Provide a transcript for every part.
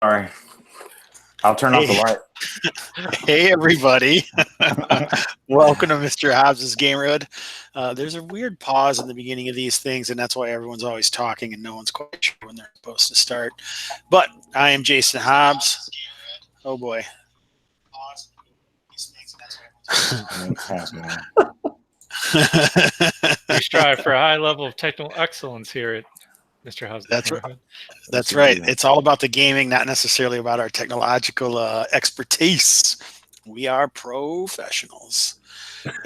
Sorry. I'll turn off the light. Hey, everybody. Welcome to Mr. Hobbs' Gamerhood. There's a weird pause in the beginning of these things, and that's why everyone's always talking and no one's quite sure when they're supposed to start. But I am Jason Hobbs. Oh, boy. We strive for a high level of technical excellence here at Mr. Hobbs. That's right. That's right. It's all about the gaming, not necessarily about our technological expertise. We are professionals.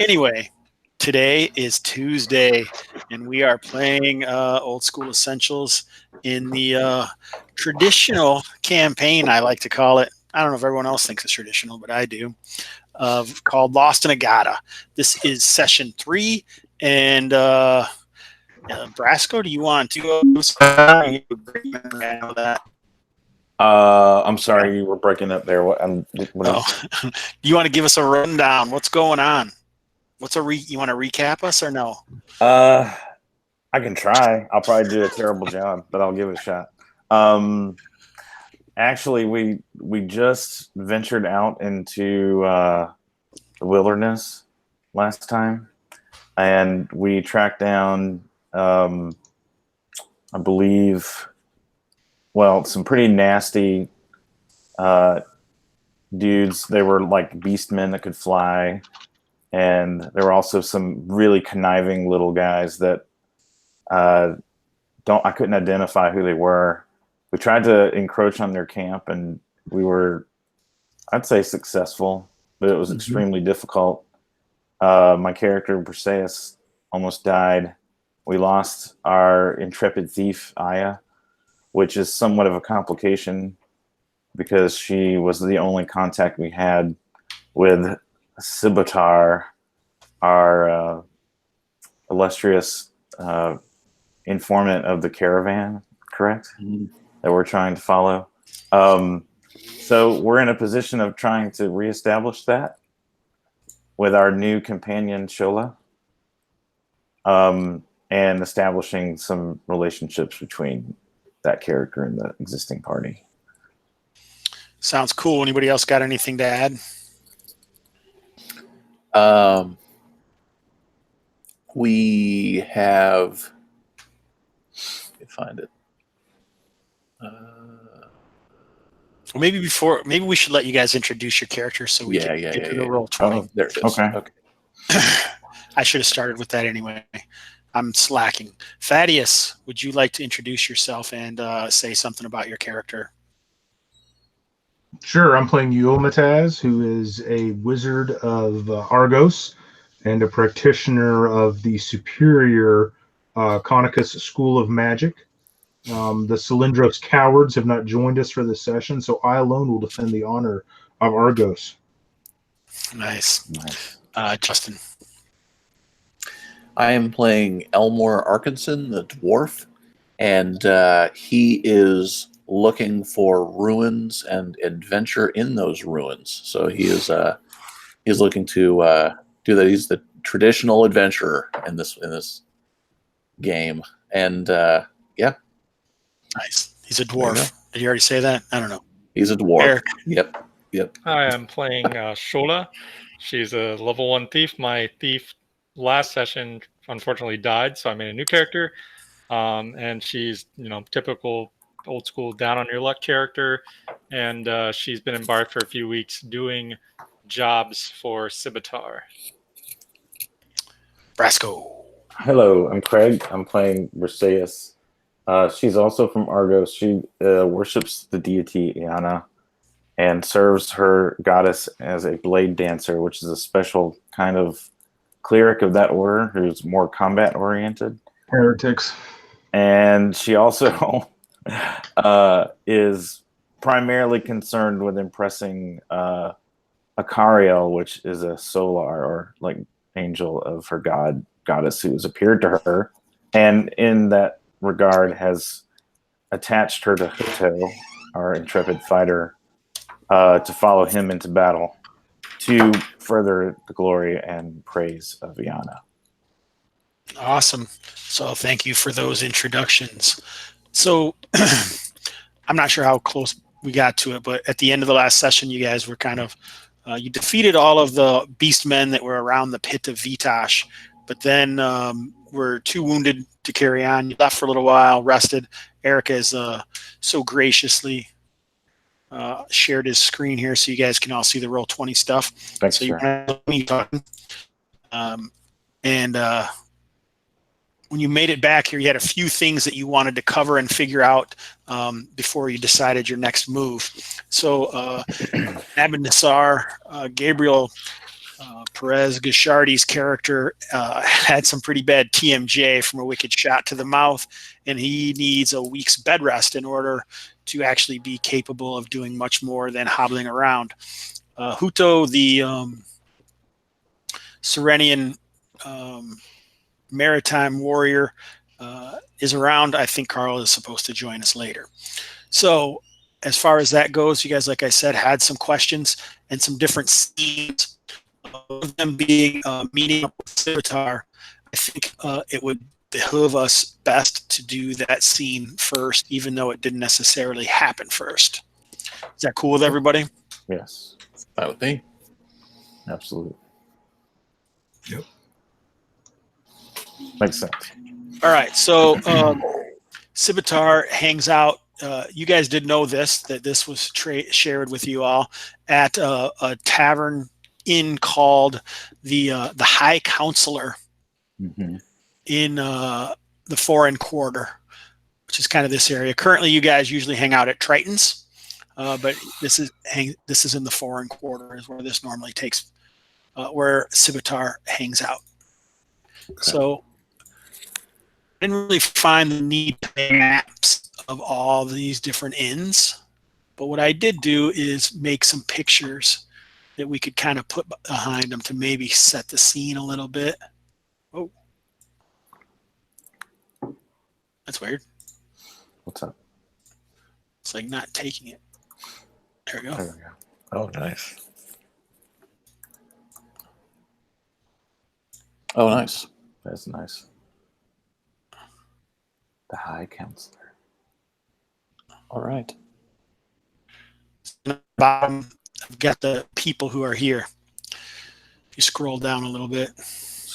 Anyway, today is Tuesday, and we are playing Old School Essentials in the traditional campaign, I like to call it. I don't know if everyone else thinks it's traditional, but I do. Called Lost in Agata. This is session 3, and Brasco, do you want to go? I know that. I'm sorry, you were breaking up there. Do you want to give us a rundown? What's going on? You want to recap us or no? I can try. I'll probably do a terrible job, but I'll give it a shot. Actually, we just ventured out into the wilderness last time, and we tracked down, I believe, some pretty nasty dudes. They were like beastmen that could fly, and there were also some really conniving little guys that I couldn't identify who they were. We tried to encroach on their camp, and we were, I'd say, successful, but it was extremely difficult. My character, Perseus, almost died. We lost our intrepid thief, Aya, which is somewhat of a complication because she was the only contact we had with Sibatar, our illustrious informant of the caravan, correct? That we're trying to follow. So we're in a position of trying to reestablish that with our new companion, Shola, and establishing some relationships between that character and the existing party. Sounds cool. Anybody else got anything to add? We have. Let me find it. Well, maybe we should let you guys introduce your character so we can get to the roll 20. Oh, there it is. Okay. I should have started with that anyway. I'm slacking. Thaddeus, would you like to introduce yourself and say something about your character? Sure. I'm playing Eumataz, who is a wizard of Argos and a practitioner of the superior Conicus School of Magic. The Cylindros cowards have not joined us for this session, so I alone will defend the honor of Argos. Nice. Justin. I am playing Elmore Arkinson, the dwarf, and he is looking for ruins and adventure in those ruins. So he's looking to do that. He's the traditional adventurer in this game, and yeah. Nice. He's a dwarf. Did you already say that? I don't know. He's a dwarf. Erik. Yep. I am playing Shola. She's a level 1 thief. My thief last session unfortunately died, so I made a new character. And she's, typical old school down on your luck character. And she's been in Barth for a few weeks doing jobs for Sibatar. Brasco. Hello, I'm Craig. I'm playing Perseus. She's also from Argos. She worships the deity Iana and serves her goddess as a blade dancer, which is a special kind of cleric of that order who's more combat oriented. Heretics. And she also is primarily concerned with impressing Akariel, which is a solar or like angel of her goddess who has appeared to her, and in that regard has attached her to Hoto, our intrepid fighter, to follow him into battle to further the glory and praise of Iana. Awesome. So thank you for those introductions. So I'm not sure how close we got to it. But at the end of the last session, you guys were kind of you defeated all of the Beastmen that were around the Pit of Vitosh, but then were too wounded to carry on. You left for a little while, rested. Erik has so graciously shared his screen here so you guys can all see the Roll20 stuff. Thanks, so you sir. want me talking. And when you made it back here, you had a few things that you wanted to cover and figure out before you decided your next move. So Abin Nassar, Gabriel Perez Gashardi's character had some pretty bad TMJ from a wicked shot to the mouth, and he needs a week's bed rest in order to actually be capable of doing much more than hobbling around. Huto, the Serenian maritime warrior, is around. I think Karl is supposed to join us later. So as far as that goes, you guys, like I said, had some questions and some different scenes. Of them being meeting up with Civitar, I think it would behoove us best to do that scene first, even though it didn't necessarily happen first. Is that cool with everybody? Yes. That would be. Absolutely. Yep. Makes sense. All right. So Civitar hangs out. You guys did know that this was shared with you all at a tavern inn called the High Counselor in the Foreign Quarter, which is kind of this area. Currently, you guys usually hang out at Triton's, but this is in the Foreign Quarter, is where this normally takes, where Civitar hangs out. Okay. So I didn't really find the need to make maps of all these different inns, but what I did do is make some pictures that we could kind of put behind them to maybe set the scene a little bit. Oh, that's weird. What's up? It's like not taking it. There we go. There we go. Oh, nice. Oh, nice. That's nice. The High Counselor. All right. Bottom, I've got the people who are here. If you scroll down a little bit,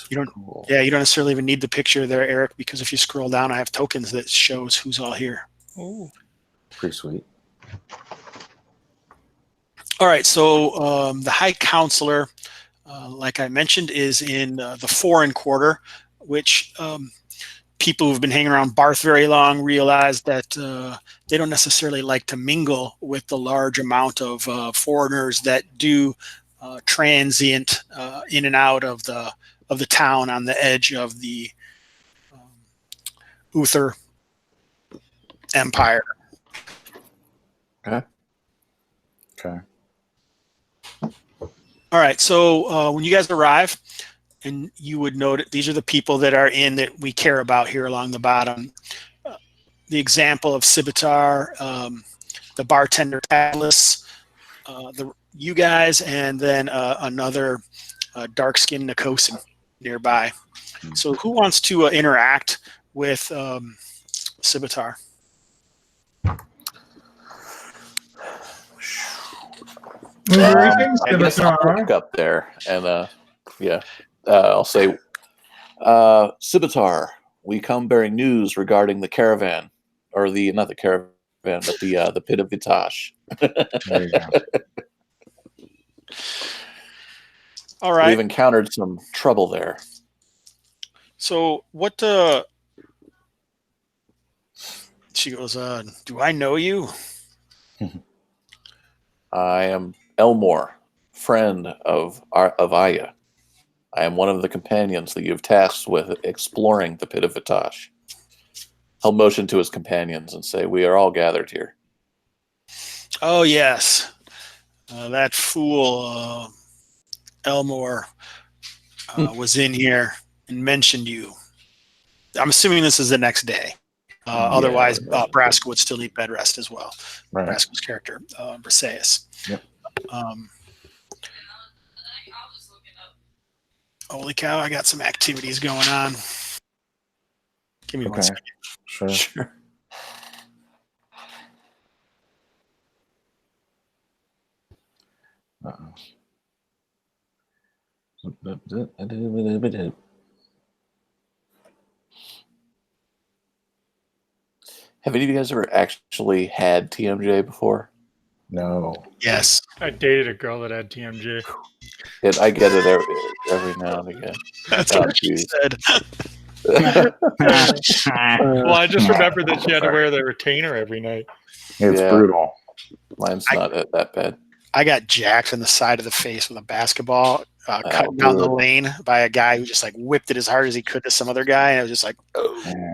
you don't. Cool. Yeah, you don't necessarily even need the picture there, Erik, because if you scroll down, I have tokens that shows who's all here. Oh, pretty sweet. All right, so the High Counselor, like I mentioned, is in the Foreign Quarter, which people who've been hanging around Barth very long realize that they don't necessarily like to mingle with the large amount of foreigners that do transient in and out of the town on the edge of the Uther Empire. Okay. Okay. All right, so when you guys arrive, and you would note these are the people that are in that we care about here along the bottom. The example of Civitar, the bartender Thaddeus, you guys, and then another dark-skinned Nkosan nearby. So who wants to interact with Civitar? I guess I'll look up there and yeah. I'll say, Civitar, we come bearing news regarding the caravan, or not the caravan, but the Pit of Vitosh. There you go. All right. We've encountered some trouble there. So what? She goes, do I know you? I am Elmore, friend of Aya. I am one of the companions that you've tasked with exploring the Pit of Vitosh. He'll motion to his companions and say, we are all gathered here. Oh, yes. That fool, Elmore, was in here and mentioned you. I'm assuming this is the next day. Otherwise, Braska would still need bed rest as well. Right. Braska's character, Briseis. Yep. Holy cow, I got some activities going on. Give me 1 second. Sure. Have any of you guys ever actually had TMJ before? No. Yes. I dated a girl that had TMJ. I get it every now and again. That's Oh, what she geez. said. Well, I just remembered that she had to wear the retainer every night. It's Yeah. brutal. Mine's not that bad. I got jacked in the side of the face with a basketball, cutting down the good. lane by a guy who just like whipped it as hard as he could to some other guy. And I was just like,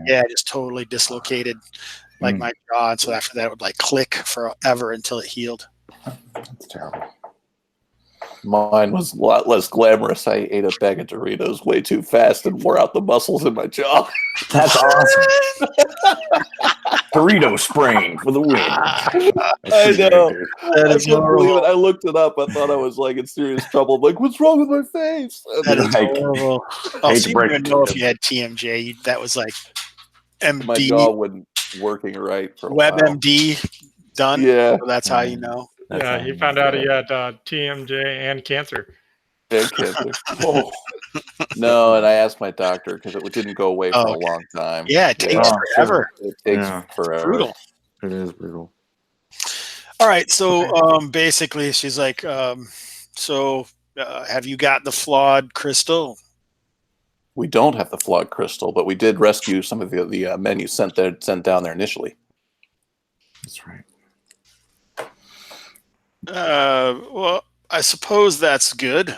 yeah, just totally dislocated like my jaw. And so after that, it would like click forever until it healed. It's terrible. Mine was a lot less glamorous. I ate a bag of Doritos way too fast and wore out the muscles in my jaw. That's awesome. Dorito sprain for the win. I know. That I is couldn't believe horrible. it. I looked it up. I thought I was like in serious trouble. I'm like, what's wrong with my face? That is Like, horrible. Oh, hate so to you break didn't it even know to if you. you had TMJ. That was like My MD, jaw wasn't working right for a while. WebMD done. Yeah. So that's how you know. That's Yeah, how he you found know. out he had TMJ and cancer. And cancer. Oh. No, and I asked my doctor because it didn't go away for Oh, a okay. long time. Yeah, it takes Oh, forever. It takes Yeah. forever. Brutal. It is brutal. All right, so basically, she's like, so have you got the flawed crystal? We don't have the flawed crystal, but we did rescue some of the men you sent down there initially. That's right. Well, I suppose that's good.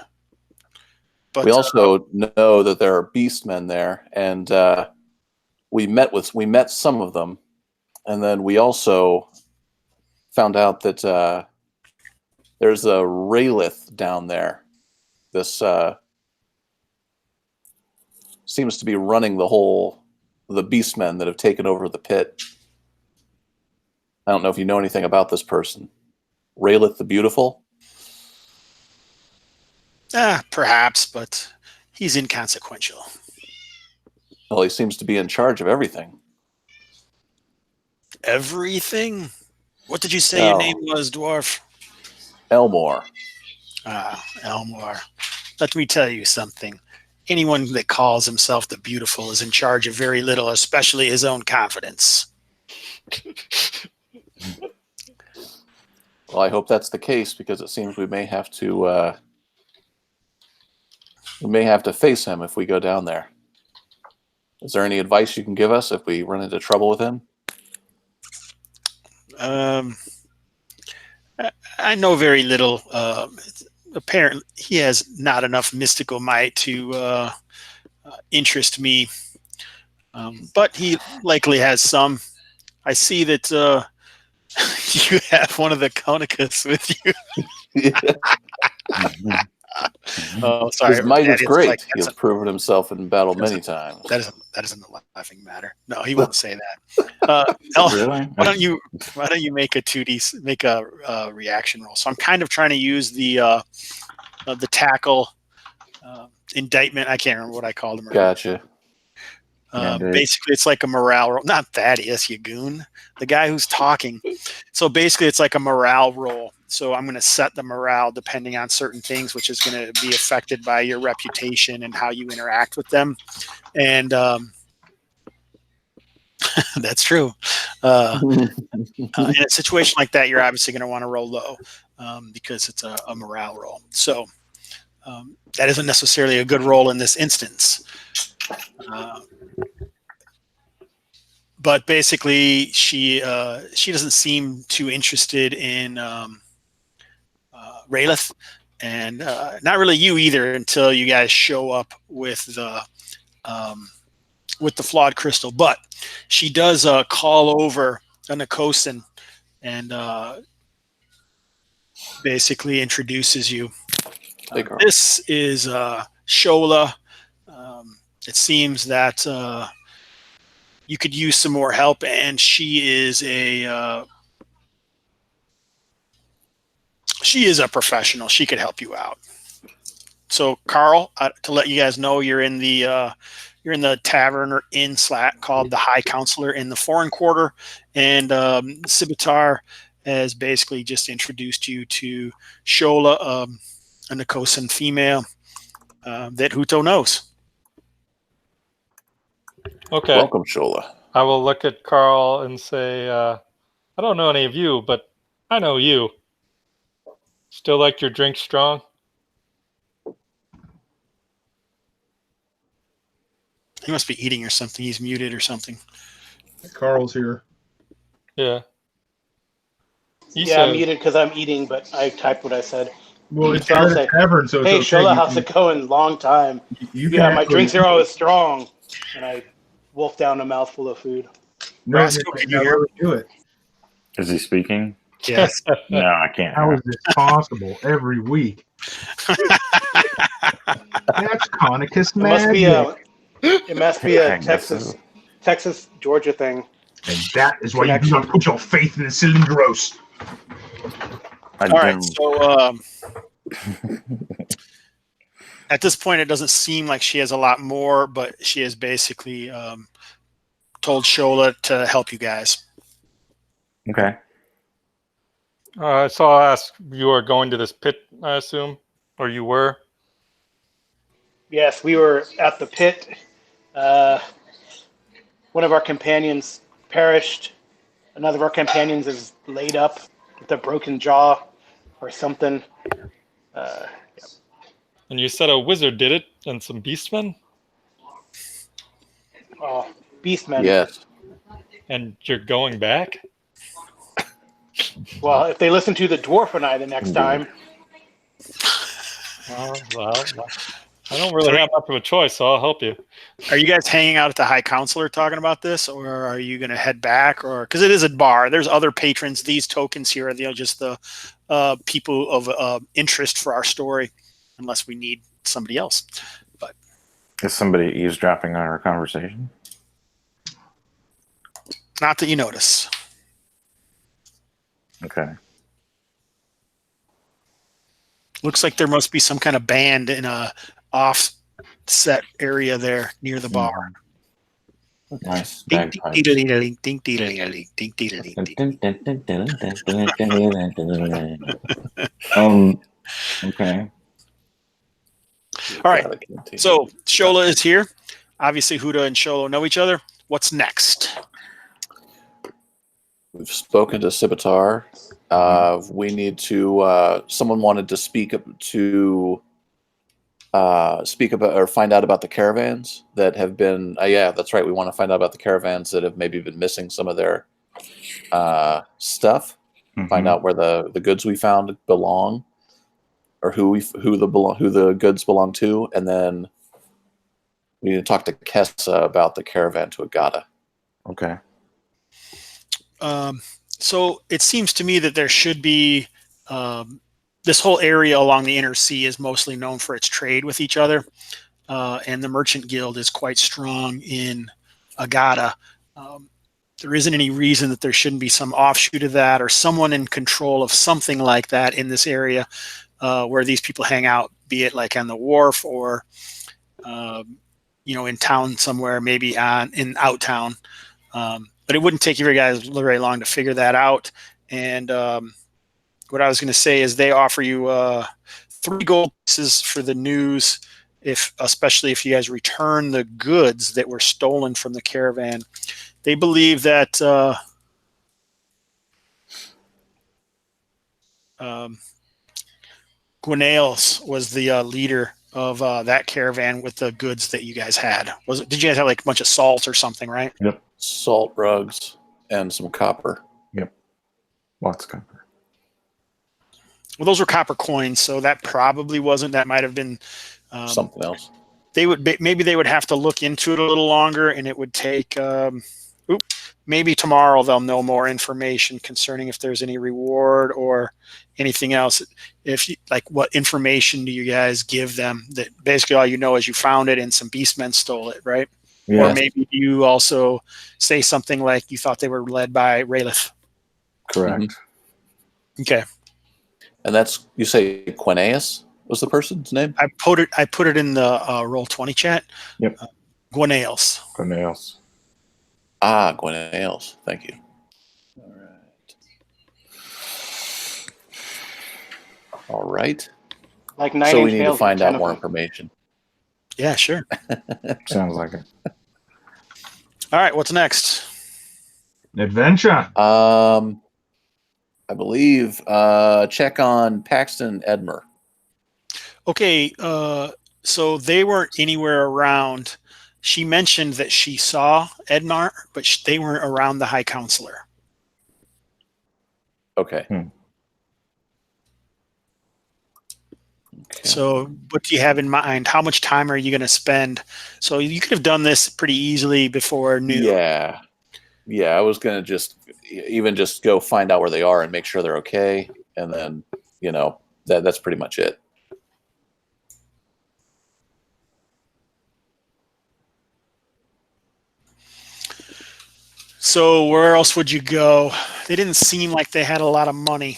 But We also know that there are Beastmen there, and we met some of them, and then we also found out that there's a Raylith down there. This seems to be running the Beastmen that have taken over the pit. I don't know if you know anything about this person. Raylith the Beautiful? perhaps, but he's inconsequential. Well, he seems to be in charge of everything. Everything? What did you say your name was, dwarf? Elmore. Elmore. Let me tell you something. Anyone that calls himself the Beautiful is in charge of very little, especially his own confidence. Well, I hope that's the case, because it seems we may have to face him if we go down there. Is there any advice you can give us if we run into trouble with him? I know very little. Apparently, he has not enough mystical might to interest me, but he likely has some. I see that you have one of the Konicus with you. Oh, sorry. His might is It's great. like, He has proven himself in battle many That's times. that isn't a laughing matter. No, he won't say that. Really? Why don't you make a 2D make a reaction roll? So I'm kind of trying to use the tackle indictment. I can't remember what I called him. Gotcha. Basically, it's like a morale roll. Not Thaddeus, you goon. The guy who's talking. So basically, it's like a morale roll. So I'm going to set the morale depending on certain things, which is going to be affected by your reputation and how you interact with them. And that's true. In a situation like that, you're obviously going to want to roll low because it's a morale roll. So that isn't necessarily a good roll in this instance. But basically, she doesn't seem too interested in Raylith, and not really you either until you guys show up with the flawed crystal. But she does call over a Nkosan and basically introduces you. This is Shola. It seems that you could use some more help, and she is a professional. She could help you out. So, Karl, to let you guys know, you're in the tavern or inn called the High Counselor in the Foreign Quarter, and Sibitar has basically just introduced you to Shola, a Nkosan female that Huto knows. Okay. Welcome, Shola. I will look at Karl and say, I don't know any of you, but I know you. Still like your drink strong? He must be eating or something. He's muted or something. Carl's here. Yeah. He Yeah, I'm says, muted because I'm eating, but I typed what I said. Well, it's I'll at a say, tavern, so it's hey, okay. Shola, how's it going? Long time. You Yeah, can my actually- drinks are always strong. And I wolf down a mouthful of food. No, Rascal, can you hear? do it. Is he speaking? Yes. No, I can't. How is this possible every week? That's Conicus magic. It must be a I guess so. Texas, Georgia thing. And that is why you do not put your faith in the Cylindros. I All right. do. So at this point, it doesn't seem like she has a lot more, but she has basically told Shola to help you guys. Okay. so I'll ask, you are going to this pit, I assume? Or you were? Yes, we were at the pit. One of our companions perished. Another of our companions is laid up with a broken jaw or something. And you said a wizard did it, and some beastmen? Oh, Beastmen. Yes. And you're going back? Well, if they listen to the dwarf and I the next time. Well, I don't really have much of a choice, so I'll help you. Are you guys hanging out at the High Counselor talking about this, or are you going to head back? Or because it is a bar, there's other patrons. These tokens here are just the people of interest for our story, unless we need somebody else. But Is somebody eavesdropping on our conversation? not that you notice. Okay. Looks like there must be some kind of band in a offset area there near the bar. Nice. Ding, Bagpipes. ding, ding, ding, ding, ding, ding, ding, ding. Okay. All right. So Shola is here. Obviously, Huda and Shola know each other. What's next? We've spoken to Sibitar. We need to. Someone wanted to speak about or find out about the caravans that have been. Yeah, that's right. We want to find out about the caravans that have maybe been missing some of their stuff. Mhm. Find out where the goods we found belong, or who the goods belong to, and then we need to talk to Kessa about the caravan to Agata. Okay. So it seems to me that there should be this whole area along the inner sea is mostly known for its trade with each other, and the Merchant Guild is quite strong in Agata. There isn't any reason that there shouldn't be some offshoot of that or someone in control of something like that in this area where these people hang out, be it like on the wharf or in town somewhere, maybe in out town. But it wouldn't take you guys very long to figure that out. And what I was going to say is they offer you 3 gold pieces for the news, especially if you guys return the goods that were stolen from the caravan. They believe that Gwinnales was the leader of that caravan with the goods that you guys had. Did you guys have like a bunch of salt or something, right? Yep. Salt rugs and some copper. Yep. Lots of copper. Well, those were copper coins, so that probably wasn't. That might have been Something else. Maybe they would have to look into it a little longer, and it would take. Maybe tomorrow they'll know more information concerning if there's any reward or anything else. What information do you guys give them? That basically all you know is you found it and some beastmen stole it, right? Yeah. Or maybe you also say something like you thought they were led by Raelith. Correct. Mm-hmm. Okay. And that's, you say Queneas was the person's name? I put it in the Roll20 chat. Yep. Gwinnales. Nails. Ah, Gwinnales. Thank you. All right. All right. Like Nine So Inch we need to Nails, find but out 10 of more them. information. Yeah, sure. Sounds like it. All right, what's next? Adventure. I believe check on Paxton Edmer. Okay, so they weren't anywhere around. She mentioned that she saw Edmar, but they weren't around the High Counselor. Okay. Hmm. Okay. So what do you have in mind? How much time are you going to spend? So you could have done this pretty easily before noon. Yeah. I was gonna just go find out where they are and make sure they're okay, and then that's pretty much it. So where else would you go? They didn't seem like they had a lot of money.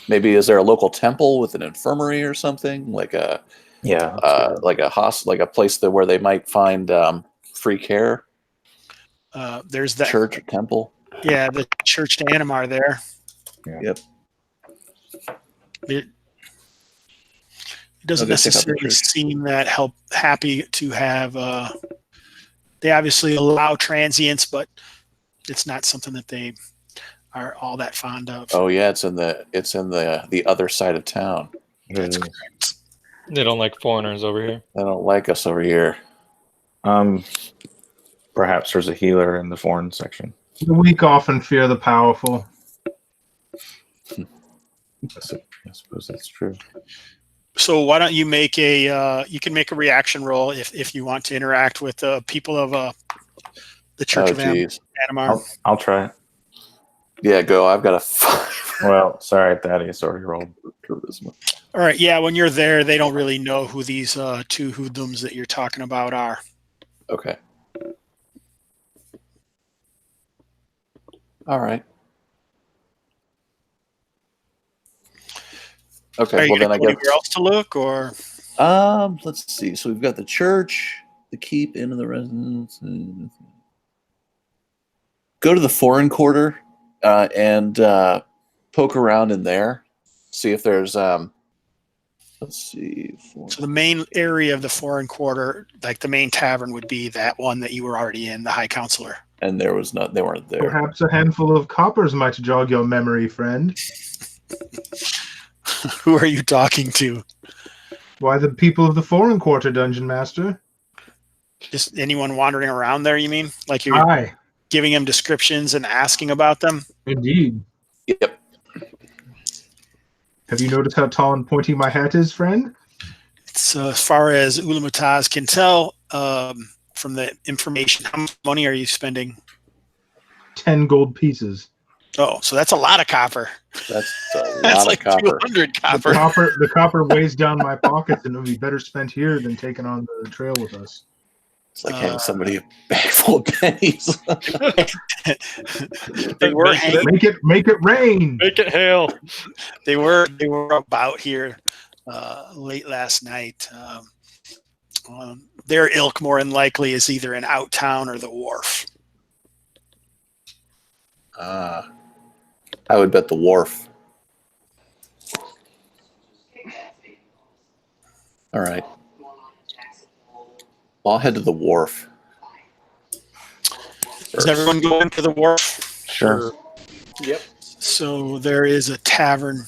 Maybe is there a local temple with an infirmary or something, like a like a place where they might find free care? There's that church or temple. Yeah, the church to Animar there. Yeah. Yep. It doesn't necessarily seem that happy to have. They obviously allow transients, but it's not something that they are all that fond of. Oh yeah, it's in the other side of town. That's correct. They don't like foreigners over here. They don't like us over here. Perhaps there's a healer in the foreign section. The weak often fear the powerful. I suppose that's true. So why don't you make you can make a reaction roll if you want to interact with the people of the Church of Animar. I'll try it. Yeah, go. I've got a 5. Well, sorry, Thaddeus already rolled. All right, yeah, when you're there, they don't really know who these two hoodlums that you're talking about are. Okay. All right. Okay. Are you well, then I guess anywhere else to look, or let's see. So we've got the church, the keep, into the residence. Go to the foreign quarter and poke around in there. See if there's let's see. So the main area of the foreign quarter, like the main tavern, would be that one that you were already in, the High Counselor. And they weren't there. Perhaps a handful of coppers might jog your memory, friend. Who are you talking to? Why, the people of the foreign quarter, Dungeon Master. Just anyone wandering around there, you mean? Like you're giving them descriptions and asking about them? Indeed. Yep. Have you noticed how tall and pointy my hat is, friend? It's as far as Ulamataz can tell from the information. How much money are you spending? 10 gold pieces. Oh, so that's a lot of copper. That's a lot That's of like copper. 200 copper. The copper weighs down my pockets, and it would be better spent here than taken on the trail with us. It's like handing somebody a bag full of pennies. They were make it rain. Make it hail. They were about here late last night. Their ilk more than likely is either in Outtown or the Wharf. I would bet the Wharf. All right. Well, I'll head to the Wharf. Is everyone going to the Wharf? Sure. Yep. So there is a tavern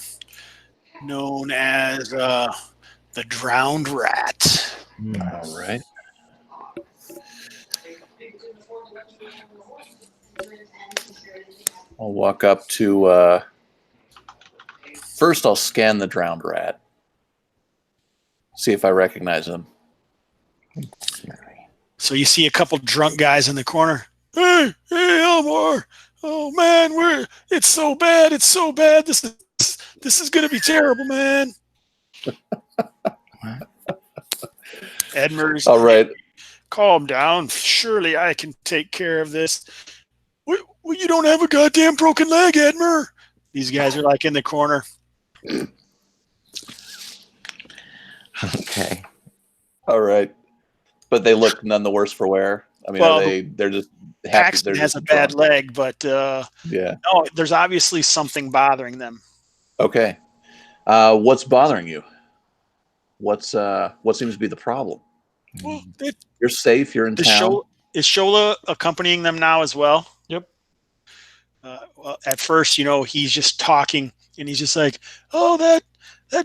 known as the Drowned Rat. All right. I'll walk up to. First, I'll scan the Drowned Rat. See if I recognize him. So you see a couple drunk guys in the corner. Hey, Elmore! Oh man, it's so bad. It's so bad. This is gonna be terrible, man. Edmer's. All right. Calm down. Surely I can take care of this. Well, you don't have a goddamn broken leg, Edmer. These guys are like in the corner. Okay. All right. But they look none the worse for wear. I mean, they're just happy. Paxton has a bad leg, but yeah. no, there's obviously something bothering them. Okay. What's bothering you? What seems to be the problem? Well, You're safe. You're in town. Is Shola accompanying them now as well? Yep. Well, at first, he's just talking, and he's just like, "Oh, that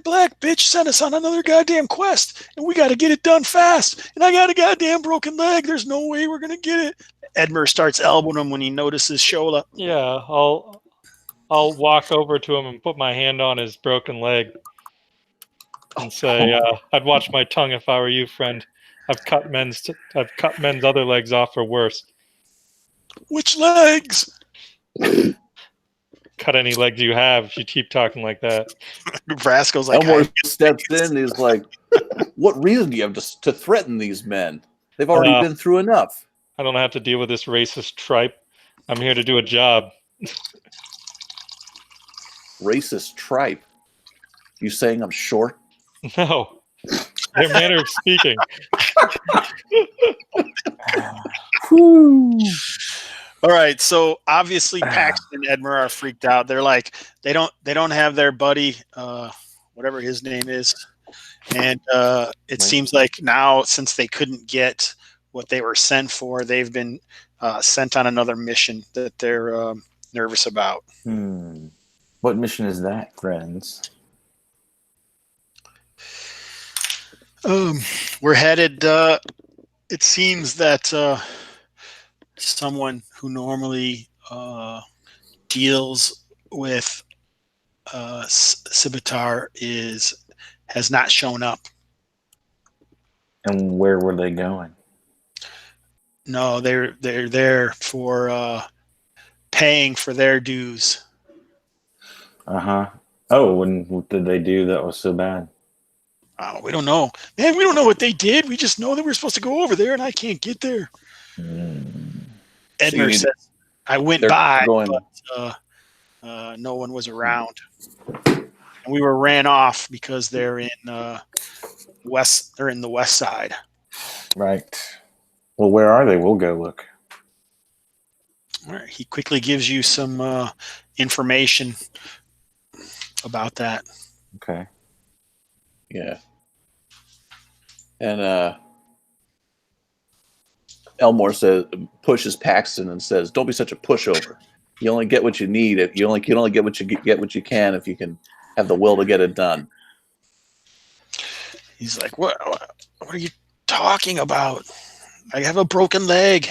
black bitch sent us on another goddamn quest, and we got to get it done fast. And I got a goddamn broken leg. There's no way we're gonna get it." Edmer starts elbowing him when he notices Shola. Yeah, I'll walk over to him and put my hand on his broken leg and say, "I'd watch my tongue if I were you, friend. I've cut men's other legs off for worse." Which legs? Cut any legs you have if you keep talking like that. Brasco's like, Elmore steps in. He's like, "What reason do you have to threaten these men? They've already been through enough." I don't have to deal with this racist tripe. I'm here to do a job. Racist tripe. You saying I'm short? No. Their manner of speaking. All right, so obviously Paxton and Edmer are freaked out. They're like, they don't have their buddy, whatever his name is, and it seems like now, since they couldn't get what they were sent for, they've been sent on another mission that they're nervous about. What mission is that, friends? We're headed. It seems that someone who normally deals with Cibitar has not shown up. And where were they going? No, they're there for paying for their dues. Oh, and what did they do that was so bad? We don't know. Man, we don't know what they did. We just know that we're supposed to go over there, and I can't get there. Edmer says, I went by, but no one was around. And we were ran off because they're in west. They're in the west side. Right. Well, where are they? We'll go look. All right. He quickly gives you some information about that. Okay. Yeah. And Elmore pushes Paxton and says, "Don't be such a pushover. You only get what you need. You only get what you can if you can have the will to get it done." He's like, "What are you talking about? I have a broken leg."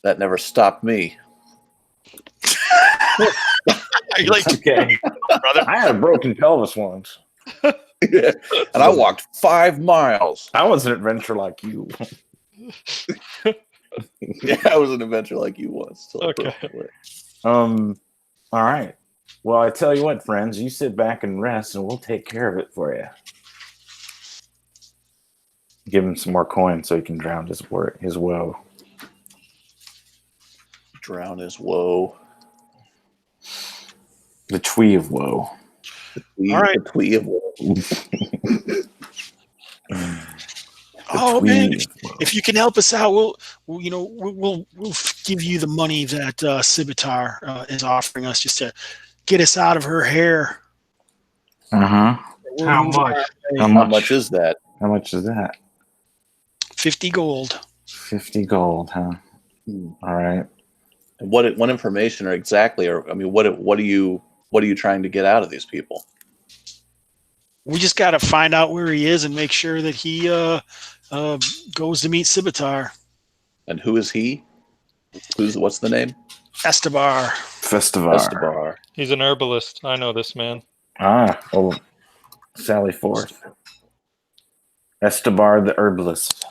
That never stopped me. You're like, okay, brother. I had a broken pelvis once. Yeah. And I walked 5 miles. I was an adventurer like you. Yeah, I was an adventurer like you once. Okay. All right. Well, I tell you what, friends, you sit back and rest, and we'll take care of it for you. Give him some more coins so he can drown his woe. Drown his woe. The twee of woe. All right. The twee of woe. Oh man, if you can help us out, we'll give you the money that Cibitar is offering us just to get us out of her hair. How much? How much is that? How much is that? 50 gold. 50 gold, huh? All right. And what information or exactly, or I mean, what are you trying to get out of these people? We just got to find out where he is and make sure that he goes to meet Cibitar. And who is he? What's the name? Festivar. Festivar. He's an herbalist. I know this man. Oh, Sally Forth. Estebar the herbalist.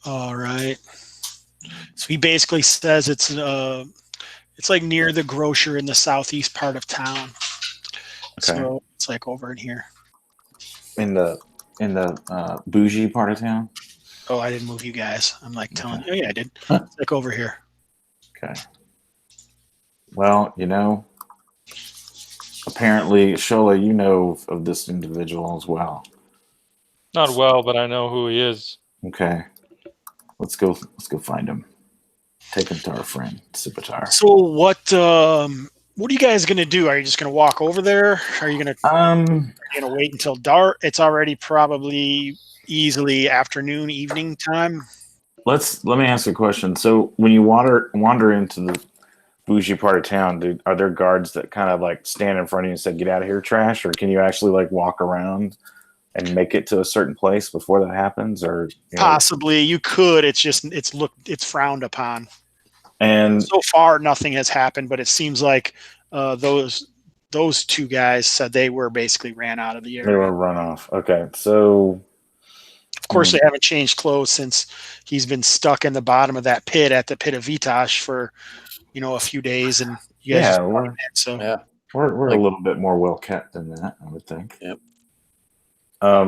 All right. So he basically says it's like near the grocer in the southeast part of town. Okay. So it's like over in here. In the bougie part of town? Oh, I didn't move you guys. I'm like telling you. Oh, yeah, I did. It's like over here. Okay. Well, apparently, Shola, you know of this individual as well. Not well, but I know who he is. Okay. Let's go find him. Take him to our friend Sipitar. So what are you guys gonna do? Are you just gonna walk over there? Are you gonna wait until dark? It's already probably easily afternoon, evening time. Let me ask you a question. So when you wander into the bougie part of town, are there guards that kind of like stand in front of you and say, "Get out of here, trash," or can you actually like walk around and make it to a certain place before that happens? Or possibly you could. It's just it's frowned upon. And so far, nothing has happened. But it seems like those two guys said they were basically ran out of the area. They were run off. Okay, so of course they haven't changed clothes since he's been stuck in the bottom of that pit at the Pit of Vitosh for a few days, and you guys we're a little bit more well kept than that, I would think. Yep. I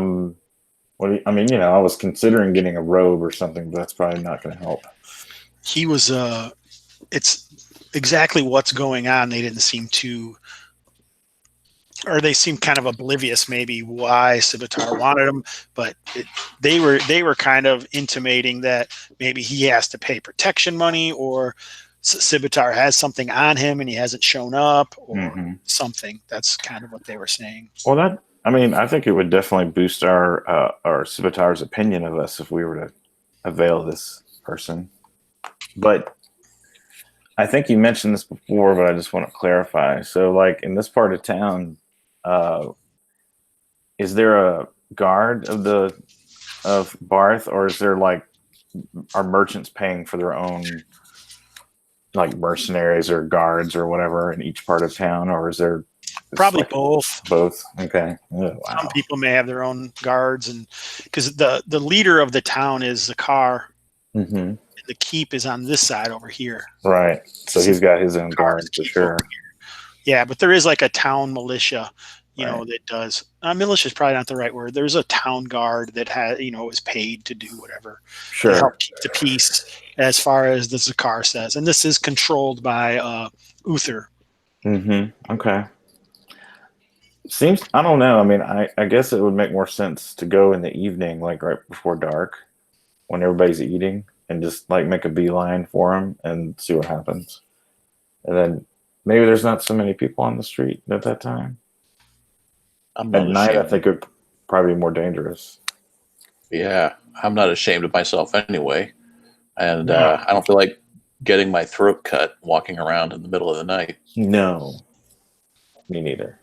was considering getting a robe or something, but that's probably not going to help. He was it's exactly what's going on. They didn't seem to, or they seemed kind of oblivious maybe why Sipitar wanted him, but they were kind of intimating that maybe he has to pay protection money, or Sipitar has something on him and he hasn't shown up, or something. That's kind of what they were saying. Well, I think it would definitely boost our Sipitar's opinion of us if we were to avail this person. But I think you mentioned this before, but I just want to clarify. So, like in this part of town, is there a guard of Barth, or is there are merchants paying for their own like mercenaries or guards or whatever in each part of town, or is there probably both? Both. Okay. Oh, wow. Some people may have their own guards, and because the leader of the town is the Karl. Mm-hmm. The keep is on this side over here. Right. So he's got his own guards for sure. Yeah, but there is like a town militia, that does. Militia is probably not the right word. There's a town guard that is paid to do whatever. Sure. To help keep the peace, as far as the Zakar says. And this is controlled by Uther. Mm-hmm. Okay. I don't know. I mean, I guess it would make more sense to go in the evening, like right before dark, when everybody's eating, and just like make a beeline for them and see what happens. And then maybe there's not so many people on the street at that time. At night, I think it would probably be more dangerous. Yeah, I'm not ashamed of myself anyway. And I don't feel like getting my throat cut walking around in the middle of the night. No, me neither.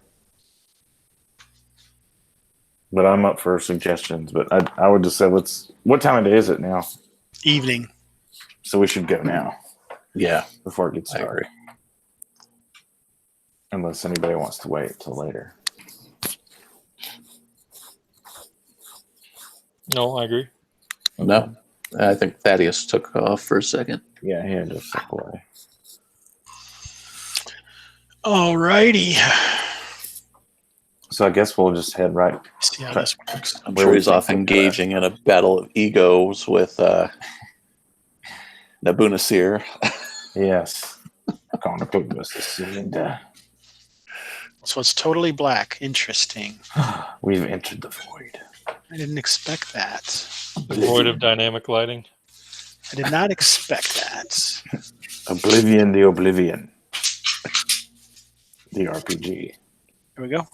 But I'm up for suggestions. But I would just say, what time of day is it now? Evening. So we should go now. Yeah. Before it gets I dark. agree. Unless anybody wants to wait till later. No, I agree. No. I think Thaddeus took off for a second. Yeah, he had to step away. Alrighty. So I guess we'll just head right. See how this works. I'm sure he's off engaging in a battle of egos with Nabunasir. Yes. So it's totally black. Interesting. We've entered the void. I didn't expect that. The void of dynamic lighting. I did not expect that. Oblivion, the Oblivion. The RPG. Here we go.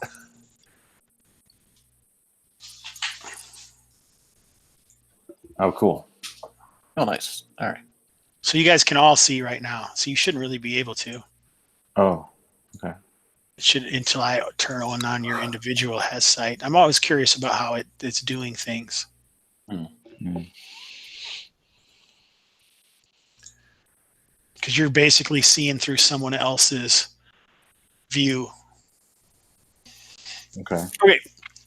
Oh, cool. Oh, nice. All right. So you guys can all see right now. So you shouldn't really be able to. Oh, okay. It should, until I turn on your individual has sight. I'm always curious about how it's doing things. Because you're basically seeing through someone else's view. Okay. Okay.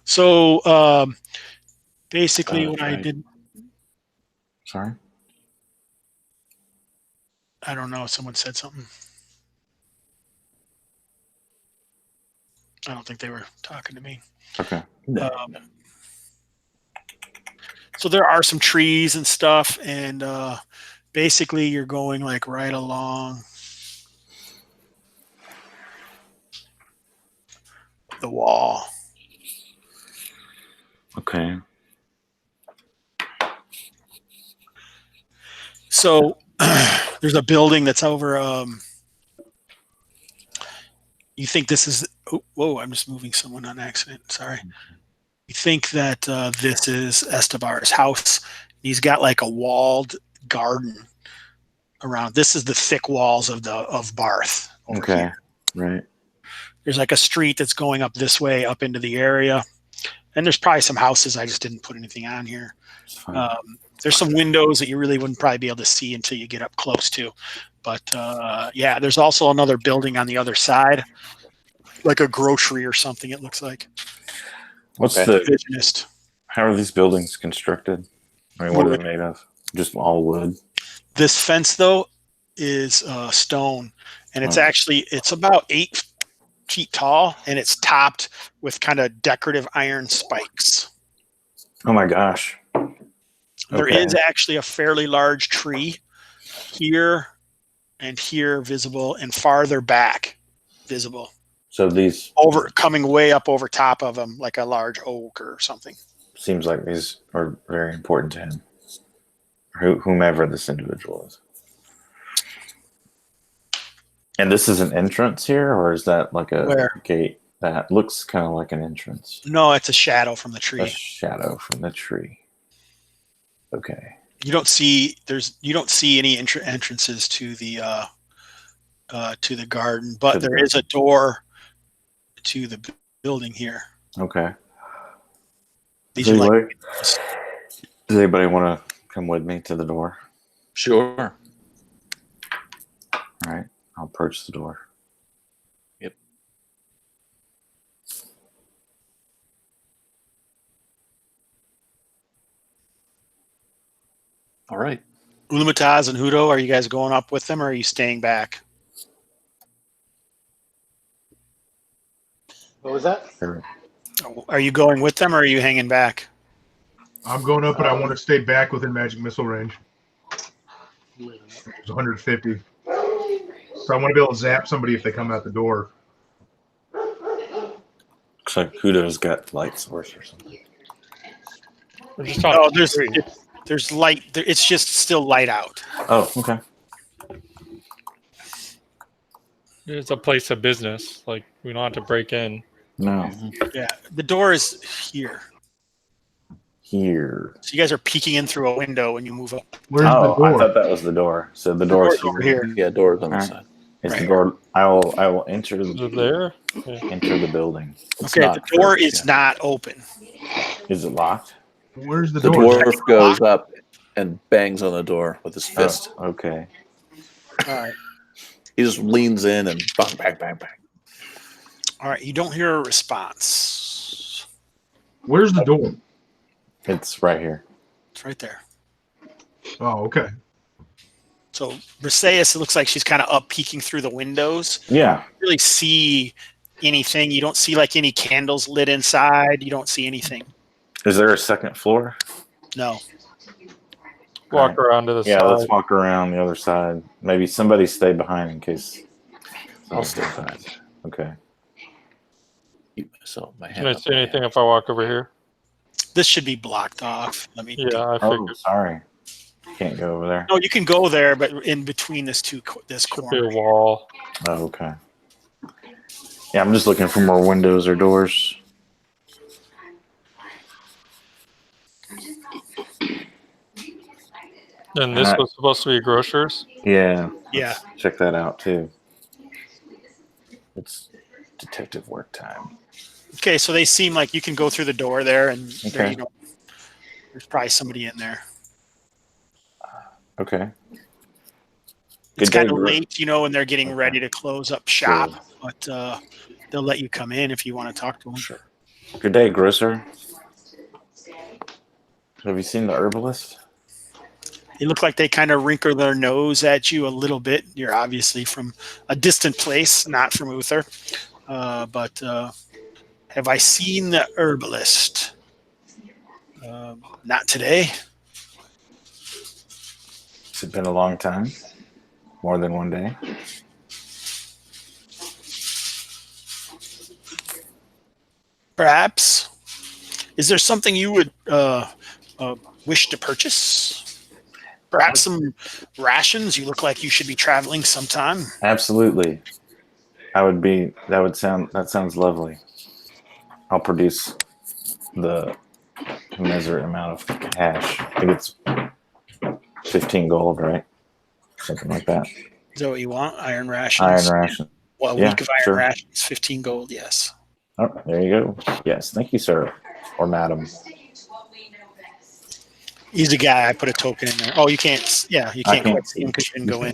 So basically what I did. Sorry? I don't know. Someone said something. I don't think they were talking to me. Okay. So there are some trees and stuff, and basically you're going like right along the wall. Okay. So There's a building that's over. You think this is? Oh, whoa! I'm just moving someone on accident. Sorry. You think that this is Estebar's house? He's got like a walled garden around. This is the thick walls of Barth. Okay. Here. Right. There's like a street that's going up this way, up into the area, and there's probably some houses. I just didn't put anything on here. There's some windows that you really wouldn't probably be able to see until you get up close to. But yeah, there's also another building on the other side, like a grocery or something. It looks like. What's Okay. the Visionist. How are these buildings constructed? I mean, what are they made of? Just all wood. This fence though is stone, and it's Oh. actually it's about 8 feet tall, and it's topped with kind of decorative iron spikes. Oh my gosh. There Okay. is actually a fairly large tree here and here visible, and farther back visible. So these Coming way up over top of them, like a large oak or something. seems like these are very important to him, or whomever this individual is. And this is an entrance here, or is that like a Where? gate that looks kind of like an entrance? No, it's a shadow from the A tree. shadow from the tree. Okay. You don't see any entrances to the garden, but To the there is a door to the building here. Okay. These are like Does anybody want to come with me to the door? Sure. All right. I'll approach the door. Yep. All right. Ulumataz and Hudo. Are you guys going up with them, or are you staying back? What was that? Sure. Are you going with them, or are you hanging back? I'm going up, but I want to stay back within magic missile range. It's 150. So I want to be able to zap somebody if they come out the door. Looks like Hudo's got light source or something. We're just on Oh, three. there's light. It's just still light out. Oh, okay. It's a place of business. Like, we don't have to break in. No. Yeah, the door is here. Here. So you guys are peeking in through a window when you move up. Where's the Oh, I door? thought that was the door. So the door's Door's over here. here. Yeah, doors on the Alright. side. Is Right. the door? I will enter Is it the there? Yeah. enter the building. It's Okay, not the door closed is yet. not open. Is it locked? Where's the The door? dwarf goes up and bangs on the door with his fist. Oh, okay. All right. He just leans in and bang, bang, bang, bang. All right. You don't hear a response. Where's the door? It's right here. It's right there. Oh, okay. So Briseis, it looks like she's kind of up peeking through the windows. Yeah. You don't really see anything. You don't see like any candles lit inside. You don't see anything. Is there a second floor? No. Walk around to the Yeah, side. let's walk around the other side. Maybe somebody stay behind in case. I'll stay behind. Okay. Keep myself my Can hand I up see my anything hand. if I walk over here? This should be blocked off. Let me. Yeah, I Oh, figured. sorry. Can't go over there. No, you can go there, but in between this Should be a corner. wall. Oh, okay. Yeah, I'm just looking for more windows or doors. And this Alright. was supposed to be grocers. Yeah. Yeah. let's check that out too. It's detective work time. Okay, so they seem like you can go through the door there, and there, Okay. there's probably somebody in there. Okay. It's Good day, kind of Gro- late, and they're getting Okay. ready to close up shop, Sure. but they'll let you come in if you want to talk to them. Sure. Good day, grocer. Have you seen the herbalist? They look like they kind of wrinkle their nose at you a little bit. You're obviously from a distant place, not from Uther. But have I seen the herbalist? Not today. Has it been a long time? More than one day? Perhaps. Is there something you would wish to purchase? Perhaps some rations. You look like you should be traveling sometime. Absolutely. That sounds lovely. I'll produce the commensurate amount of cash. I think it's 15 gold, right? Something like that. Is that what you want? Iron rations? Iron ration. Well, a week of iron rations, 15 gold, yes. Oh, there you go. Yes, thank you, sir. Or madam. He's a guy. I put a token in there. Oh, you can't. Yeah, you can't quite see him because you didn't go in.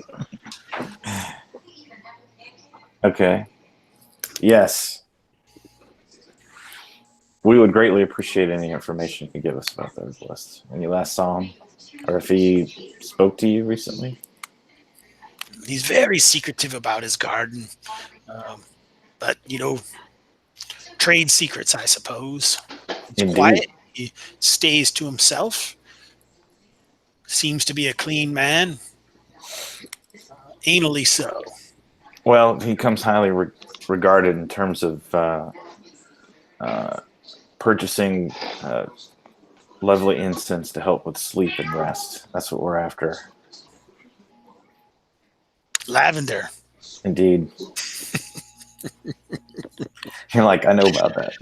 Okay. Yes. We would greatly appreciate any information you could give us about those lists. When you last saw him, or if he spoke to you recently. He's very secretive about his garden. But, trade secrets, I suppose. He's quiet. He stays to himself. Seems to be a clean man. Anally so. Well, he comes highly regarded in terms of purchasing lovely incense to help with sleep and rest. That's what we're after. Lavender. Indeed. You're like, I know about that.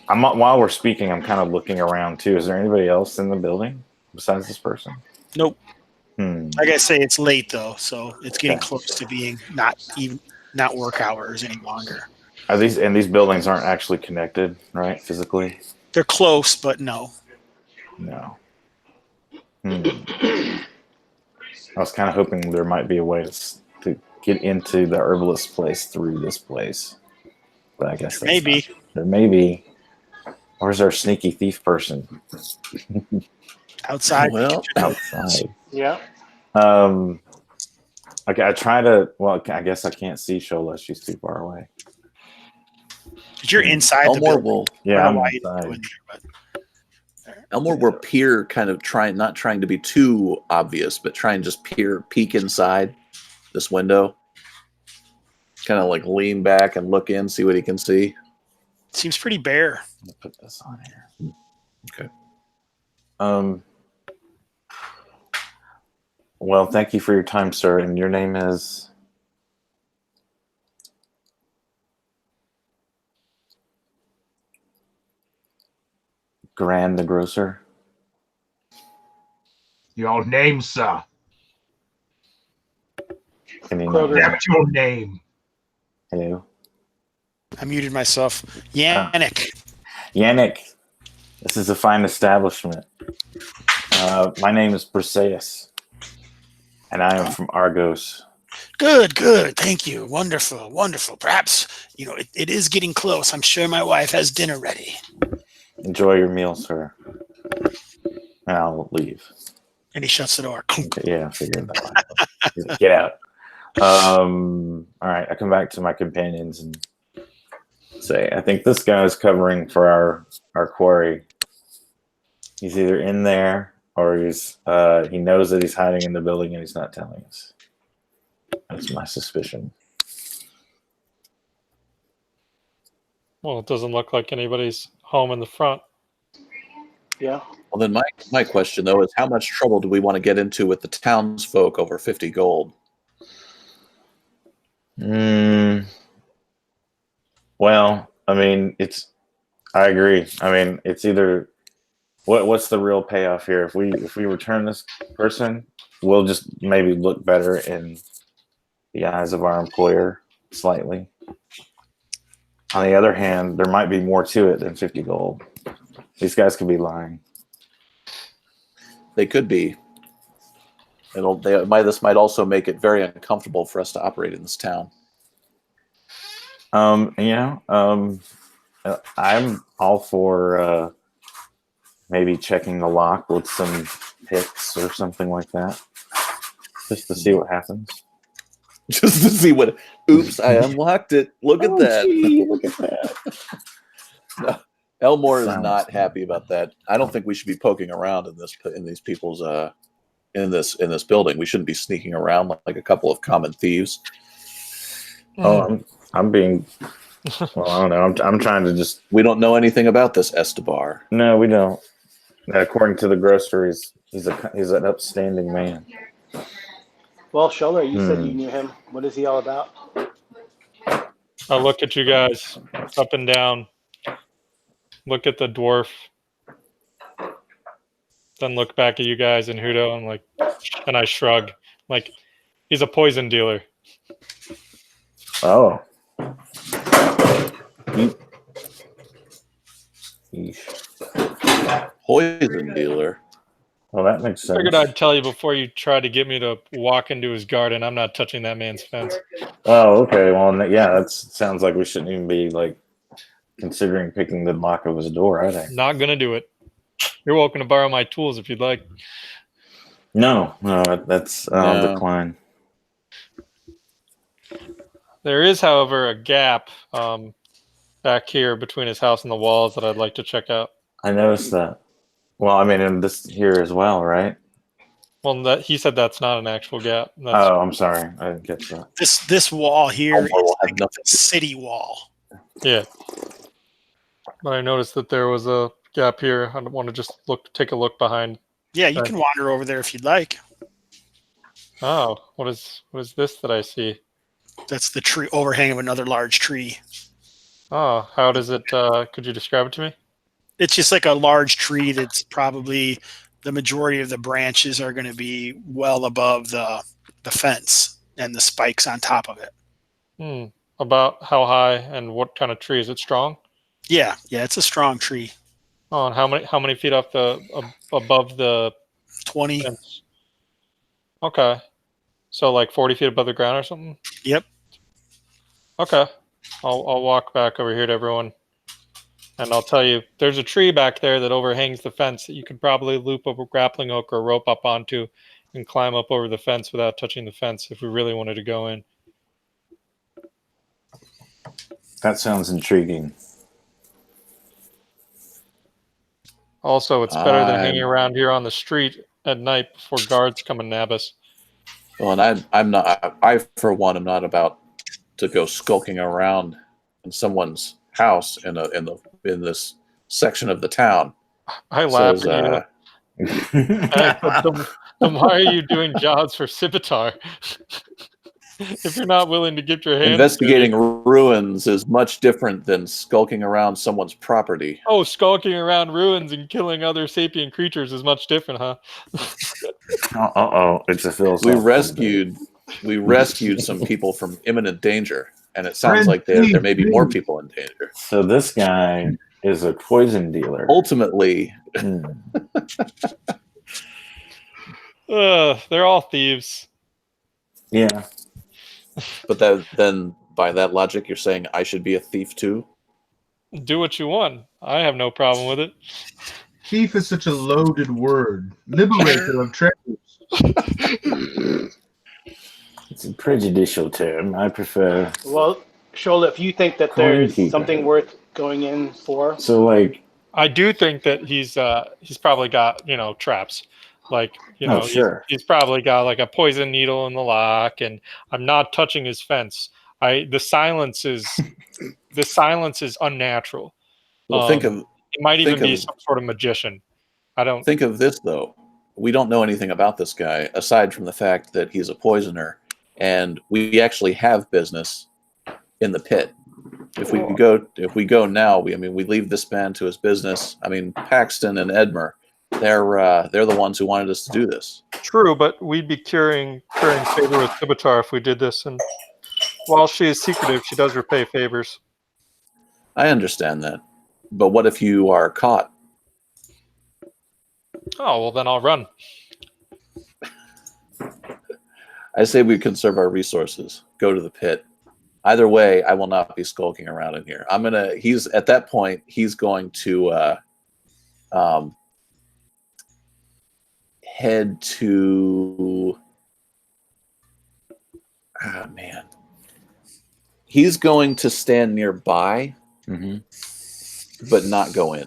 While we're speaking, I'm kind of looking around too. Is there anybody else in the building besides this person? Nope. Like I say, it's late though, so it's getting close to being not work hours any longer. These buildings aren't actually connected, right? Physically? They're close, but no. No. I was kind of hoping there might be a way to get into the herbalist place through this place. But I guess maybe. There may be. Where's our sneaky thief person? Outside. Well, outside. Yeah. Okay, I try to. Well, I guess I can't see Shola. She's too far away. But you're inside the building. Yeah, I'm inside. Elmore will peer, kind of not trying to be too obvious, but try and just peek inside this window. Kind of like lean back and look in, see what he can see. Seems pretty bare. Let me put this on here. Okay. Well, thank you for your time, sir. And your name is? Grand the Grocer. Your name, sir. Damn it, your name. Hello. I muted myself. Yannick. Yannick. This is a fine establishment. My name is Briseus, and I am from Argos. Good. Thank you. Wonderful. Perhaps, it is getting close. I'm sure my wife has dinner ready. Enjoy your meal, sir. And I'll leave. And he shuts the door. Yeah, I figured that out. Get out. All right, I come back to my companions and say, I think this guy is covering for our quarry. He's either in there or he knows that he's hiding in the building and he's not telling us. That's my suspicion. Well, it doesn't look like anybody's home in the front. Yeah. Well, then my question, though, is how much trouble do we want to get into with the townsfolk over 50 gold? Well, I mean, I agree. I mean, it's either what's the real payoff here? If we return this person, we'll just maybe look better in the eyes of our employer slightly. On the other hand, there might be more to it than 50 gold. These guys could be lying. They could be. This might also make it very uncomfortable for us to operate in this town. I'm all for maybe checking the lock with some picks or something like that, just to see what happens. Just to see what. Oops! I unlocked it. Look at that. Gee, look at that. No, Elmore is not happy about that. I don't think we should be poking around in these people's in this building. We shouldn't be sneaking around like a couple of common thieves. Oh, I'm being Well, I don't know. I'm trying to just. We don't know anything about this Estebar. No, we don't. According to the groceries, he's an upstanding man. Well, Shola, you said you knew him. What is he all about? I look at you guys up and down. Look at the dwarf. Then look back at you guys and Hudo and I shrug. Like, he's a poison dealer. Oh. Poison dealer. Well, that makes sense. I figured I'd tell you before you try to get me to walk into his garden. I'm not touching that man's fence. Oh, okay. Well, yeah, that sounds like we shouldn't even be considering picking the lock of his door, are they? Not gonna do it. You're welcome to borrow my tools if you'd like. No, that's No. decline. There is, however, a gap back here between his house and the walls that I'd like to check out. I noticed that. Well, I mean, in this here as well, right? Well, he said that's not an actual gap. That's, Oh, I'm sorry. I didn't get that. This wall here is We'll have like nothing the city wall. yeah. But I noticed that there was a gap here. I want to just take a look behind. Yeah, you Okay. can wander over there if you'd like. Oh, what is this that I see? That's the tree overhang of another large tree. Oh, how does it? Could you describe it to me? It's just like a large tree that's probably the majority of the branches are going to be well above the fence and the spikes on top of it. About how high and what kind of tree? Is it strong? Yeah, it's a strong tree. Oh, and how many feet off above the 20. fence? Okay, so like 40 feet above the ground or something. Yep. Okay, I'll walk back over here to everyone, and I'll tell you there's a tree back there that overhangs the fence that you could probably loop a grappling hook or rope up onto and climb up over the fence without touching the fence if we really wanted to go in. That sounds intriguing. Also, it's better than hanging around here on the street at night before guards come and nab us. Well, and I'm not. I for one am not about to go skulking around in someone's house in this section of the town. I laugh Says, at you. And I said, then why are you doing jobs for Civitar? If you're not willing to get your hands investigating dirty. ruins is much different than skulking around someone's property. Oh, skulking around ruins and killing other sapient creatures is much different, huh? It's a philosophical. We rescued some people from imminent danger, and it sounds like there may be more people in danger. So this guy is a poison dealer. Ultimately, They're all thieves. Yeah. but then by that logic, you're saying I should be a thief too? Do what you want. I have no problem with it. Thief is such a loaded word. Liberator of treasures. It's a prejudicial term. I prefer. Well, Shola, if you think that there's Coinkeeper. something worth going in for, So, I do think that he's probably got, traps. Sure. He's probably got like a poison needle in the lock, and I'm not touching his fence. The silence is unnatural. Well, he might even be some sort of magician. I don't think of this though. We don't know anything about this guy aside from the fact that he's a poisoner, and we actually have business in the pit. If we go now, we leave this man to his business. I mean, Paxton and Edmer, they're the ones who wanted us to do this. True, but we'd be currying favor with Civitar if we did this, and while she is secretive, she does repay favors. I understand that, but what if you are caught? Oh, well, then I'll run. I say we conserve our resources. Go to the pit. Either way, I will not be skulking around in here. He's at that point. He's going to head to. Ah, man. He's going to stand nearby, but not go in.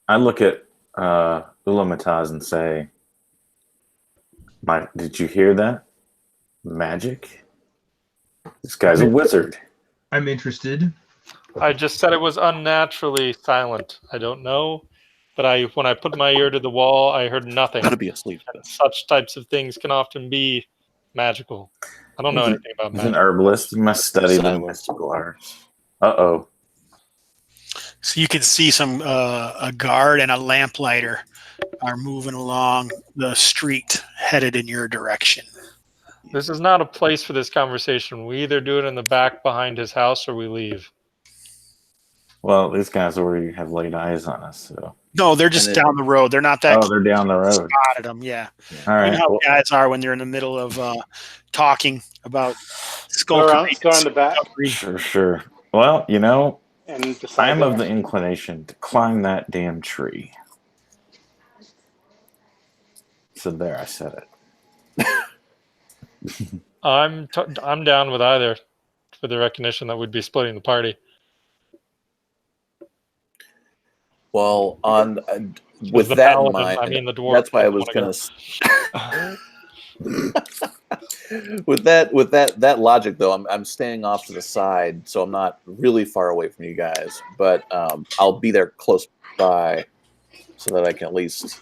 I look at Ulamataz and say, did you hear that? Magic? This guy's a wizard. I'm interested. I just said it was unnaturally silent. I don't know, but when I put my ear to the wall, I heard nothing. Gotta be asleep. And such types of things can often be magical. I don't know anything about He's an magic. herbalist. He must study the mystical arts. Uh-oh. So you can see a guard and a lamplighter are moving along the street headed in your direction. This is not a place for this conversation. We either do it in the back behind his house or we leave. Well, these guys already have laid eyes on us, so. No, they're just down the road. They're not that. Oh, they're down the road. Spotted them, yeah. All right. You know how guys are when they're in the middle of talking about Go around the back. Sure. Well, you know, And I am of the inclination to climb that damn tree. So there, I said it. I'm down with either for the recognition that we'd be splitting the party. Well, with the that in paladin, mind, I mean the dwarf. that's why I was going to. With that logic, though, I'm staying off to the side, so I'm not really far away from you guys. But I'll be there close by, so that I can at least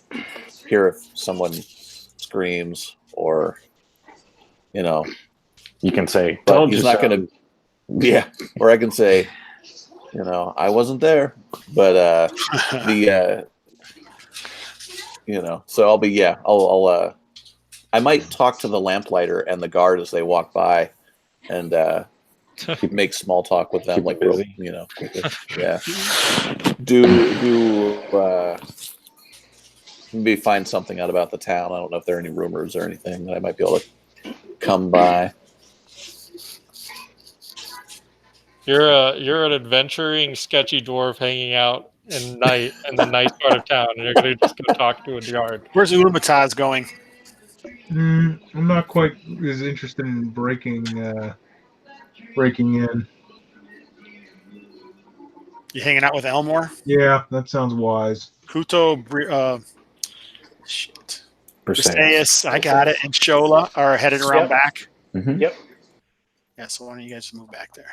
hear if someone screams, or You can say, But "Told he's you not so." going to. Yeah, or I can say, I wasn't there, but so I'll be, yeah, I'll I might talk to the lamplighter and the guard as they walk by, and make small talk with them, Keep like, busy. yeah. Do maybe find something out about the town. I don't know if there are any rumors or anything that I might be able to come by. You're an adventuring, sketchy dwarf hanging out in the nice part of town, and you're gonna just go talk to a guard. Where's Ulumataz going? I'm not quite as interested in breaking in. You hanging out with Elmore? Yeah, that sounds wise. Huto, Thaddeus, I got it, and Shola are headed around back. Mhm. Yep. Yeah, so why don't you guys just move back there?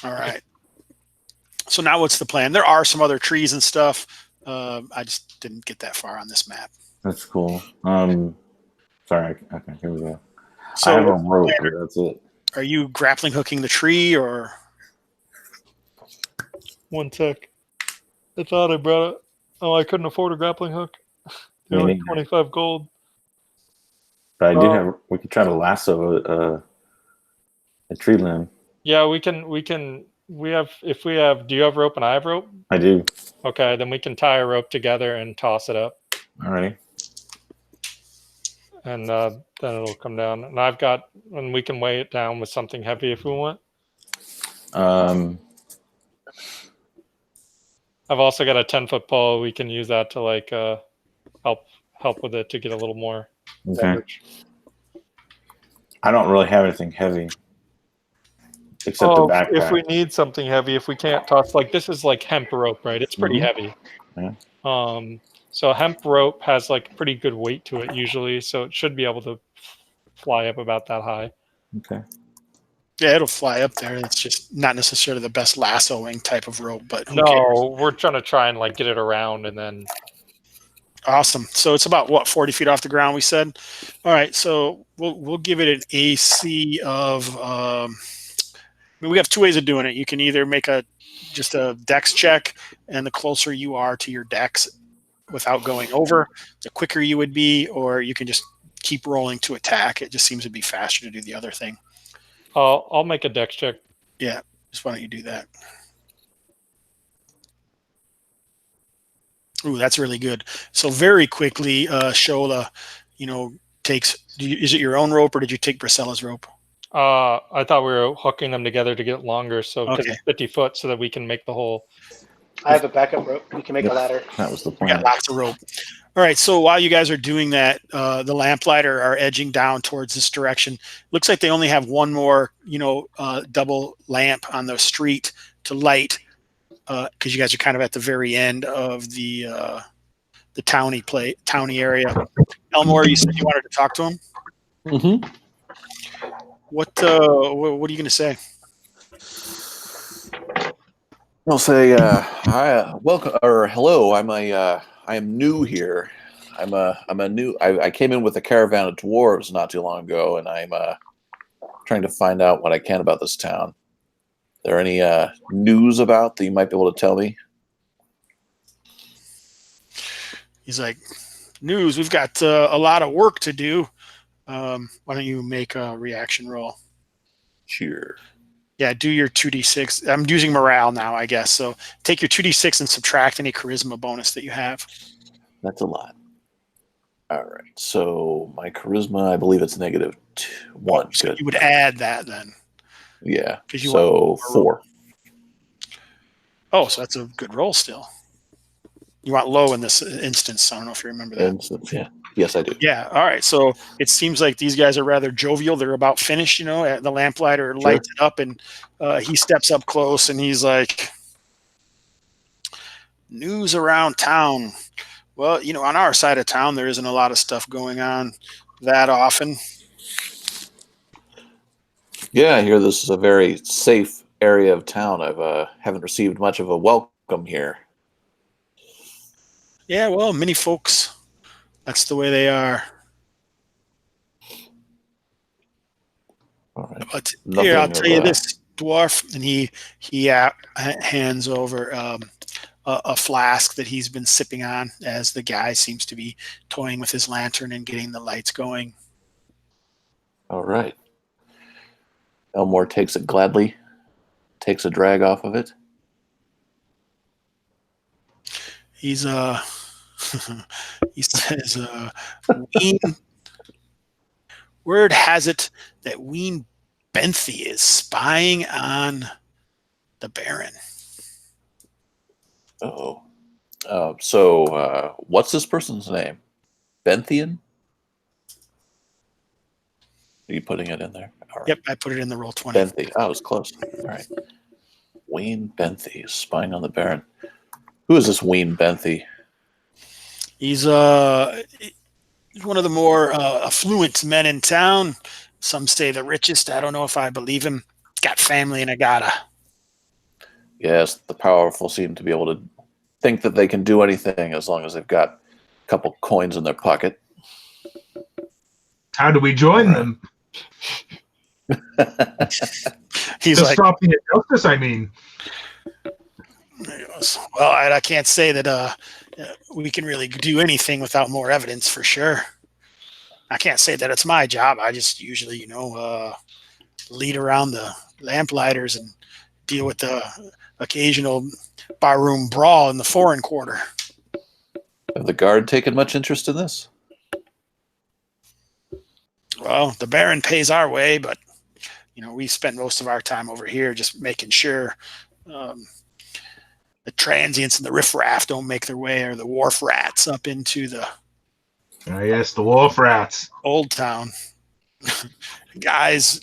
All right. So now what's the plan? There are some other trees and stuff. I just didn't get that far on this map. That's cool. Sorry. Okay, here we go. So I have a rope. That's it. are you grappling hooking the tree, or? One sec. I thought I brought it. Oh, I couldn't afford a grappling hook. They're Me like neither. 25 gold. But I do have. We could try to lasso a tree limb. Yeah, we can. We have. If we have. Do you have rope and I have rope? I do. Okay, then we can tie a rope together and toss it up, Alrighty. and then it'll come down. And we can weigh it down with something heavy if we want. I've also got a 10-foot pole. We can use that to help with it to get a little more Okay. leverage. I don't really have anything heavy except the backpack. If we need something heavy, if we can't toss, this is like hemp rope, right? It's pretty heavy. Yeah. So hemp rope has pretty good weight to it usually, so it should be able to fly up about that high. Okay. Yeah, it'll fly up there. It's just not necessarily the best lassoing type of rope, but who cares? No, we're trying to get it around and then. Awesome. So it's about 40 feet off the ground, we said. All right, so we'll give it an AC of. We have two ways of doing it. You can either make just a dex check, and the closer you are to your dex without going over, the quicker you would be, or you can just keep rolling to attack. It just seems to be faster to do the other thing. I'll make a dex check. Yeah, just why don't you do that? Ooh, that's really good. So very quickly, Shola, takes. Is it your own rope, or did you take Brisella's rope? I thought we were hooking them together to get longer, so because Okay. it's 50 foot, so that we can make the whole. I have a backup rope. We can make a ladder. That was the We plan. got lots of rope. All right, so while you guys are doing that, the lamplighter are edging down towards this direction. Looks like they only have one more, double lamp on the street to light, because you guys are kind of at the very end of the towny area. Elmore, you said you wanted to talk to him? Mm-hmm. What are you going to say? I'll say, hi, welcome or hello. I am new here. I'm a new. I came in with a caravan of dwarves not too long ago, and I'm trying to find out what I can about this town. There any news about that you might be able to tell me? He's like, news. We've got a lot of work to do. Why don't you make a reaction roll? Sure. Yeah, do your 2d6. I'm using morale now, I guess. So take your 2d6 and subtract any charisma bonus that you have. That's a lot. All right. So my charisma, I believe it's -1. So Good. you would add that then. Yeah. 'Cause you So want 4. Oh, so that's a good roll still. You want low in this instance. I don't know if you remember that. Instance, yeah. Yes, I do. Yeah. All right. So it seems like these guys are rather jovial. They're about finished, The lamplighter lights it up, and he steps up close, and he's like, news around town. Well, on our side of town, there isn't a lot of stuff going on that often. Yeah, I hear this is a very safe area of town. Haven't received much of a welcome here. Yeah, well, many folks, that's the way they are. All right. But Nothing here, I'll tell you of, this, dwarf, and he hands over a flask that he's been sipping on as the guy seems to be toying with his lantern and getting the lights going. All right. Elmore takes it gladly, takes a drag off of it. He's he says, Ween, word has it that Ween Benthy is spying on the Baron. Oh. So what's this person's name? Benthian? Are you putting it in there? All right. Yep, I put it in the roll 20. Benthy. Oh, it was close. All right. Wayne Benthy is spying on the Baron. Who is this Wayne Benthy? He's one of the more affluent men in town. Some say the richest. I don't know if I believe him. He's got family in Agata. Yes, the powerful seem to be able to think that they can do anything as long as they've got a couple coins in their pocket. How do we join them? He's to like, stop the injustice, I mean. Well, I can't say that we can really do anything without more evidence for sure. I can't say that it's my job. I just usually, lead around the lamplighters and deal with the occasional barroom brawl in the foreign quarter. Have the guard taken much interest in this? Well, the Baron pays our way, but we spend most of our time over here just making sure the transients and the riffraff don't make their way, or the wharf rats, up into the Yes, the wolf rats. old town. Guys,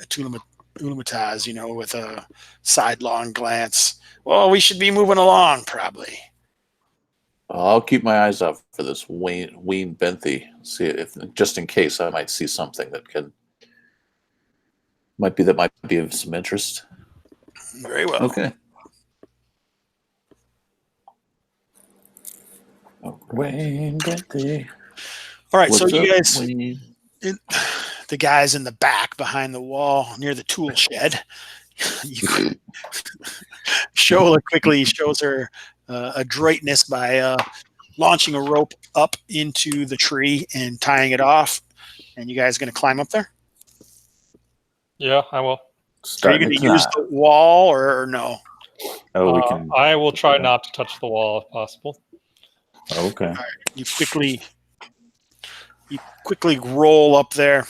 Tulamataz, with a sidelong glance. Well, we should be moving along, probably. I'll keep my eyes out for this Wayne Benthy. See if, just in case, I might see something that might be of some interest. Very well. Okay. Wayne Benthy. All right, What's so you up, guys, Wayne? the guys in the back behind the wall near the tool shed. Shola quickly shows her adroitness by launching a rope up into the tree and tying it off. And you guys going to climb up there? Yeah, I will. Are you going to use the wall or no? Oh, we can. I will try not to touch the wall if possible. Okay. All right. You quickly roll up there.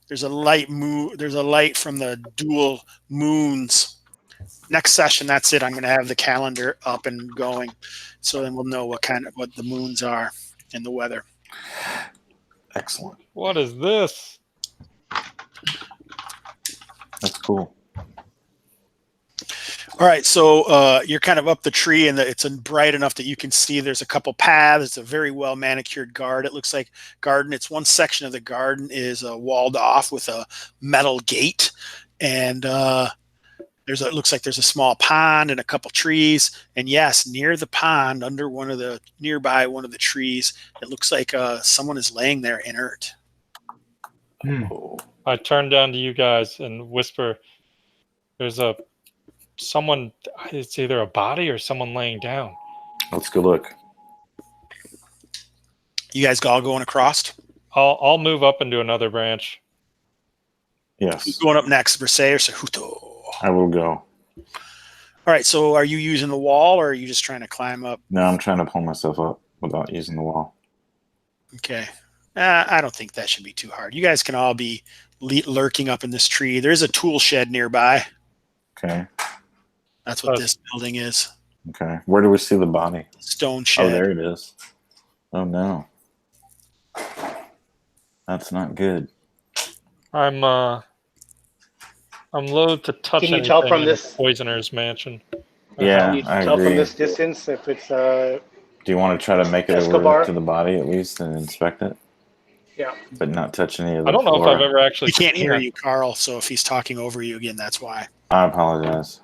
There's a light from the dual moons. Next session, that's it. I'm going to have the calendar up and going, so then we'll know what the moons are and the weather. Excellent. What is this? That's cool. All right, so you're kind of up the tree, and it's bright enough that you can see there's a couple paths. It's a very well manicured garden. It looks like garden. It's one section of the garden is walled off with a metal gate, and it looks like there's a small pond and a couple trees. And yes, near the pond, nearby one of the trees, it looks like someone is laying there inert. I turn down to you guys and whisper, "There's someone. It's either a body or someone laying down." Let's go look. You guys all going across? I'll move up into another branch. Yes. Who's going up next, Versailles or Cejudo? I will go. All right, so are you using the wall, or are you just trying to climb up? No, I'm trying to pull myself up without using the wall. Okay. I don't think that should be too hard. You guys can all be lurking up in this tree. There's a tool shed nearby. Okay. That's what this building is. Okay. Where do we see the body? Stone shed. Oh, there it is. Oh, no. That's not good. I'm loath to touch Can you anything tell from in this- the poisoner's mansion. Yeah, Can you I tell agree. from this distance if it's Do you want to try to make it Escobar? over to the body at least and inspect it, yeah? but not touch any of the I don't know if flora? I've ever actually. He can't seen hear that. you, Karl, so if he's talking over you again, that's why. I apologize.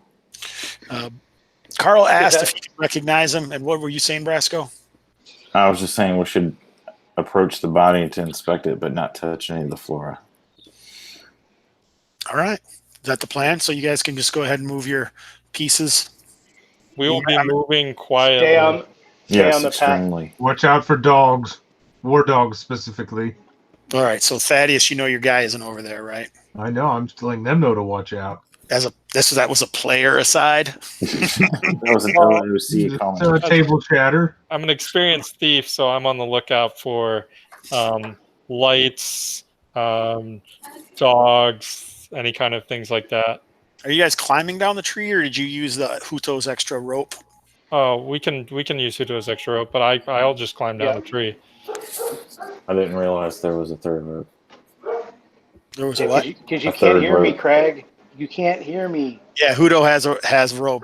Karl asked if you could recognize him, and what were you saying, Brasco? I was just saying we should approach the body to inspect it, but not touch any of the flora. All right. Is that the plan? So you guys can just go ahead and move your pieces. We will be moving quietly. Stay on Yes, the path. extremely. Watch out for dogs, war dogs specifically. All right. So Thaddeus, you know your guy isn't over there, right? I know. I'm just letting them know to watch out. That was a player aside. That was an OOC It's comment. table chatter. I'm an experienced thief, so I'm on the lookout for lights, dogs, any kind of things like that. Are you guys climbing down the tree, or did you use the Huto's extra rope? Oh, we can use Huto's extra rope, but I'll just climb down the tree. I didn't realize there was a third rope. There was a what? Because you A can't third hear me, rope. Craig. You can't hear me. Yeah, Huto has rope.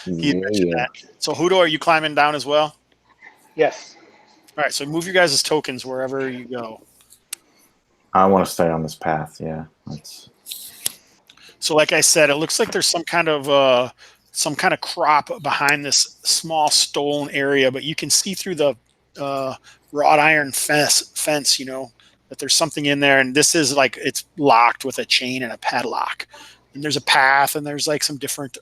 He mentioned Yeah. that. So Huto, are you climbing down as well? Yes. All right. So move your guys' tokens wherever you go. I want to stay on this path. Yeah. So, like I said, it looks like there's some kind of crop behind this small stone area, but you can see through the wrought iron fence. You know that there's something in there, and this is like it's locked with a chain and a padlock. And there's a path, and there's like some different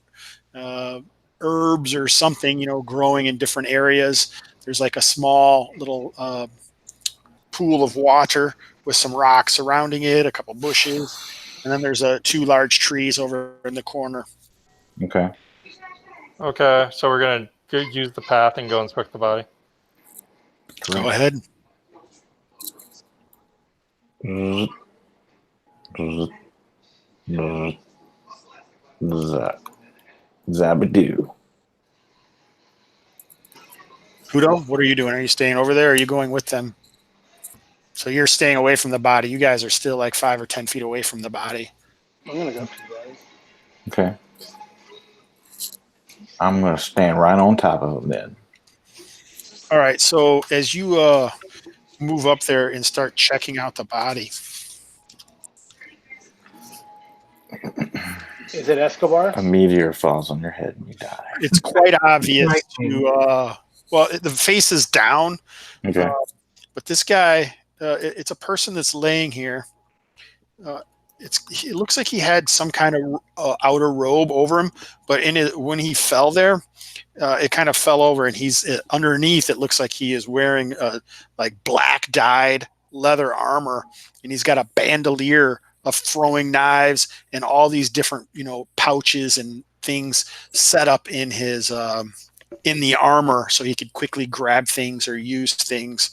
herbs or something, you know, growing in different areas. There's like a small little pool of water with some rocks surrounding it, a couple bushes. And then there's two large trees over in the corner. Okay. Okay, so we're gonna use the path and go inspect the body. Go ahead. Zabadoo. Hudo, what are you doing? Are you staying over there, or are you going with them? So you're staying away from the body. You guys are still like 5 or 10 feet away from the body. I'm gonna go to you guys. Okay. I'm going to stand right on top of him then. All right. So as you move up there and start checking out the body, Is it Escobar? A meteor falls on your head and you die. it's quite obvious to the face is down, Okay. but this guy, it's a person that's laying here. It looks like he had some kind of outer robe over him, but when he fell there, it kind of fell over, and he's underneath. It looks like he is wearing like black dyed leather armor, and he's got a bandolier of throwing knives and all these different, you know, pouches and things set up in his in the armor, so he could quickly grab things or use things.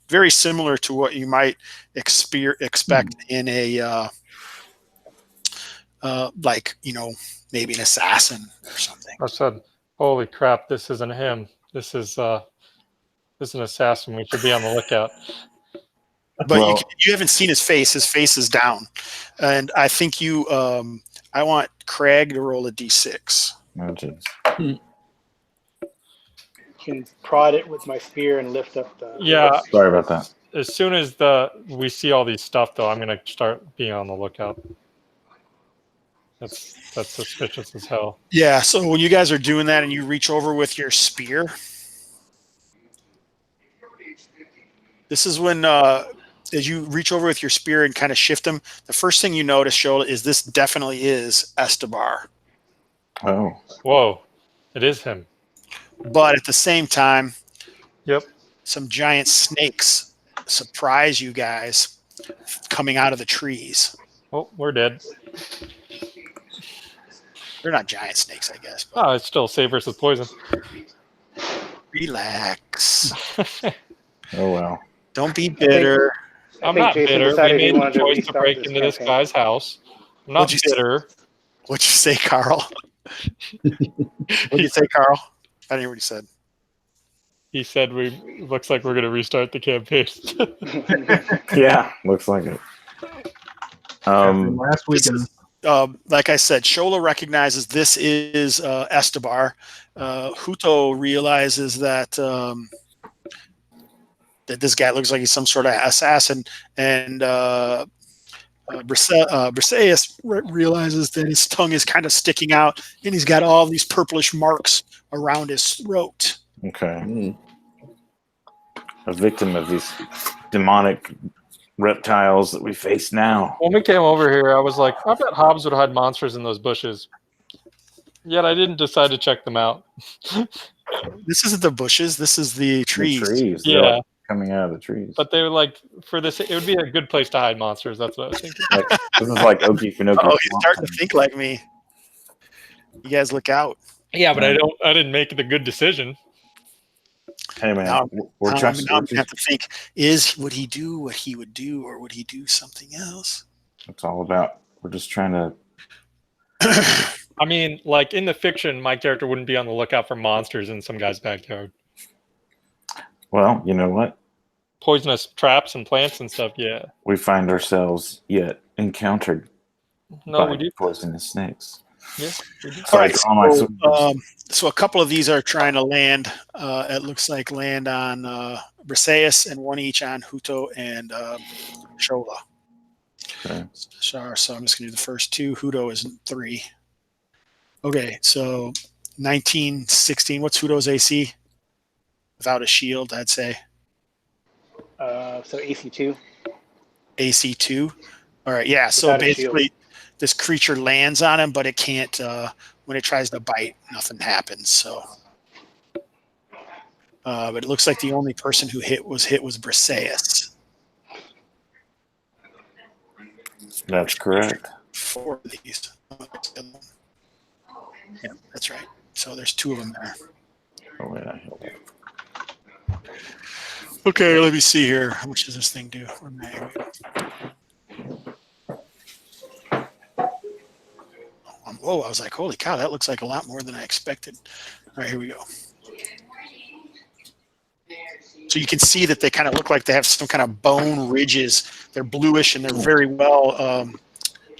Very similar to what you might expect in a like, you know, maybe an assassin or something. I said, "Holy crap! This isn't him. This is an assassin. We should be on the lookout." But you haven't seen his face. His face is down, and I think I want Craig to roll a d6. Oh, jeez. Can prod it with my spear and lift up the. Yeah. Sorry about that. As soon as we see all these stuff, though, I'm gonna start being on the lookout. That's suspicious as hell. Yeah. So when you guys are doing that and you reach over with your spear, this is when as you reach over with your spear and kind of shift them, the first thing you notice, Shola, is this definitely is Estebar. Oh. Whoa, it is him. But at the same time, Yep. some giant snakes surprise you guys coming out of the trees. Oh, we're dead. They're not giant snakes, I guess. But Oh, it's still save versus poison. relax. Oh, well. Don't be bitter. I'm think not Jason bitter. We decided he made the wanted to choice to restart break this into this campaign. guy's house. I'm not What'd you say? bitter. What'd you say, Karl? What'd you say, Karl? I didn't hear what you said. He said looks like we're gonna restart the campaign. Yeah, looks like it. Last This weekend. is, like I said, Shola recognizes this is Estebar. Huto realizes that that this guy looks like he's some sort of assassin, and Briseis realizes that his tongue is kind of sticking out, and he's got all these purplish marks around his throat. Okay. A victim of these demonic reptiles that we face now. When we came over here, I was like, I bet Hobbs would hide monsters in those bushes. Yet I didn't decide to check them out. This isn't the bushes. This is the trees. The trees. They're Yeah. like coming out of the trees. But they were like, for this, it would be a good place to hide monsters. That's what I was thinking. Like, this is like Okefenokee. Oh, he's starting to think like me. You guys look out. Yeah, but I didn't make the good decision. Hey, man. Now- we're Now just, I'm gonna have to think: would he do what he would do, or would he do something else? it's all about. We're just trying to. I mean, like in the fiction, my character wouldn't be on the lookout for monsters in some guy's backyard. Well, you know what? Poisonous traps and plants and stuff, yeah. We find ourselves yet encountered No, by we do. poisonous snakes. Yeah, we do. So All I right, draw my so, swords. so a couple of these are trying to land. It looks like land on Briseis and one each on Huto and Shola. Okay. So I'm just gonna do the first two. Huto is 3. Okay, so 19, 16. What's Huto's AC? Without a shield, I'd say. So AC2. AC 2. All right, yeah. So Without a basically, this creature lands on him, but it can't. When it tries to bite, nothing happens. So, but it looks like the only person who was Briseis. That's correct. 4 of these. Yeah, that's right. So there's 2 of them there. Oh, wait, I held it. Okay, let me see here. How much does this thing do? Whoa, I was like, holy cow, that looks like a lot more than I expected. All right, here we go. So you can see that they kind of look like they have some kind of bone ridges. They're bluish and they're very well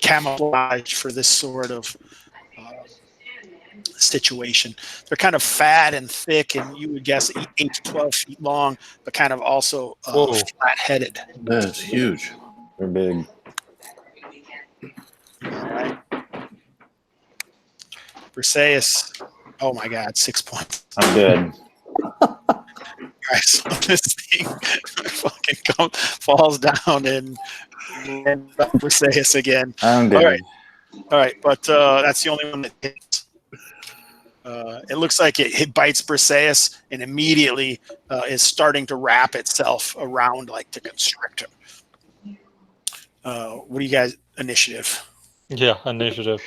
camouflaged for this sort of situation. They're kind of fat and thick, and you would guess 8 to 12 feet long, but kind of also flat-headed. That's huge. They're big. All right. Briseis, oh my God, 6 points. I'm dead. Right, so this thing fucking falls down and lands on Briseis again. I'm dead. All right, but that's the only one that hits. It looks like it bites Briseis and immediately is starting to wrap itself around like to constrict him. What do you guys initiative? Yeah, initiative.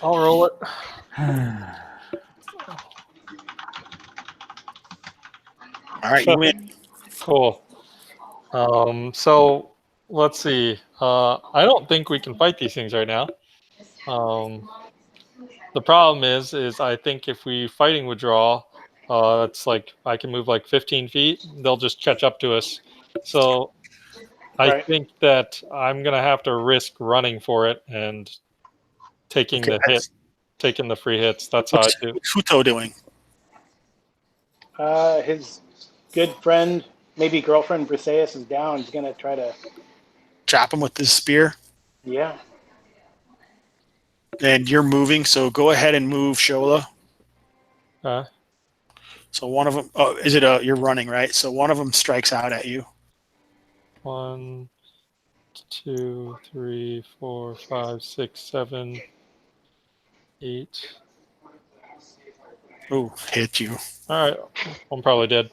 I'll roll it. All right, you win. Cool. So let's see. I don't think we can fight these things right now. The problem is I think if we fighting withdrawal, it's like I can move like 15 feet. They'll just catch up to us. So I Right. think that I'm gonna have to risk running for it and taking the hit, taking the free hits. That's how I do. What's Huto doing? His good friend, maybe girlfriend, Briseis is down. He's gonna try to. Chop him with his spear. Yeah. And you're moving, so go ahead and move, Shola. Uh, So one of them, you're running, right? So one of them strikes out at you. 1, 2, 3, 4, 5, 6, 7, 8. Ooh, hit you. All right, I'm probably dead.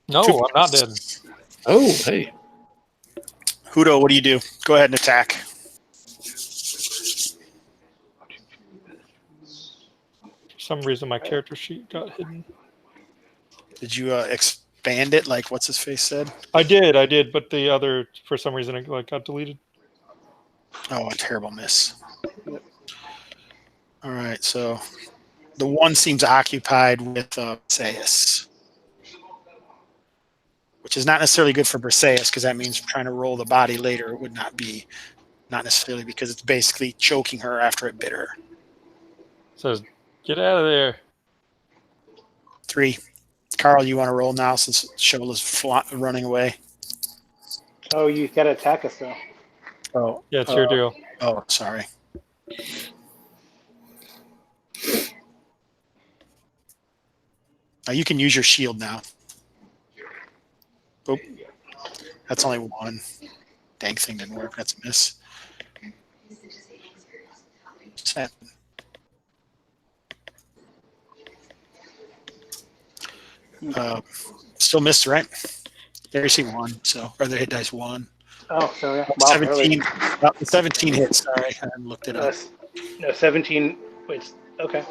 No, I'm not dead. Oh, hey. Huto, what do you do? Go ahead and attack. For some reason, my character sheet got hidden. Did you expand it like what's his face said? I did, but the other, for some reason, it got deleted. Oh, a terrible miss. All right, so the one seems occupied with Briseis, which is not necessarily good for Briseis because that means trying to roll the body later would not necessarily because it's basically choking her after it bit her. Says, get out of there. 3. Karl, you want to roll now since Shola's running away? Oh, you gotta attack us though. Oh, Yeah, it's your deal. Oh, sorry. You can use your shield now. Oh, that's only 1. Dang thing didn't work. That's a miss. 7. Still missed, right? AC 1, so or the hit dice 1. Oh, so yeah. Wow, 17. 17 hits. Sorry, I looked it up. No, 17. Wait. Okay.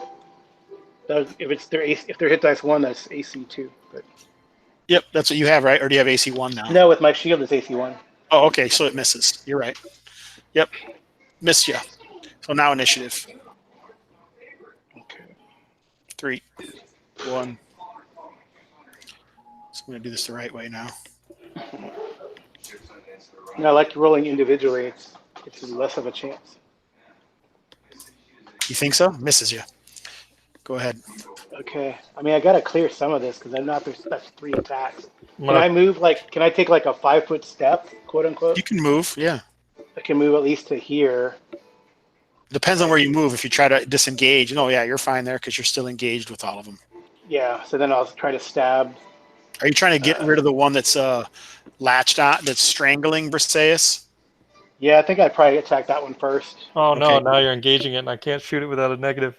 If their hit dice 1, that's AC 2. But Yep, that's what you have, right? Or do you have AC 1 now? no, with my shield, it's AC 1. Oh, okay, so it misses. You're right. Yep, missed you. So now initiative. Okay. 3, 1. So I'm gonna do this the right way now. No, I like rolling individually. It's less of a chance. You think so? Misses you. Go ahead. Okay. I mean, I gotta clear some of this because I'm not. That's 3 attacks. I'm Can I move Can I take like a 5-foot step, quote unquote? You can move. Yeah. I can move at least to here. Depends on where you move. If you try to disengage, no, yeah, you're fine there because you're still engaged with all of them. Yeah. So then I'll try to stab. Are you trying to get rid of the one that's latched on, that's strangling Briseis? Yeah, I think I'd probably attack that one first. Oh no! Okay. Now you're engaging it, and I can't shoot it without a negative.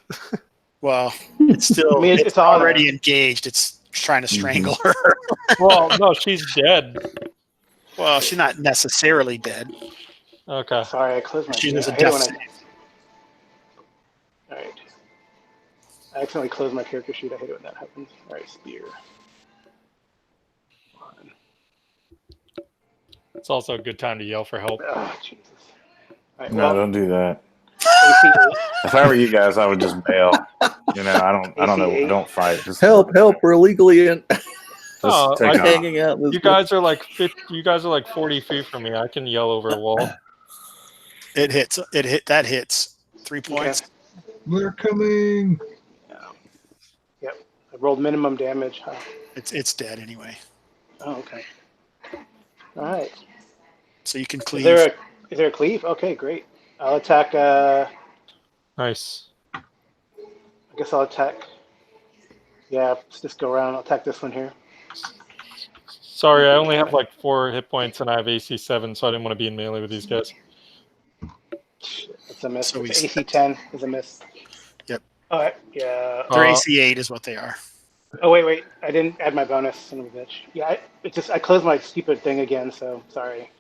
Well, it's still I mean, it's on already her. engaged. It's trying to strangle her. Well, no, she's dead. Well, she's not necessarily dead. Okay. Sorry, I closed my. She was a I hate it death when save. All right. I accidentally closed my character sheet. I hate it when that happens. All right, spear. One. It's also a good time to yell for help. Oh, Jesus. All right, No, well, don't do that. AC 8. If I were you guys, I would just bail. You know, I don't know. AC8. Don't fight. Just Help, we're illegally in. Oh, take I off. hanging out. You guys are like 40 feet from me. I can yell over a wall. It hits. That hits. 3 points. Okay. They're coming. Yep. I rolled minimum damage. Huh. It's dead anyway. Oh, okay. All right. So you can cleave. Is there a cleave? Okay, great. I'll attack. Nice. I guess I'll attack. Yeah, let's just go around. I'll attack this one here. Sorry, I only have like 4 hit points, and I have AC 7, so I didn't want to be in melee with these guys. Shit, that's a miss. So It's he's- AC 10 is a miss. Yep. All right. Yeah. Their AC 8 is what they are. Oh wait. I didn't add my bonus. Son of a bitch. Yeah. I closed my stupid thing again. So sorry.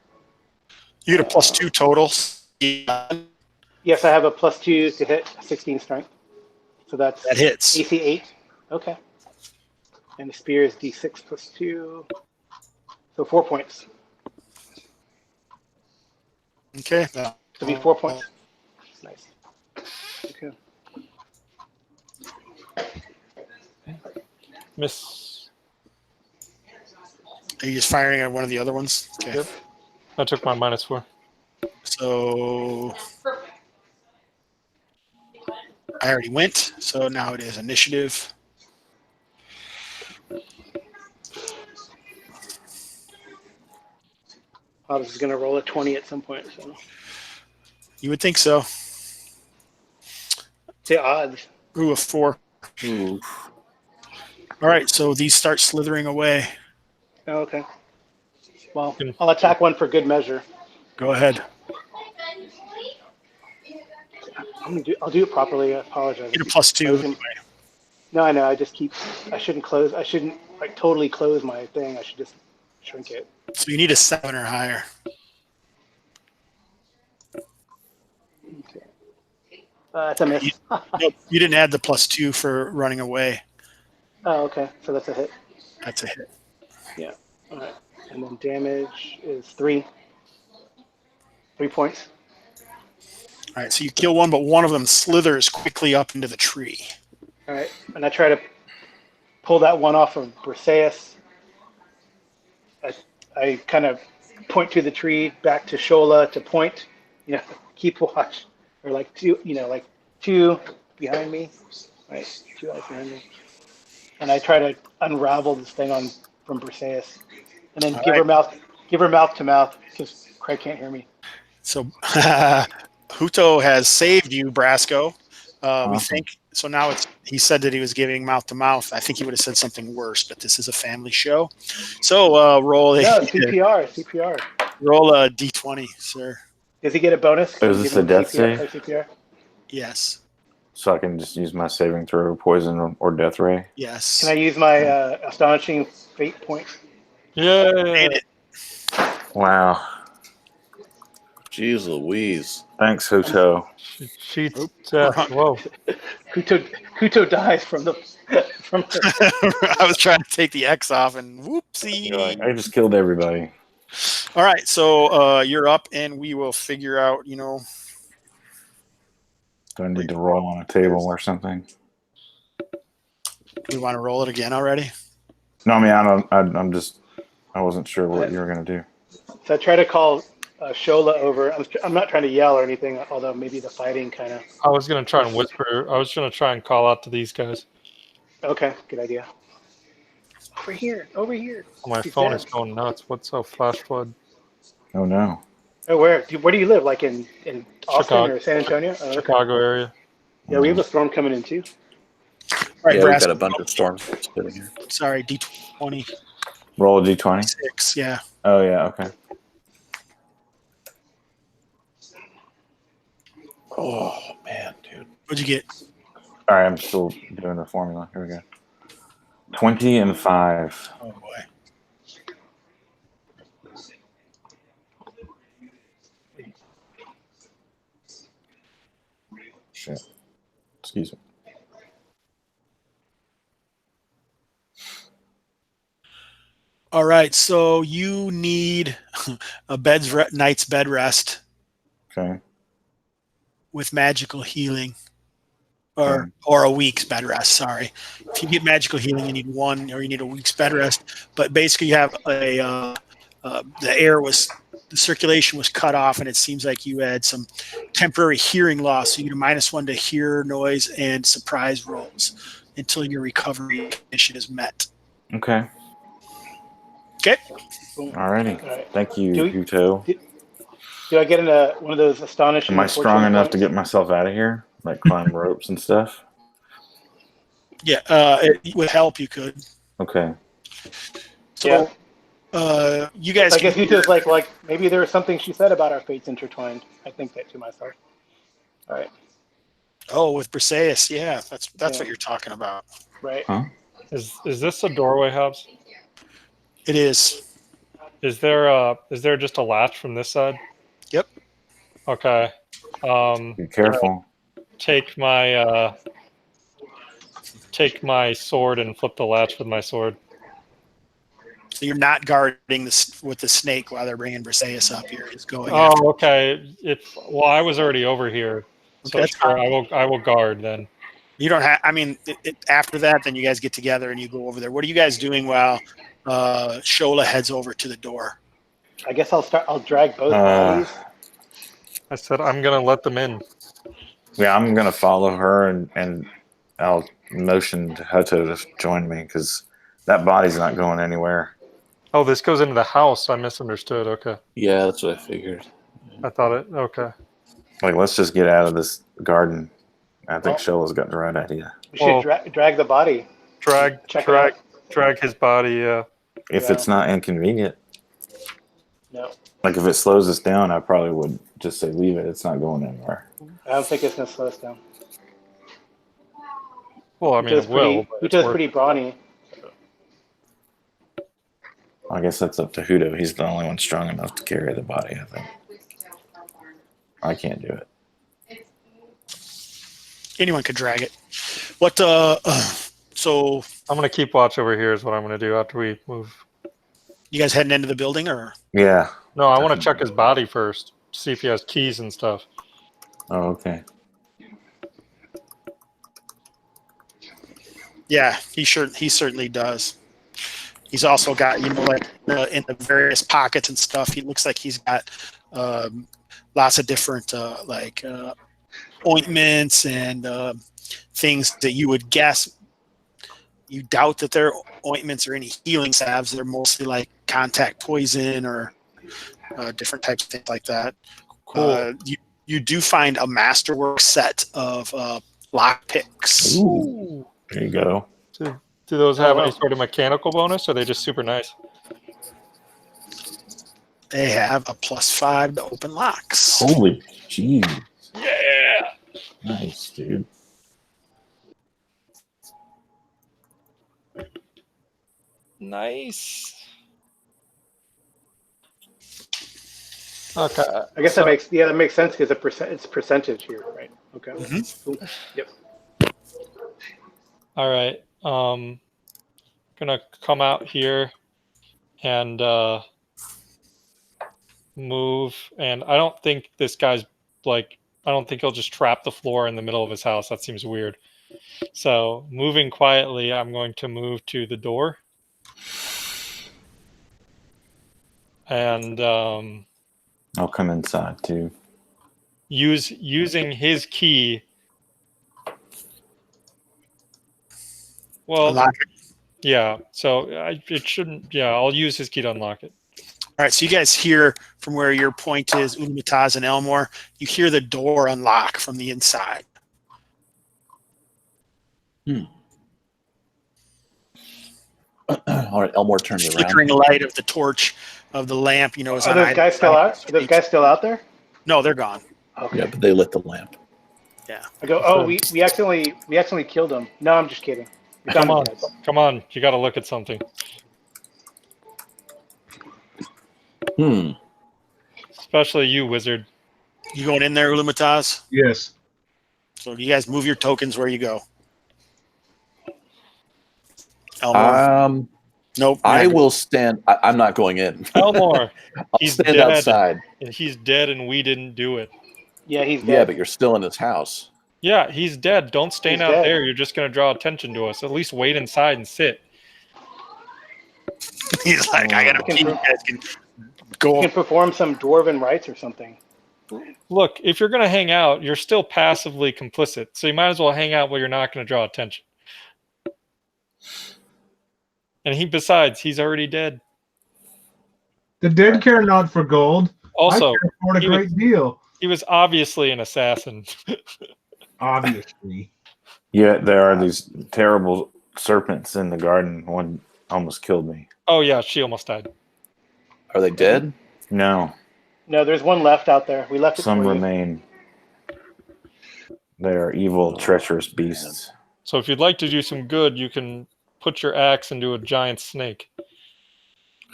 You get a +2 total. Yes, I have a +2 to hit. 16 strength. So that's That hits. AC 8. Okay. And the spear is D6 +2. So 4 points. Okay. To be 4 points. Nice. Okay. Miss. Are you just firing at one of the other ones? Okay. Yep. I took my -4. So I already went. So now it is initiative. Hobbs is going to roll a 20 at some point. So You would think so. the odds. Ooh, a 4. Ooh. All right, so these start slithering away. Oh, okay. Well, I'll attack one for good measure. Go ahead. I'll do it properly. I apologize. Get a +2. Closing- No, I know. I shouldn't close. I shouldn't like totally close my thing. I should just shrink it. So you need a 7 or higher. Okay. That's a miss. Nope, you didn't add the +2 for running away. Oh, okay. So that's a hit. That's a hit. Yeah. All right. And then damage is 3. 3 points. All right, so you kill one, but one of them slithers quickly up into the tree. All right. And I try to pull that one off of Briseis. I kind of point to the tree, back to Shola to point, keep watch. Or like two behind me. Right. 2 eyes behind me. And I try to unravel this thing from Briseis. And then give her mouth to mouth, because Craig can't hear me. So Huto has saved you, Brasco. Awesome. We think so. Now he said that he was giving mouth to mouth. I think he would have said something worse, but this is a family show. So roll a CPR. roll a d20, sir. Does he get a bonus? Is this a death save? CPR? Yes. So I can just use my saving throw, poison, or death ray. Yes. Can I use my astonishing fate point? Yeah. Made it. Wow. Jeez Louise. Thanks, Hoto. She whoa. Kuto dies from the. I was trying to take the X off, and whoopsie. You're like, I just killed everybody. All right, so you're up, and we will figure out. Do I need to roll on a table or something? We want to roll it again already. No, I mean I wasn't sure what you were gonna do. So I try to call Shola over. I'm not trying to yell or anything, although maybe the fighting kind of. I was gonna try and whisper. I was gonna try and call out to these guys. Okay, good idea. Over here. My He's phone dead. is going nuts. What's up, flash flood? Oh no. Oh, where do you live? Like in Austin Chicago. or San Antonio? Oh, okay. Chicago area. Yeah, we have a storm coming in too. All right, Yeah, we've Brasco. got a bunch of storms sitting here. Sorry, D20. Roll a d20. 6, yeah. Oh yeah, okay. Oh man, dude. What'd you get? All right, I'm still doing the formula. Here we go. 20 and 5. Oh boy. Shit. Excuse me. All right, so you need a night's bed rest Okay. with magical healing, or a week's bed rest. Sorry, if you get magical healing, you need 1, or you need a week's bed rest. But basically, you have the circulation was cut off, and it seems like you had some temporary hearing loss. So you get a -1 to hear, noise, and surprise rolls until your recovery condition is met. Okay. Okay. Alrighty. All right. Thank you, Do we- Huto. Do I get into one of those astonishing? Am I strong enough to get myself out of here? Like climb ropes and stuff? Yeah, with help you could. Okay. So, you guys. I guess you just like maybe there was something she said about our fates intertwined. I think that to myself. All right. Oh, with Briseis, yeah, that's Yeah. what you're talking about. Right. Huh? Is this a doorway, Hobbs? It is. Is there just a latch from this side? Yep. Okay. Be careful. Take my sword and flip the latch with my sword. So you're not guarding with the snake while they're bringing Briseis up. You're just going. Oh, after. okay. I was already over here, so Okay, sure, I will guard then. You don't have. I mean, after that, then you guys get together and you go over there. What are you guys doing while Shola heads over to the door. I guess I'll drag both bodies. I said I'm gonna let them in. Yeah, I'm gonna follow her, and I'll motion to Hato to join me because that body's not going anywhere. Oh, this goes into the house. I misunderstood. Okay. Yeah, that's what I figured. I thought it. Okay. Like, let's just get out of this garden. I think Shola's got the right idea. We should drag the body. Drag his body. Yeah. If it's not inconvenient. No. Like, if it slows us down, I probably would just say leave it. It's not going anywhere. I don't think it's going to slow us down. Well, I mean, it will. Huta's pretty brawny. I guess that's up to Hudo. He's the only one strong enough to carry the body, I think. I can't do it. Anyone could drag it. What? So I'm gonna keep watch over here. Is what I'm gonna do after we move. you guys heading into the building, or? Yeah. No, I want to check his body first. See if he has keys and stuff. Oh, okay. Yeah, he certainly does. He's also got, like in the various pockets and stuff. He looks like he's got lots of different ointments and things that you would guess. You doubt that they're ointments or any healing salves. They're mostly like contact poison or different types of things like that. Cool. You do find a masterwork set of lock picks. Ooh. There you go. Do those have any sort of mechanical bonus, or are they just super nice? They have a +5 to open locks. Holy jeez. Yeah. Nice, dude. Nice. Okay. I guess that makes sense because it's percentage here, right? Okay. Mm-hmm. Ooh, yep. All right. Gonna come out here and move. And I don't think this guy's I don't think he'll just trap the floor in the middle of his house. That seems weird. So moving quietly, I'm going to move to the door. And I'll come inside too. using his key. Well, Unlock it. yeah. So it shouldn't. Yeah, I'll use his key to unlock it. All right, so you guys hear from where your point is, Ulimataz and Elmore, you hear the door unlock from the inside. All right, Elmore turns around. Flickering light of the torch of the lamp, is Are those guys still out? Are those guys still out there? No, they're gone. Okay. Yeah, but they lit the lamp. Yeah. I go. Oh, we accidentally killed them. No, I'm just kidding. We found Come on, the guys. come on. You got to look at something. Especially you, wizard. You going in there, Ulimataz? Yes. So you guys move your tokens where you go. Elmore? Nope. I will stand. I'm not going in. Elmore, I'll he's stand dead. outside. And he's dead, and we didn't do it. Yeah, he's dead. Yeah, but you're still in his house. Yeah, he's dead. Don't stand He's out dead. there. You're just going to draw attention to us. At least wait inside and sit. He's like, I gotta pee. You guys can go. You can perform some dwarven rites or something. Look, if you're going to hang out, you're still passively complicit. So you might as well hang out where you're not going to draw attention. And besides, he's already dead. The dead care not for gold. Also, I care for it a great deal. He was obviously an assassin. Obviously. Yeah, there are these terrible serpents in the garden. One almost killed me. Oh, yeah, she almost died. Are they dead? No, No, there's one left out there. We left it some for you. remain. They are evil, treacherous beasts. So if you'd like to do some good, you can put your axe into a giant snake.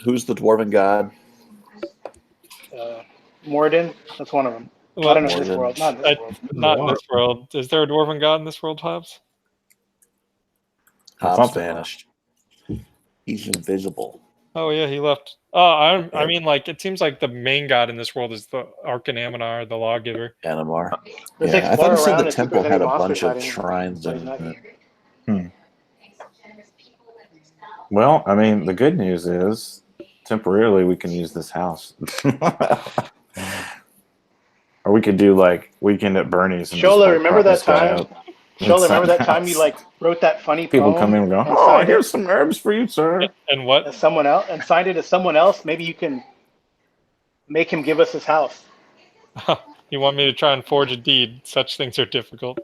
Who's the dwarven god? Morden, that's one of them. Well, I don't know this Morden. world. Not this world. Not in this world. Is there a dwarven god in this world, Hobbs? Hobbs vanished. He's invisible. Oh, yeah, he left. I mean, it seems like the main god in this world is the Arcanamanar, the lawgiver. Animar. Let's Yeah, I explore thought it said around the and see if temple there's had any a bunch monsters of hiding. shrines There's in nothing. it. Well, I mean, the good news is temporarily we can use this house. Or we could do like Weekend at Bernie's. And Shola, just, like, remember prop that this guy time? up Shola, remember inside that the time house. you like wrote that funny People poem come in and go, and "Oh, signed here's it some herbs for you, sir." And what? as someone else and signed it as someone else? Maybe you can make him give us his house. You want me to try and forge a deed? Such things are difficult.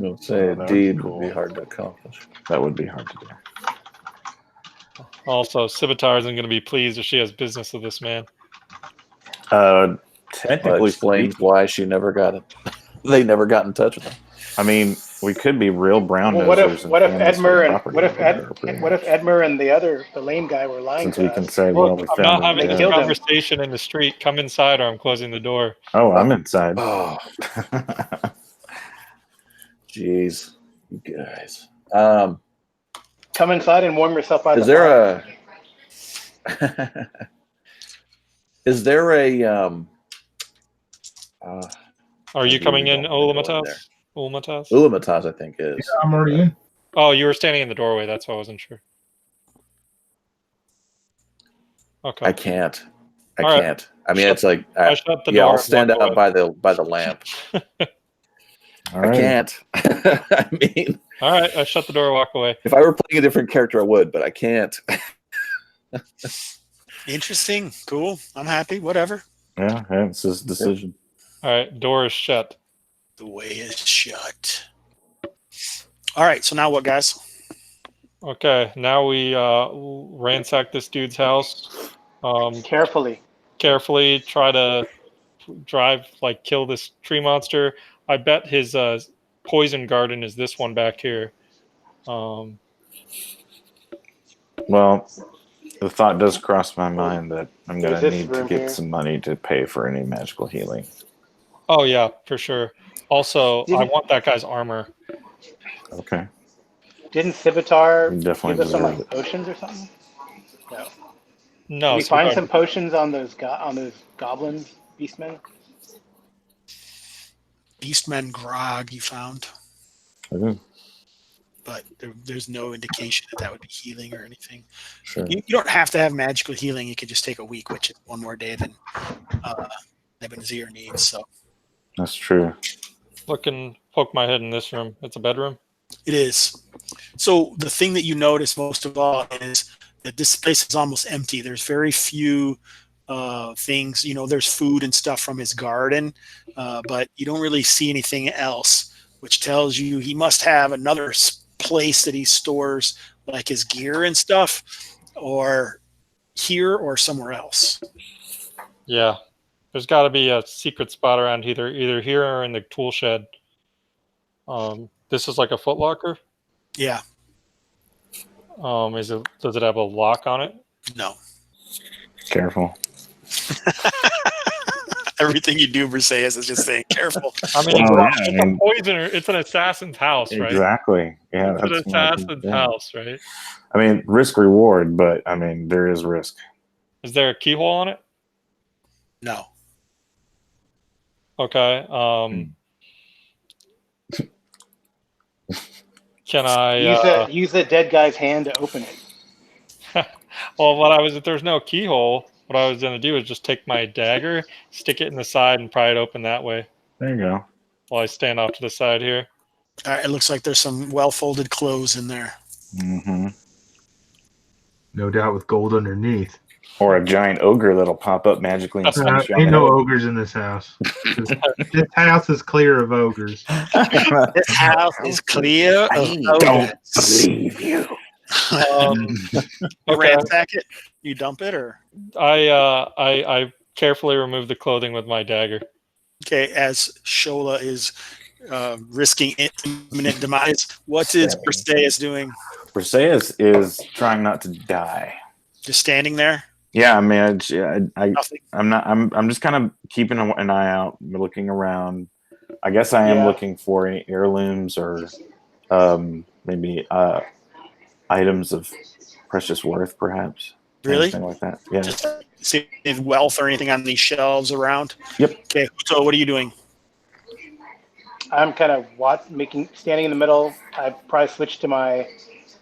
I'll say a That would deed be would cool. be hard to accomplish. That would be hard to do. Also, Scimitar isn't going to be pleased if she has business with this man. That Technically explains speaking, why she never got it. They never got in touch with him. I mean, we could be real brown Well, nosers what if and claim this for Edmer and property. what if Edmer and the lame guy were lying Since to we us? can say, Look, well, we I'm not found having him this killed dead. him. conversation in the street. Come inside or I'm closing the door. Oh, I'm inside. Oh, jeez, you guys. Come inside and warm yourself by Is the fire. Is there a Are you maybe coming we in, don't wanna go in Ulamatas? there. Ulamatas? Ulamatas, I think is. Yeah, I'm already in. Oh, you were standing in the doorway. That's why I wasn't sure. Okay. I can't. I All right. can't. I mean, it's like I shut the yeah, door. I'll and stand walk out away. by the lamp. All I right. can't. I mean, All right. I shut the door and walk away. if I were playing a different character, I would, but I can't. Interesting. Cool. I'm happy. Whatever. Yeah, it's his decision. All right. Door is shut. The way is shut. All right. So now what, guys? Okay. Now we ransack this dude's house. Carefully. Carefully try to kill this tree monster. I bet his poison garden is this one back here. Well, the thought does cross my mind that I'm going There's to this need to room get here. some money to pay for any magical healing. Oh yeah, for sure. Also, I want that guy's armor. Okay. Didn't Civitar We definitely give us some deserve like it. potions or something? No. No, Did we so find I- some potions on those goblins, beastmen? Beastmen grog you found, Okay. but there's no indication that would be healing or anything. Sure. You don't have to have magical healing. You can just take a week, which is one more day than Ebenezer needs. So That's true. look and poke my head in this room. It's a bedroom. it is. So the thing that you notice most of all is that this place is almost empty. There's very few things. You know, there's food and stuff from his garden, but you don't really see anything else, which tells you he must have another place that he stores like his gear and stuff, or here or somewhere else. Yeah, there's got to be a secret spot around either here or in the tool shed. This is like a footlocker. Yeah. Does it have a lock on it? No. Careful. Everything you do, Briseis, is just saying careful. I mean, Oh, yeah, it's I mean- a poisoner. It's an assassin's house, right? Exactly. Yeah, It's an that's my assassin's thing. house, right? I mean, risk reward, but I mean, there is risk. Is there a keyhole on it? No. Okay. Can I Use the dead guy's hand to open it. well, if there's no keyhole, what I was going to do is just take my dagger, stick it in the side, and pry it open that way There you go. while I stand off to the side here. All right, it looks like there's some well-folded clothes in there. Hmm. No doubt with gold underneath. Or a giant ogre that'll pop up magically and punch you on Ain't the no head. ogres in this house. This house is clear of ogres. This house is clear of Don't ogres. believe you. You Okay. ransack it? You dump it, or I carefully remove the clothing with my dagger. okay? As Shola is risking imminent demise, what is Briseis doing? Briseis is trying not to die. Just standing there? Yeah, I mean, Nothing. I'm just kind of keeping an eye out, looking around. I guess I am Yeah. looking for any heirlooms or maybe items of precious worth, perhaps. Really? Anything like that. Yeah. Just see if wealth or anything on these shelves around. Yep. Okay. So what are you doing? I'm kind of standing in the middle. I probably switched to my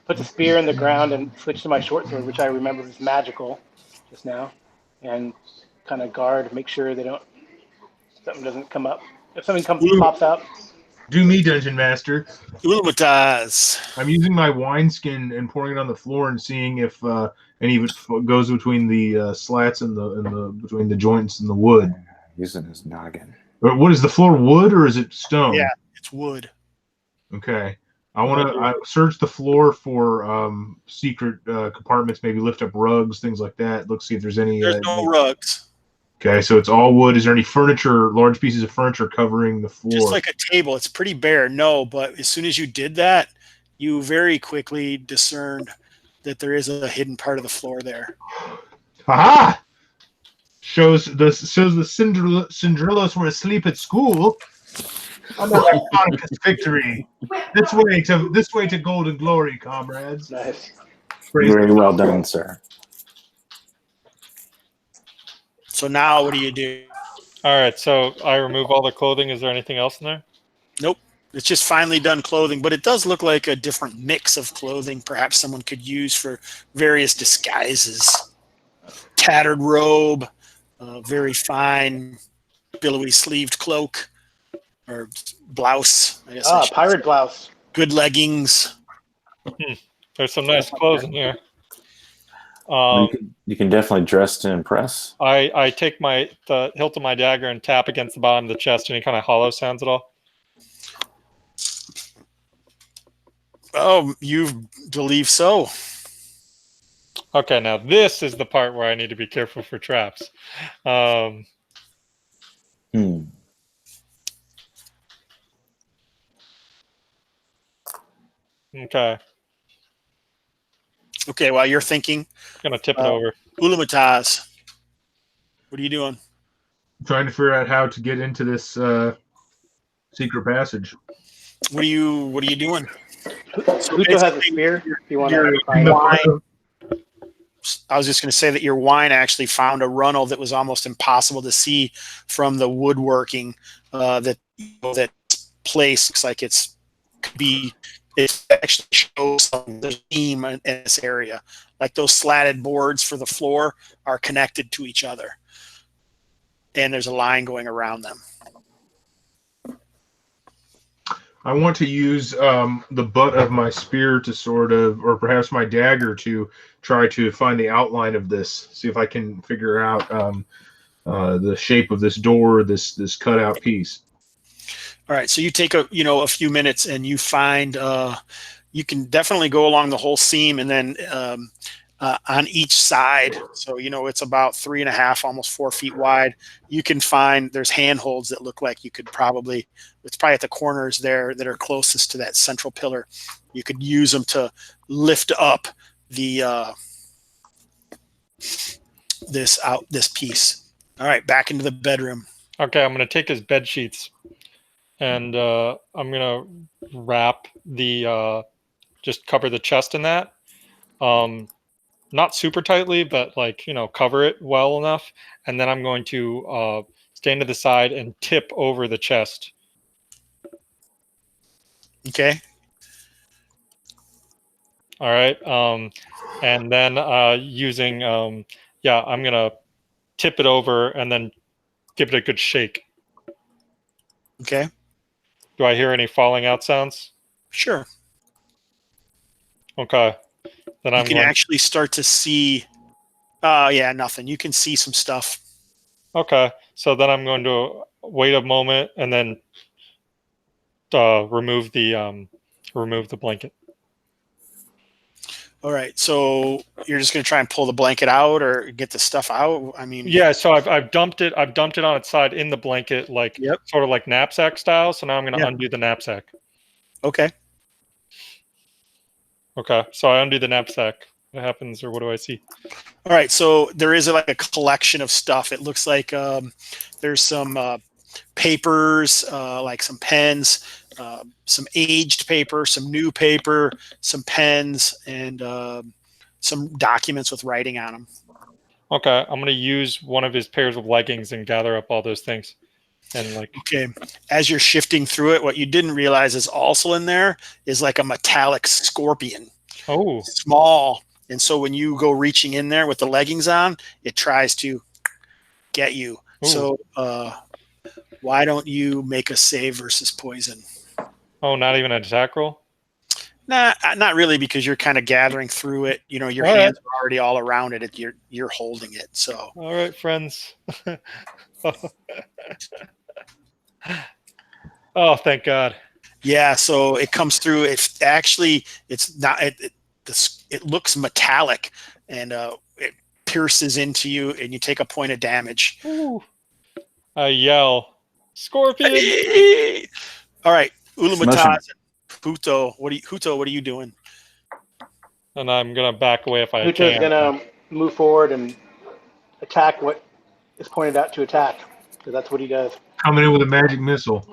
put the spear in the ground and switch to my short sword, which I remember was magical just now, and kind of guard, make sure something doesn't come up. If something pops out. Do me, Dungeon Master. Ulumataz. I'm using my wineskin and pouring it on the floor and seeing if any of it goes between the slats and the between the joints and the wood. Using his noggin. But what is the floor? Wood or is it stone? Yeah, it's wood. Okay. I search the floor for secret compartments. Maybe lift up rugs, things like that. Look, see if there's any. There's no rugs. Okay, so it's all wood. Is there any furniture, large pieces of furniture covering the floor? Just like a table. It's pretty bare. No, but as soon as you did that, you very quickly discerned that there is a hidden part of the floor there. Aha! Shows the Cinderellas were asleep at school. Another Conicus victory. This way to golden glory, comrades. Nice. Very well done, sir. So now what do you do? All right, so I remove all the clothing. Is there anything else in there? Nope. It's just finely done clothing, but it does look like a different mix of clothing perhaps someone could use for various disguises. Tattered robe, very fine, billowy sleeved cloak, or blouse, I guess. Pirate blouse. Good leggings. There's some nice clothes in here. You can definitely dress to impress. I take the hilt of my dagger and tap against the bottom of the chest. Any kind of hollow sounds at all? Oh, you believe so. Okay, now this is the part where I need to be careful for traps. Hmm. Okay. Okay, while you're thinking, I'm going to tip it over. Ulumataz, what are you doing? I'm trying to figure out how to get into this secret passage. What are you doing? Who still has a spear? If you want to find I was just going to say that your wine actually found a runnel that was almost impossible to see from the woodworking. That place looks like it actually shows the theme in this area. Like those slatted boards for the floor are connected to each other, and there's a line going around them. I want to use the butt of my spear to sort of, or perhaps my dagger to try to find the outline of this. See if I can figure out the shape of this door, this cutout piece. All right, so you take a few minutes and you find you can definitely go along the whole seam, and then on each side, so it's about 3.5, almost 4 feet wide. You can find there's handholds that look like you could probably, it's probably at the corners there that are closest to that central pillar. You could use them to lift up the this piece. All right, back into the bedroom. Okay, I'm going to take his bed sheets, and I'm going to wrap just cover the chest in that. Not super tightly, but cover it well enough. And then I'm going to stand to the side and tip over the chest. Okay. All right. And then using, I'm going to tip it over and then give it a good shake. Okay. Do I hear any falling out sounds? Sure. Okay. Then you can actually start to see, nothing. You can see some stuff. Okay. So then I'm going to wait a moment and then remove the blanket. All right. So you're just going to try and pull the blanket out or get the stuff out? I mean, yeah. So I've dumped it. I've dumped it on its side in the blanket, sort of like knapsack style. So now I'm going to undo the knapsack. Okay. Okay, so I undo the knapsack. What happens, or what do I see? All right, so there is a collection of stuff. It looks like there's some papers, like some pens, some aged paper, some new paper, some pens, and some documents with writing on them. Okay, I'm going to use one of his pairs of leggings and gather up all those things. And okay, as you're shifting through it, what you didn't realize is also in there is like a metallic scorpion. Oh, small. And so when you go reaching in there with the leggings on, it tries to get you. Ooh. So why don't you make a save versus poison? Oh, not even an attack roll? Nah, not really, because you're kind of gathering through it. You know, your All right. hands are already all around it. You're holding it. So All right, friends. Oh, thank God. yeah, so it comes through. It's not. It looks metallic, and it pierces into you, and you take a point of damage. Ooh. I yell, Scorpion! All right, Smush Ulumataz him. and Huto. Huto, what are you doing? And I'm going to back away if I Huto's can. gonna move forward and attack what is pointed out to attack, because that's what he does. Coming in with a magic missile.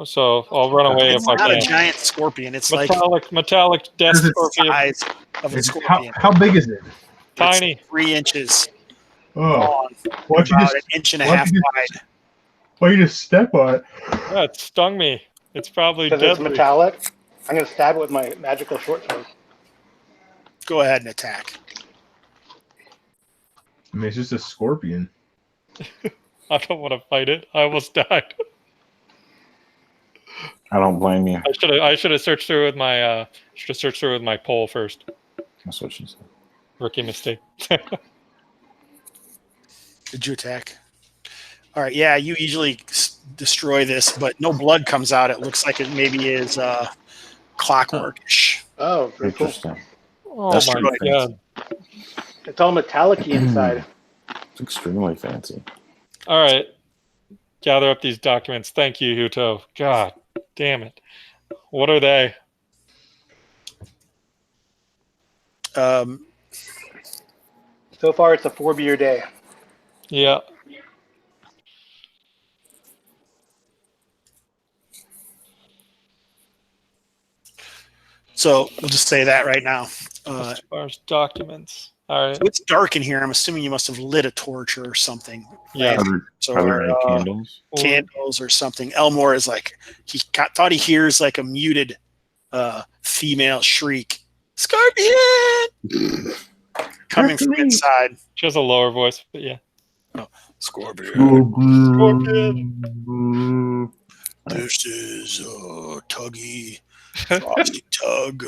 So I'll run away It's if I not a can. giant scorpion. It's like Metallic death Is it the scorpion. size of a scorpion. How big is it? Tiny. It's 3 inches Oh, long, why don't you about just an inch and a why don't half you wide. why you just step on it? Yeah, it stung me. It's probably Because it's deadly. metallic. I'm gonna stab it with my magical short sword. Go ahead and attack. I mean, it's just a scorpion. I don't want to fight it. I almost died. I don't blame you. I should have searched through with my pole first. That's what she said. Rookie mistake. Did you attack? All right. Yeah, you easily destroy this, but no blood comes out. It looks like it maybe is clockworkish. Oh, very cool. Interesting. Oh That's my pretty God. It's all metallic-y inside. It's extremely fancy. All right. Gather up these documents. Thank you, Huto. God damn it. What are they? So far, it's a 4-beer day. Yeah. So we'll just say that right now. As far as documents. All right. So it's dark in here. I'm assuming you must have lit a torch or something. Yeah. So, Are there any candles? candles or something. Elmore is like, thought he hears like a muted female shriek. Scorpion! Coming from inside. She has a lower voice, but yeah. Scorpion. Scorpion. This is Tuggy. Frosty Tug.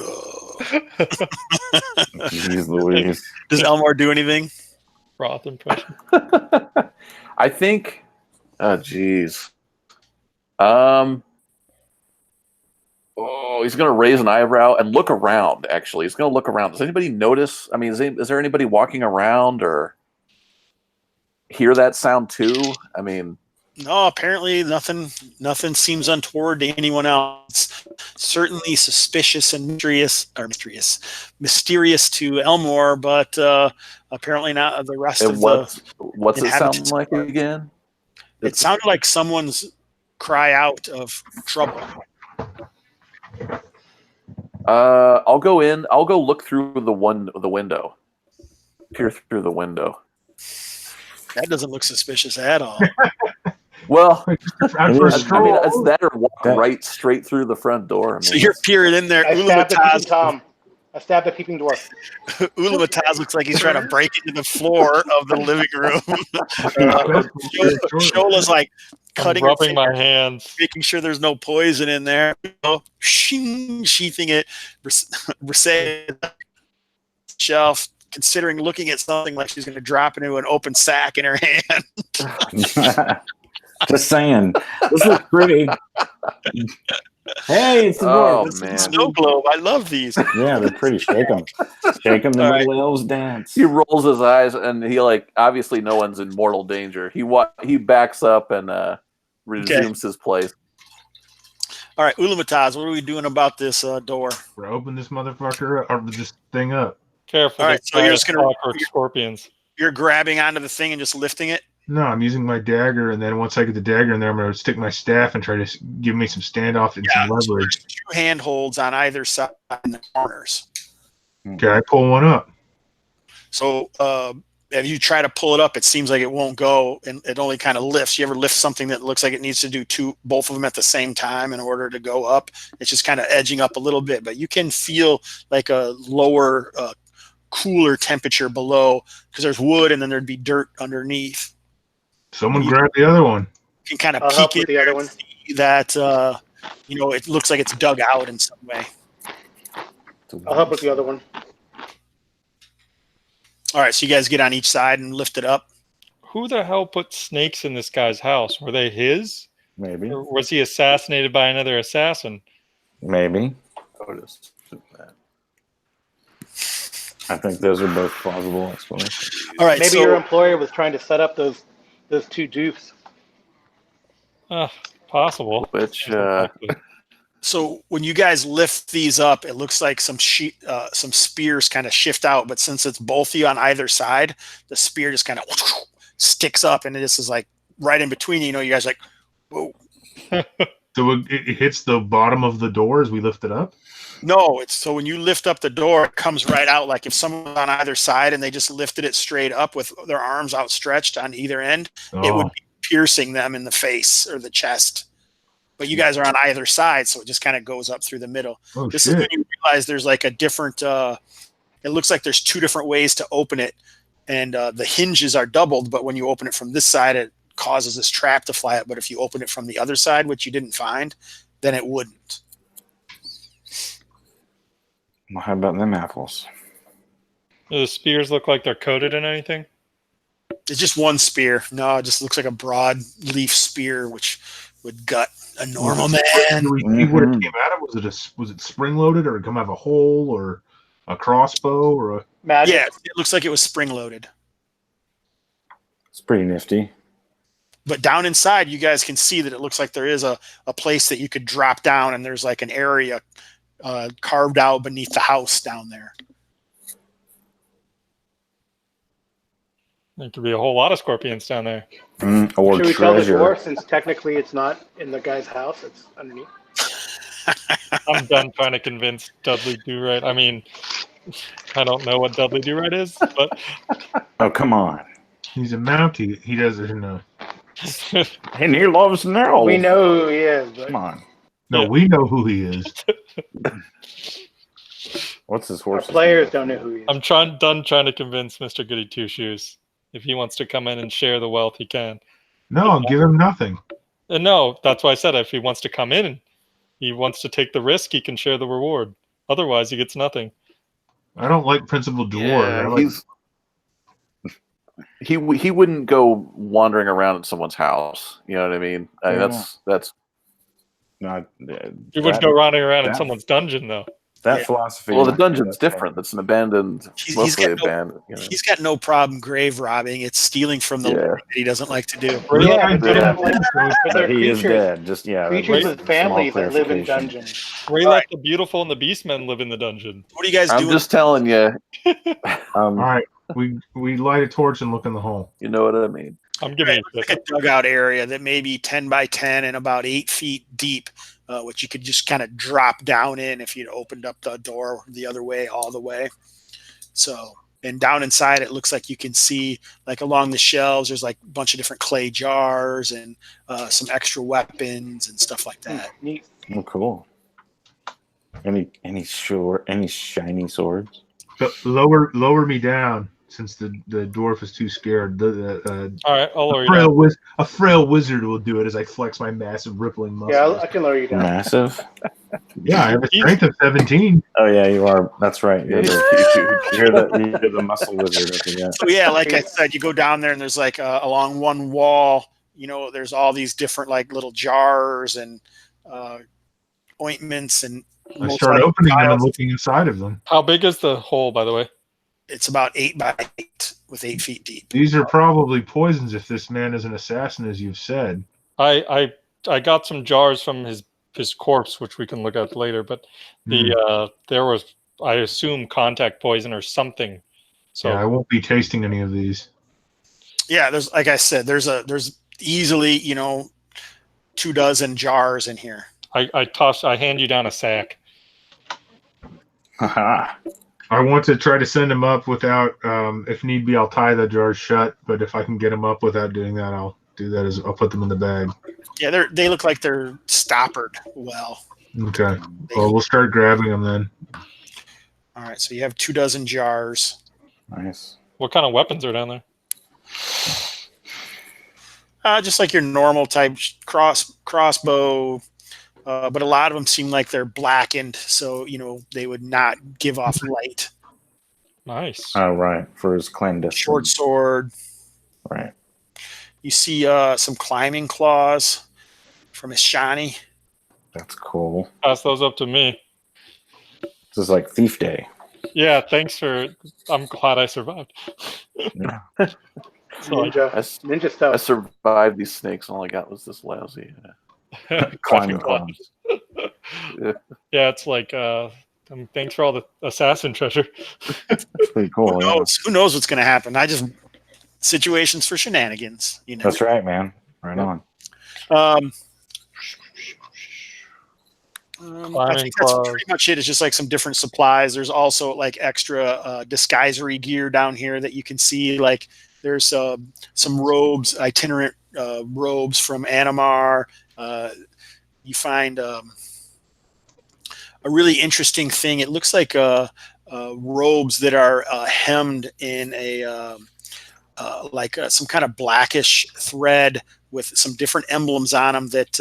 Jeez Louise. Does Elmore do anything? Roth impression. I think. Oh, jeez. Oh, he's going to raise an eyebrow and look around. Actually, he's going to look around. Does anybody notice? I mean, is there anybody walking around or hear that sound too? I mean, No, apparently nothing seems untoward to anyone else. Certainly suspicious and mysterious to Elmore, but apparently not the rest of what's it inhabitants. sound like again? It sounded like someone's cry out of trouble. I'll go in. I'll go look through the window. Peer through the window. That doesn't look suspicious at all. Well, I mean, For a it's stroll. that or walk right straight through the front door. I mean, So you're peering in there. I stabbed the peeping Tom. I stabbed the peeping dwarf. Ulamataz looks like he's trying to break into the floor of the living room. Shola's like cutting her rubbing my finger, hands. making sure there's no poison in there. Sheathing it, shelf, considering looking at something like she's going to drop into an open sack in her hand. Just saying. This looks pretty. Hey, it's the Oh, dwarf. man. Snow globe. I love these. Yeah, they're pretty. Shake them. Shake them. The All little elves dance. He rolls his eyes and he obviously no one's in mortal danger. He backs up and resumes his place. All right, Ulamataz, what are we doing about this door? We're opening this motherfucker or this thing up. Careful. All right, so you're just gonna scorpions. You're grabbing onto the thing and just lifting it. No, I'm using my dagger, and then once I get the dagger in there, I'm going to stick my staff and try to give me some standoff and some So leverage. there's 2 handholds on either side in the corners. Okay, I pull one up. So if you try to pull it up, it seems like it won't go, and it only kind of lifts. You ever lift something that looks like it needs to do both of them at the same time in order to go up? It's just kind of edging up a little bit, but you can feel like a lower, cooler temperature below, because there's wood and then there'd be dirt underneath. Someone grab the other one. You can kind of I'll help peek with in the other there one. and see that, it looks like it's dug out in some way. I'll help with the other one. All right, so you guys get on each side and lift it up. Who the hell put snakes in this guy's house? Were they his? Maybe. Or was he assassinated by another assassin? Maybe. I would assume that. I think those are both plausible explanations. All right, Maybe so your employer was trying to set up those two dupes. Possible. Which So when you guys lift these up, it looks like some spears kind of shift out, but since it's both of you on either side, the spear just kind of sticks up, and it just is like right in between. You guys are like, whoa. So it hits the bottom of the door as we lift it up? No, it's so when you lift up the door, it comes right out. Like if someone's on either side and they just lifted it straight up with their arms outstretched on either end, it would be piercing them in the face or the chest. But you guys are on either side, so it just kind of goes up through the middle. This is when you realize there's like a different, it looks like there's two different ways to open it, and the hinges are doubled, but when you open it from this side, it causes this trap to fly up. But if you open it from the other side, which you didn't find, then it wouldn't. Well, how about them apples? Do the spears look like they're coated in anything? It's just one spear. No, it just looks like a broad leaf spear, which would gut a normal man. Do we see what it came out of? Was it spring loaded, or did it come out of a hole, or a crossbow, or a Magic. Yeah, it looks like it was spring loaded. It's pretty nifty. But down inside, you guys can see that it looks like there is a place that you could drop down, and there's like an area carved out beneath the house down there. There could be a whole lot of scorpions down there. Or Should we tell the treasure. dwarf, since technically it's not in the guy's house, it's underneath? I'm done trying to convince Dudley Do-Right. I mean, I don't know what Dudley Do-Right is, but Oh, come on. he's a Mountie? He doesn't know. And he loves an elf. We know who he is, but Come on. No, Yeah. we know who he is. What's his our horse? players don't know who he is. I'm done trying to convince Mr. Goody Two Shoes. If he wants to come in and share the wealth, he can. No, I'll give him nothing. And no, that's why I said if he wants to come in and he wants to take the risk, he can share the reward. Otherwise, he gets nothing. I don't like Principal Dwarf. Yeah, he wouldn't go wandering around in someone's house. You know what I mean? That's Not, He wouldn't go running around in someone's dungeon, though. that philosophy. well, the dungeon's different. It's an abandoned, He's mostly got no- abandoned. You know? He's got no problem grave robbing. It's stealing from the Lord that he doesn't like to do. Yeah, Yeah. but they're he is creatures, dead. Just creatures like, with families small that live in clarification. dungeons. Ray All let right. the beautiful and the Beastmen live in the dungeon. What are you guys I'm doing? just telling you. All right, we light a torch and look in the hole. You know what I mean? I'm giving It's you like a dugout area that may be 10 by 10 and about 8 feet deep, which you could just kind of drop down in if you'd opened up the door the other way, all the way. So, and down inside, it looks like you can see, like along the shelves, there's like a bunch of different clay jars and some extra weapons and stuff like that. Neat. Oh, cool. Any shiny swords? So lower me down, since the dwarf is too scared. All right, I'll lower you down. A frail wizard will do it as I flex my massive rippling muscles. Yeah, I can lower you down. Massive. Yeah, I have a strength of 17. Oh yeah, you are. That's right. You're the muscle wizard. I forget. So yeah, like I said, you go down there and there's like along one wall, there's all these different like little jars and ointments and I start opening them and looking inside of them. How big is the hole, by the way? It's about 8 by 8 with 8 feet deep. These are probably poisons if this man is an assassin, as you've said. I got some jars from his corpse, which we can look at later. But there was, I assume, contact poison or something. So yeah, I won't be tasting any of these. Yeah, there's, like I said, there's easily 24 jars in here. I hand you down a sack. Haha. I want to try to send him up without, if need be, I'll tie the jars shut. But if I can get him up without doing that, I'll do that. I'll put them in the bag. Yeah, they look like they're stoppered well. Okay. Well, we'll start grabbing them then. All right, so you have 24 jars. Nice. What kind of weapons are down there? Just like your normal type crossbow, but a lot of them seem like they're blackened, so they would not give off light. Nice. Oh, right. For his clandestine. Short sword. Right. You see some climbing claws from his shani. That's cool. Pass those up to me. This is like Thief Day. Yeah, thanks for. I'm glad I survived. Yeah. Ninja stuff. I survived these snakes, and all I got was this lousy. Climbing claws. Yeah, it's like. Thanks for all the assassin treasure. Pretty cool. Who knows? Who knows what's going to happen? Situations for shenanigans. That's right, man. Right on. I think that's pretty much it. It's just like some different supplies. There's also like extra disguisery gear down here that you can see. Like there's some robes, itinerant robes from Animar. You find a really interesting thing. It looks like robes that are hemmed in some kind of blackish thread with some different emblems on them that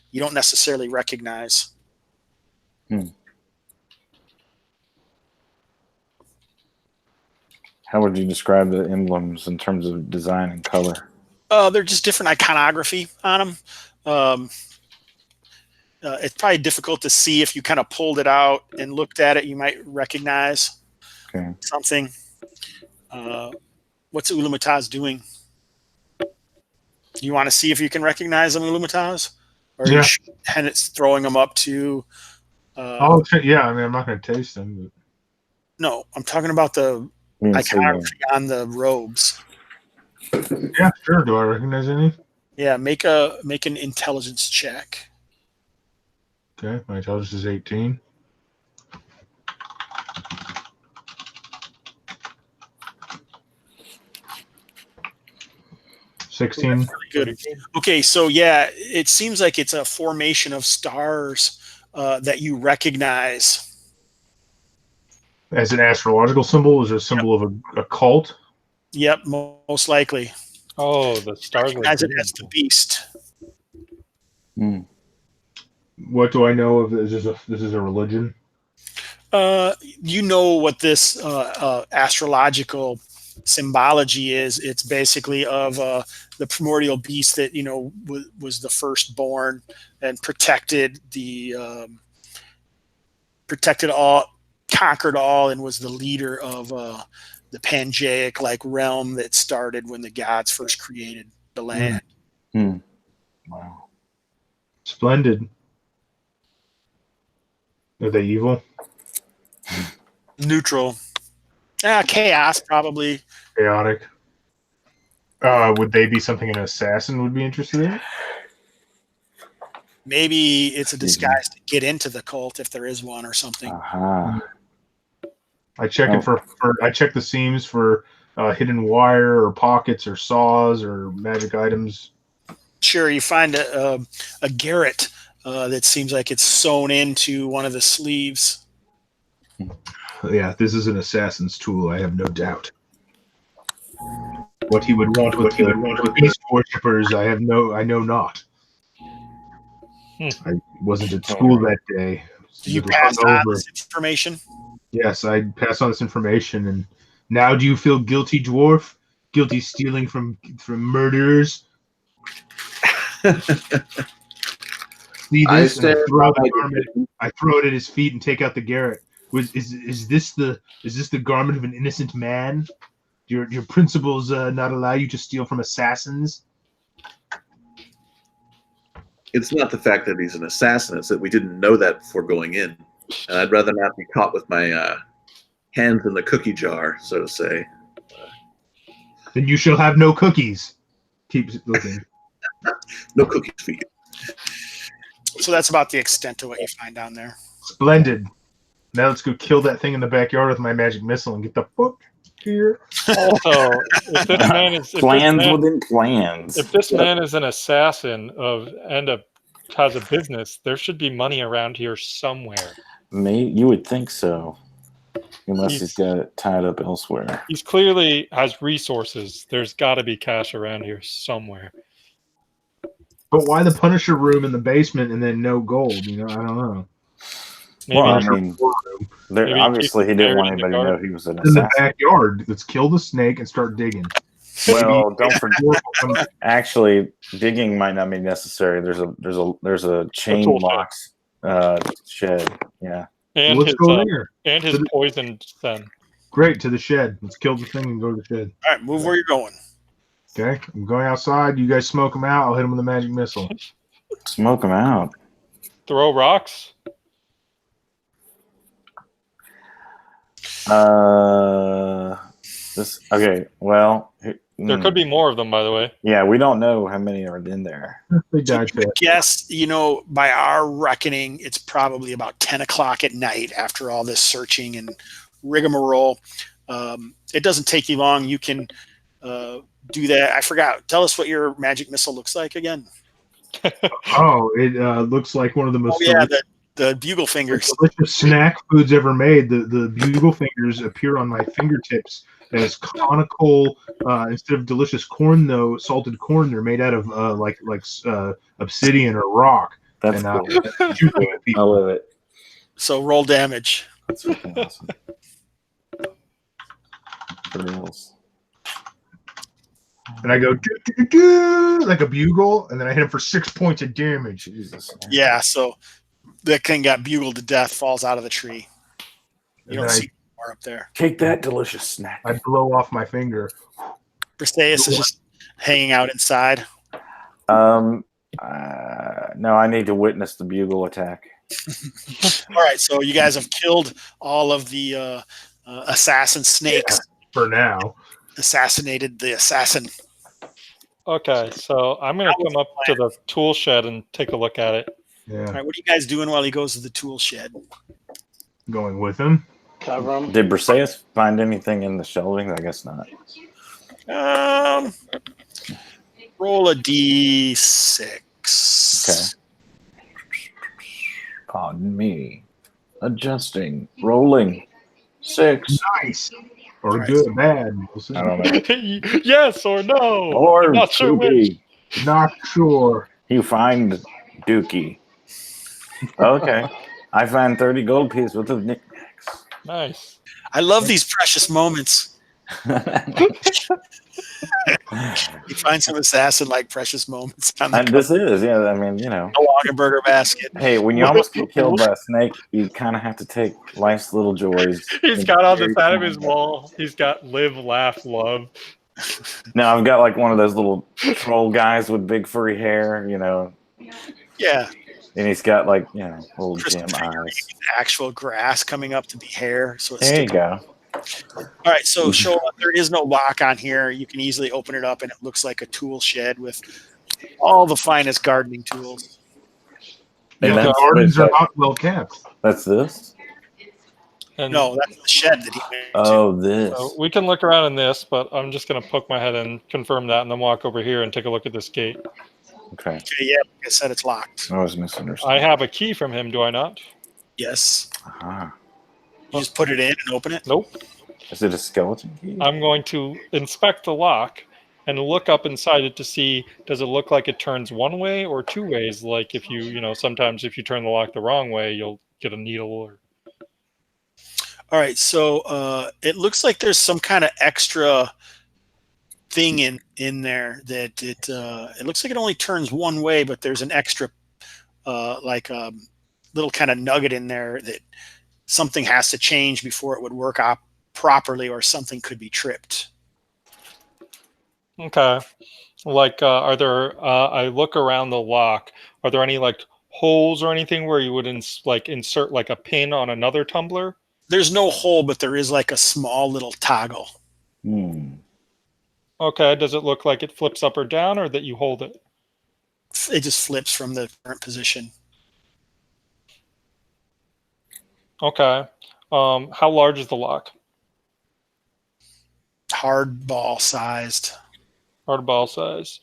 you don't necessarily recognize. How would you describe the emblems in terms of design and color? They're just different iconography on them. It's probably difficult to see. If you kind of pulled it out and looked at it, you might recognize something. What's Ulumataz doing? You want to see if you can recognize them, Ulumataz? Or and it's throwing them up to... yeah, I mean, I'm not going to taste them. But... No, I'm talking about the iconography on the robes. Yeah, sure. Do I recognize any? Yeah, make an intelligence check. Okay, my intelligence is 18. Really good. Okay, so yeah, it seems like it's a formation of stars that you recognize. As an astrological symbol? Is it a symbol of a cult? Yep, most likely. Oh, the stars. Recognize it as the beast. What do I know of this? This is a religion? You know what this astrological symbology is. It's basically of the primordial beast that was the firstborn and protected all, conquered all, and was the leader of the Pangeic realm that started when the gods first created the land. Wow, splendid. Are they evil? Neutral. Chaos, probably. Chaotic. Would they be something an assassin would be interested in? Maybe it's a disguise to get into the cult if there is one or something. I check it for I check the seams for hidden wire or pockets or saws or magic items. Sure, you find a garrote that seems like it's sewn into one of the sleeves. Yeah, this is an assassin's tool, I have no doubt. What he would want with the beast worshippers, I know not. I wasn't at school that day. Do you pass on this information? Yes, I pass on this information. And now, do you feel guilty, dwarf? Guilty stealing from murderers? See this? I throw it at his feet and take out the garrote. Is this the garment of an innocent man? Do your principles not allow you to steal from assassins? It's not the fact that he's an assassin; it's that we didn't know that before going in, and I'd rather not be caught with my hands in the cookie jar, so to say. Then you shall have no cookies. Keep looking. No cookies for you. So that's about the extent of what you find down there. Splendid. Now let's go kill that thing in the backyard with my magic missile and get the fuck here. Also, if this man is Plans within plans. if this man is an assassin has a business, there should be money around here somewhere. You would think so, unless he's got it tied up elsewhere. He's clearly has resources. There's got to be cash around here somewhere. But why the Punisher room in the basement and then no gold? You know, I don't know. Maybe Well, I mean, maybe obviously he didn't want buried in the anybody to know garden. he was an In the assassin. backyard. Let's kill the snake and start digging. Well, don't forget. Actually, digging might not be necessary. There's a chain tool locks shed. Yeah. and Let's his go there. and his poisoned son. Great, to the shed. Let's kill the thing and go to the shed. All right, move where you're going. Okay, I'm going outside. You guys smoke them out. I'll hit them with a magic missile. Smoke them out. Throw rocks. Okay. Well, There could be more of them, by the way. Yeah, we don't know how many are in there. They died fast. Guess, by our reckoning, it's probably about 10 o'clock at night after all this searching and rigmarole. It doesn't take you long. You can do that. I forgot. Tell us what your magic missile looks like again. Oh, it looks like one of the most The bugle fingers. delicious snack foods ever made. The bugle fingers appear on my fingertips as conical, instead of delicious corn, though, salted corn. They're made out of like obsidian or rock. That's And, cool. I love it. So roll damage. That's fucking awesome. Thrills. And I go do like a bugle, and then I hit him for 6 points of damage. Jesus. Yeah, so that thing got bugled to death, falls out of the tree. You don't see more up there. Take that delicious snack. I blow off my finger. Briseus is just hanging out inside. No, I need to witness the bugle attack. All right, so you guys have killed all of the assassin snakes. For now. Assassinated the assassin. Okay, so I'm going to come up to the tool shed and take a look at it. Yeah. All right, what are you guys doing while he goes to the tool shed? Going with him. Cover him. Did Briseus find anything in the shelving? I guess not. Roll a d6. Okay. Pardon me. Adjusting. Rolling. 6. Nice. Or good, bad. We'll see. I don't know. Yes or no? Or I'm not sure which. Dookie. Not sure. You find Dookie. Okay. I find 30 gold pieces with the knickknacks. Nice. I love these precious moments. You find some assassin-like precious moments on the And this is, yeah, I mean, a burger basket. Hey, when you almost get killed by a snake, you kind of have to take life's little joys. He's got on the side of his wall, he's got live, laugh, love. Now I've got like one of those little troll guys with big furry hair, Yeah. and he's got like, little gem Crystal eyes. actual grass coming up to be hair. So it's There you go. All right, so Shola, there is no lock on here. You can easily open it up, and it looks like a tool shed with all the finest gardening tools. And The that's- gardens are not well kept. That's this? And No, that's the shed that he made. Oh, this. so we can look around in this, but I'm just going to poke my head and confirm that, and then walk over here and take a look at this gate. Okay. Okay, yeah, like I said, it's locked. I was misunderstood. I have a key from him, do I not? Yes. Aha. You just put it in and open it. Nope. Is it a skeleton key? I'm going to inspect the lock and look up inside it to see, does it look like it turns one way or two ways? Like if sometimes if you turn the lock the wrong way, you'll get a needle or... All right, so it looks like there's some kind of extra thing in there that it looks like it only turns one way, but there's an extra little kind of nugget in there that something has to change before it would work properly, or something could be tripped. Okay. Like, are there, I look around the lock, are there any like holes or anything where you would insert like a pin on another tumbler? There's no hole, but there is like a small little toggle. Okay. Does it look like it flips up or down, or that you hold it? It just flips from the current position. Okay. How large is the lock? Hardball sized. Hardball size.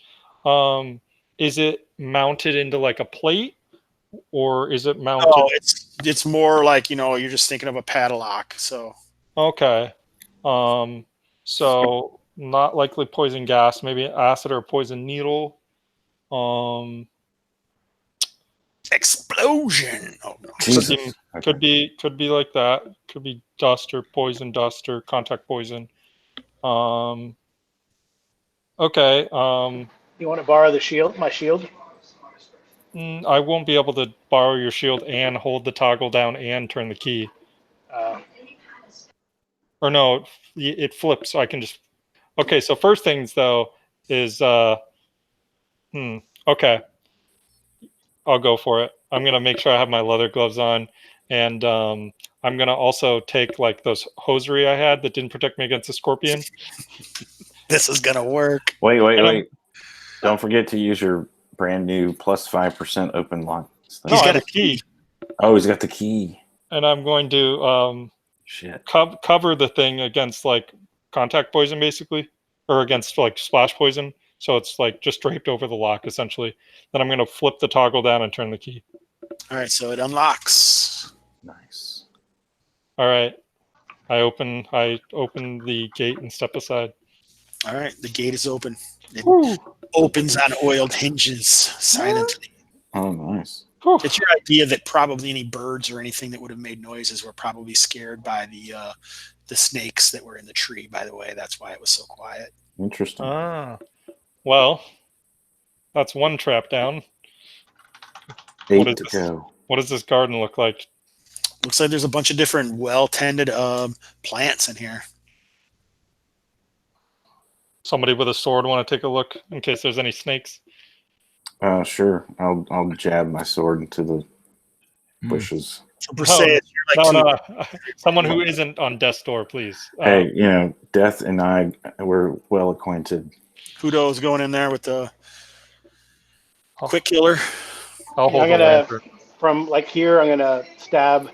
Is it mounted into like a plate, or is it mounted? Oh, it's more like, you're just thinking of a padlock. So Okay. So not likely poison gas, maybe acid or poison needle. explosion. Oh no. Jesus. Could be like that. Could be dust or poison dust or contact poison. Okay. You want to borrow the shield? My shield? I won't be able to borrow your shield and hold the toggle down and turn the key. Or no, it flips, so I can just... Okay, so first things, though, is... Okay. I'll go for it. I'm going to make sure I have my leather gloves on, and I'm going to also take, like, those hosiery I had that didn't protect me against the scorpion. This is going to work. Wait. Don't forget to use your brand new plus 5% open lock. He's got a key. Oh, he's got the key. And I'm going to cover the thing against like contact poison, basically, or against like splash poison. So it's like just draped over the lock, essentially. Then I'm going to flip the toggle down and turn the key. All right, so it unlocks. Nice. All right. I open the gate and step aside. All right, the gate is open. It opens on oiled hinges silently. Oh, nice. It's your idea that probably any birds or anything that would have made noises were probably scared by the snakes that were in the tree, by the way. That's why it was so quiet. Interesting. Well, that's one trap down. 8 to go. What does this garden look like? Looks like there's a bunch of different well-tended plants in here. Somebody with a sword want to take a look in case there's any snakes? Sure. I'll jab my sword into the bushes. So per se, no. Someone who isn't on death's door, please. Hey, Death and I were well acquainted. Kudo's going in there with the quick killer. I'm gonna, from like here, I'm gonna stab.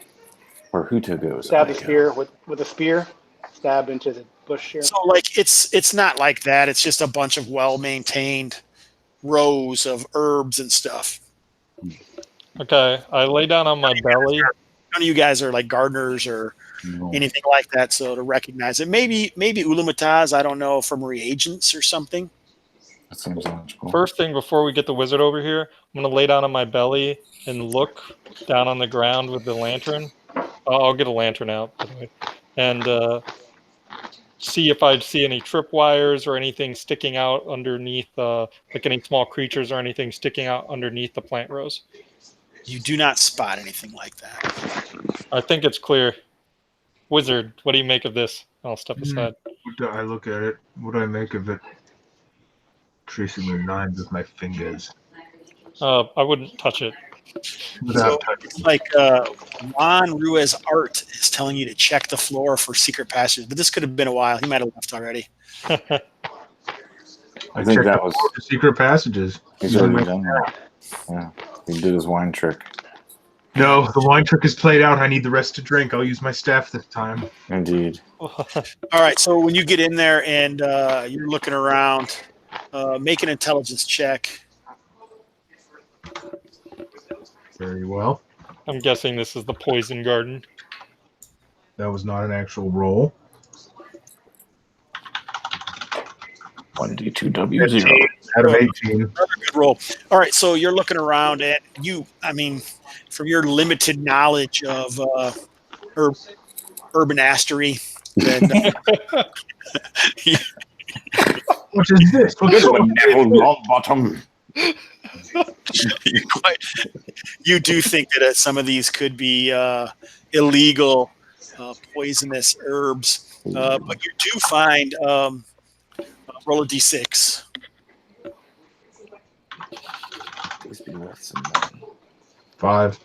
Where Huto goes. Stab the spear with a spear. Stab into the bush here. So like it's not like that. It's just a bunch of well-maintained rows of herbs and stuff. Okay, I lay down on my belly. None of you guys are like gardeners or anything like that, so to recognize it. Maybe ulumataz, I don't know, from reagents or something. That seems logical. First thing, before we get the wizard over here, I'm going to lay down on my belly and look down on the ground with the lantern. I'll get a lantern out, by the way. And see if I see any tripwires or anything sticking out underneath, like any small creatures or anything sticking out underneath the plant rows. You do not spot anything like that. I think it's clear. Wizard, what do you make of this? I'll step aside. What do I look at it? What do I make of it? Tracing the lines with my fingers. I wouldn't touch it. So it's like Juan Ruiz Art is telling you to check the floor for secret passages, but this could have been a while. He might have left already. I think that was the secret passages. He's already done that. Yeah, he did his wine trick. No, the wine trick is played out. I need the rest to drink. I'll use my staff this time. Indeed. All right, so when you get in there and you're looking around, make an intelligence check. Very well. I'm guessing this is the poison garden. That was not an actual roll. 1D2W0 out of 18. Another good roll. All right, so you're looking around and from your limited knowledge of urbanastery, then what is this? What's long bottom. You do think that some of these could be illegal poisonous herbs, but you do find roll a d6. Five.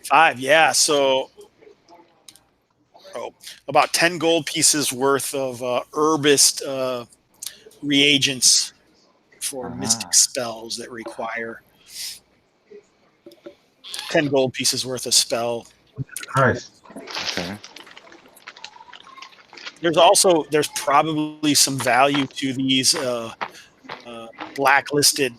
5, yeah. So about 10 gold pieces worth of herbist reagents for mystic spells that require 10 gold pieces worth of spell. Nice. Okay. There's probably some value to these blacklisted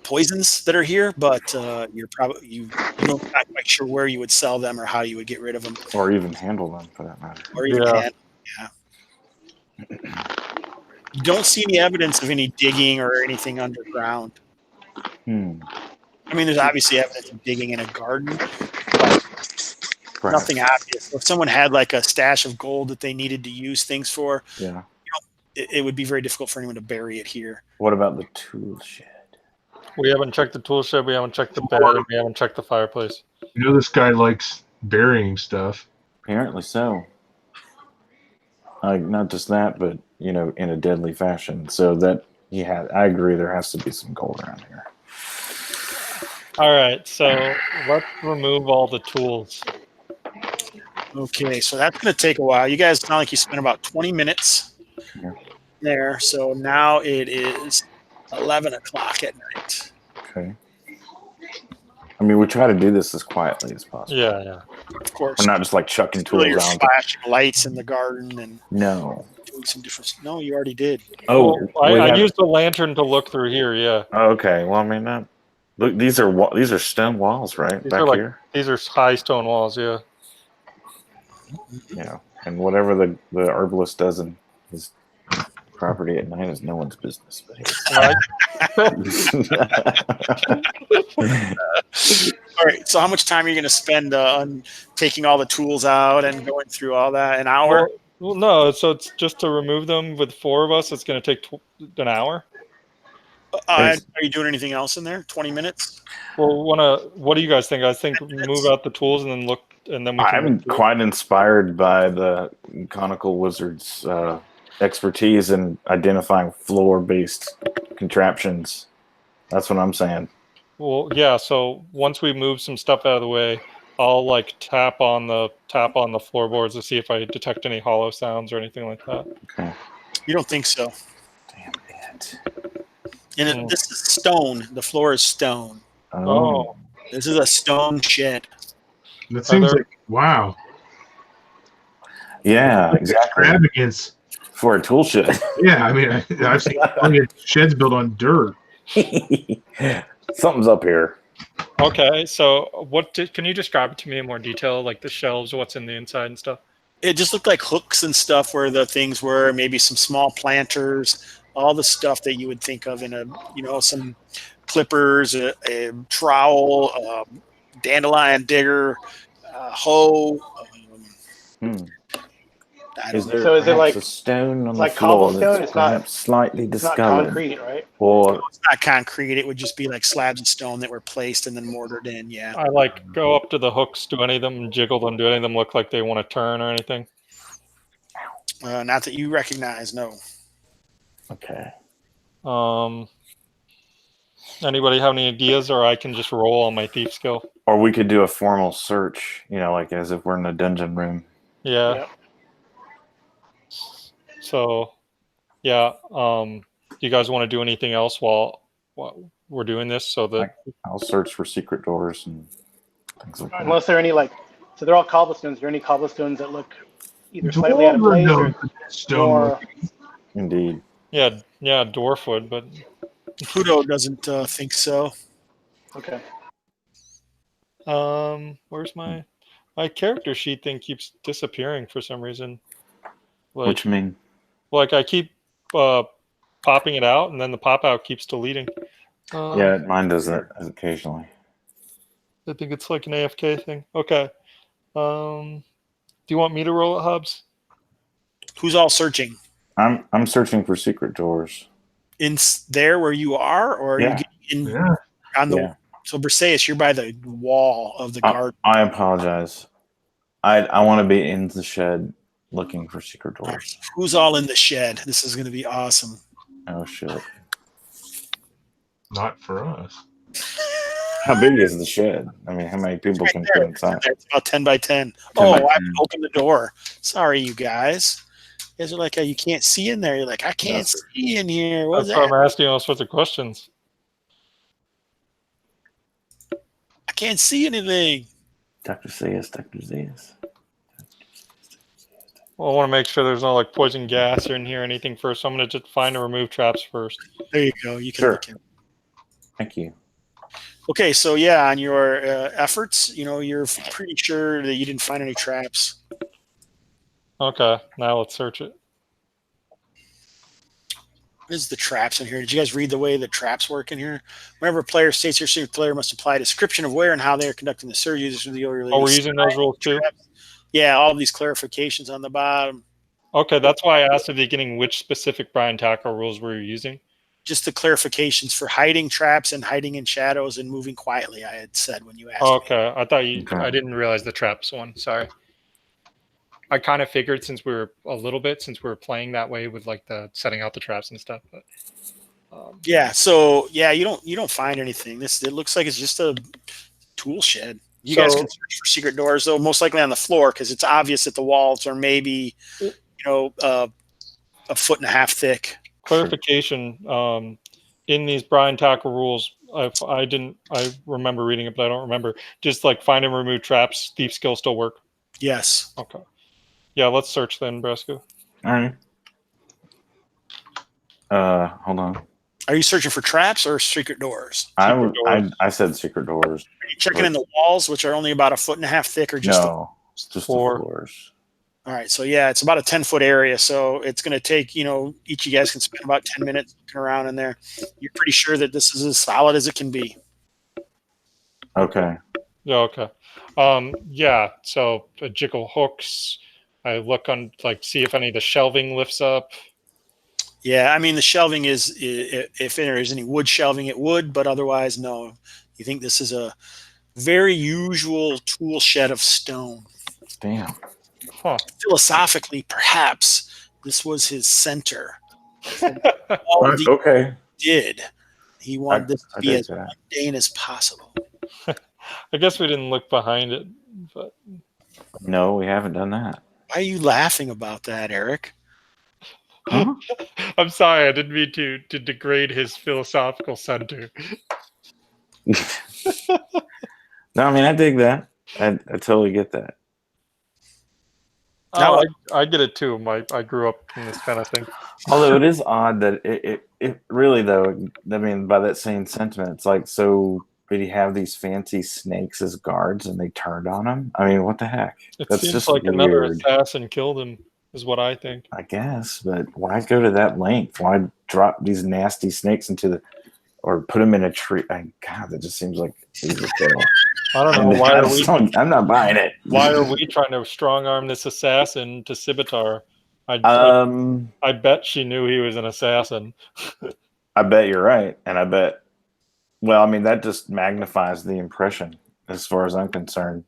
poisons that are here, but you're probably you don't not quite sure where you would sell them or how you would get rid of them, Or even handle them for that matter. or even Yeah. handle. You don't see any evidence of any digging or anything underground. Hmm. I mean, there's obviously evidence of digging in a garden, but Perhaps. nothing obvious. If someone had like a stash of gold that they needed to use things for, Yeah. it would be very difficult for anyone to bury it here. What about the tool shed? We haven't checked the tool shed. We haven't checked the bed. And we haven't checked the fireplace. You know, this guy likes burying stuff. Apparently so. Not just that, but in a deadly fashion. So that I agree. There has to be some gold around here. All right, so let's remove all the tools. Okay, so that's going to take a while. You guys sound like you spent about 20 minutes Yeah. there. So now it is 11 o'clock at night. Okay. I mean, we try to do this as quietly as possible. Yeah. Of course. We're not just like chucking tools Really, you're around. flashing lights in the garden and No. doing some different. No, you already did. Oh, I used the lantern to look through here. Yeah, Oh, okay. Well, I mean, look, these are stone walls, right? These Back are like- here. these are high stone walls. Yeah. Yeah. And whatever the herbalist does in his property at night is no one's business. But All right. So how much time are you going to spend on taking all the tools out and going through all that? An hour? Well, no. So it's just to remove them with 4 of us. It's going to take an hour. Are you doing anything else in there? 20 minutes? Well, what do you guys think? I think move out the tools and then look, and then we can. I'm quite inspired by the conical wizard's expertise in identifying floor-based contraptions. That's what I'm saying. Well, yeah. So once we move some stuff out of the way, I'll like tap on the floorboards to see if I detect any hollow sounds or anything like that. Okay. You don't think so? Damn it. And this is stone. The floor is stone. Oh. This is a stone shed. That seems like, wow. Yeah, exactly. Extravagance. For a tool shed. Yeah, I mean, I've seen plenty of sheds built on dirt. Something's up here. Okay, so can you describe it to me in more detail, like the shelves, what's in the inside and stuff? It just looked like hooks and stuff where the things were, maybe some small planters, all the stuff that you would think of in some clippers, a trowel, dandelion digger, hoe. Is there like a stone on like the floor cobblestone? that's It's not- perhaps slightly It's not discolored? concrete, right? Or It's not concrete. It would just be like slabs of stone that were placed and then mortared in. Yeah. I like go up to the hooks. Do any of them jiggle them? Do any of them look like they want to turn or anything? Not that you recognize. No. okay. Anybody have any ideas, or I can just roll on my thief skill? Or we could do a formal search, like as if we're in a dungeon room. Yeah. Yep. So, yeah. Do you guys want to do anything else while we're doing this? So that I'll search for secret doors and things like that. Unless there are any so they're all cobblestones. Are there any cobblestones that look either slightly out of place or stone. more? Indeed. yeah, dwarf wood, but Pluto doesn't think so. Okay. where's my character sheet thing keeps disappearing for some reason. Like, What you mean? like I keep popping it out, and then the pop out keeps deleting. Yeah, mine does that occasionally. I think it's like an AFK thing. Okay. Do you want me to roll it, Hobbs? Who's all searching? I'm searching for secret doors. In there where you are, or are Yeah. you in Yeah. on the? Yeah. So Briseis, you're by the wall of the garden. I apologize. I want to be in the shed looking for secret doors. Who's all in the shed? This is going to be awesome. Oh shit! Not for us. How big is the shed? I mean, how many people Right can there. fit inside? It's about 10 by 10. 10 Oh, by I have 10. to open the door. Sorry, you guys. You guys are like, you can't see in there. You're like, I can't see in here. What's That's why that? I'm asking all sorts of questions. I can't see anything. Dr. Zayas, Dr. Zayas. Well, I want to make sure there's no like poison gas or in here or anything first. So I'm going to just find and remove traps first. There you go. You can Sure. look in. Thank you. Okay, so yeah, on your efforts, you're pretty sure that you didn't find any traps. Okay, now let's search it. This is the traps in here. Did you guys read the way the traps work in here? Whenever a player states their signature, player must apply a description of where and how they are conducting the search. Users with the Oh, we're using those rules too? Yeah, all these clarifications on the bottom. Okay, that's why I asked at the beginning which specific Brian Tackle rules were you using. Just the clarifications for hiding traps and hiding in shadows and moving quietly, I had said when you asked me. Okay, I thought you. Okay. I didn't realize the traps one. Sorry. I kind of figured since we were playing that way with like the setting out the traps and stuff. But Yeah, so yeah, you don't find anything. It looks like it's just a tool shed. You guys can search for secret doors, though, most likely on the floor because it's obvious that the walls are maybe, a foot and a half thick. clarification in these Brian Tackle rules. I remember reading it, but I don't remember. Just like find and remove traps. Thief skill still work. Yes. Okay. Yeah, let's search then, Bresco. All right. Hold on. Are you searching for traps or secret doors? I said secret doors. Are you checking in the walls, which are only about a foot and a half thick, or just it's just the floors. All right, so yeah, it's about a 10-foot area, so it's going to take, each of you guys can spend about 10 minutes looking around in there. You're pretty sure that this is as solid as it can be. Okay. Yeah, okay. Yeah, so jiggle hooks. I look on, see if any of the shelving lifts up. Yeah, I mean, the shelving is, if there is any wood shelving, it would, but otherwise, no. You think this is a very usual tool shed of stone. Damn. Huh. Philosophically, perhaps this was his center. Okay. He wanted this to be as mundane as possible. I guess we didn't look behind it, but no, we haven't done that. Why are you laughing about that, Erik? Huh? I'm sorry, I didn't mean to degrade his philosophical center. No, I mean I dig that. I totally get that. Oh, I get it too. I grew up in this kind of thing. Although it is odd that it really though. I mean, by that same sentiment, it's like, so did he have these fancy snakes as guards and they turned on him? I mean, what the heck? It That's seems just like weird. Another assassin killed him, is what I think. I guess, but why go to that length? Why drop these nasty snakes or put them in a tree? God, that just seems like I don't know. Why are we? I'm not buying it. Why are we trying to strong arm this assassin to Civitar? I bet she knew he was an assassin. I bet you're right, and I bet. Well, I mean, that just magnifies the impression, as far as I'm concerned.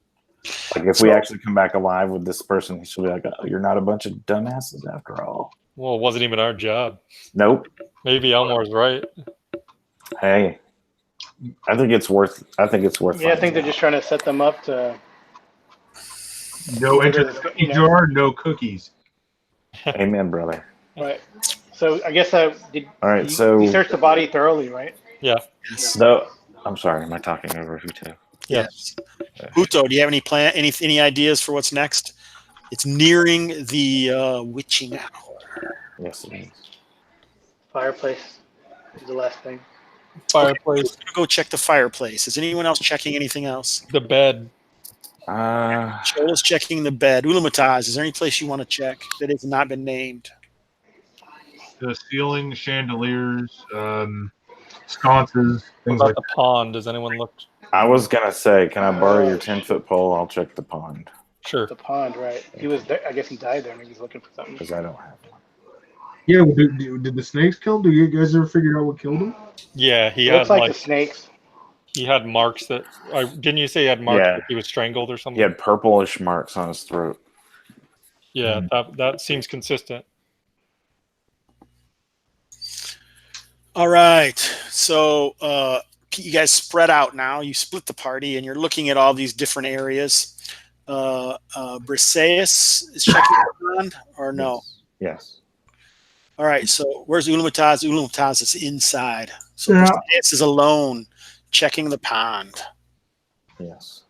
Like, if we actually come back alive with this person, she'll be like, "Oh, you're not a bunch of dumbasses after all." Well, it wasn't even our job. Nope. Maybe Elmore's right. Hey, I think it's worth. Yeah, I think they're just trying to set them up to. No enter the cookie jar, no cookies. Amen, brother. Right. So I guess All right. So you searched the body thoroughly, right? Yeah. No, I'm sorry. Am I talking over Huto? Yes. Huto, do you have any ideas for what's next? It's nearing the witching hour. Yes, it is. Fireplace is the last thing. Fireplace. Okay, go check the fireplace. Is anyone else checking anything else? The bed. Shola's checking the bed. Ulamataz, is there any place you want to check that has not been named? The ceiling, chandeliers, sconces, What things about like the pond? Does anyone look? I was gonna say, can I borrow your 10-foot pole? I'll check the pond Sure. The pond, right? He was there. I guess he died there. Maybe he's looking for something. because I don't have one. Yeah, did the snakes kill him? Do you guys ever figure out what killed him? Yeah, he Looks had like the snakes. he had marks that. Didn't you say he had marks Yeah. that he was strangled or something? He had purplish marks on his throat. Yeah, that seems consistent. All right. So you guys spread out now. You split the party, and you're looking at all these different areas. Briseus is checking the pond, or no? Yes. All right. So where's Ulamataz? Ulamataz is inside. So Yeah. Briseus is alone checking the pond. Yes.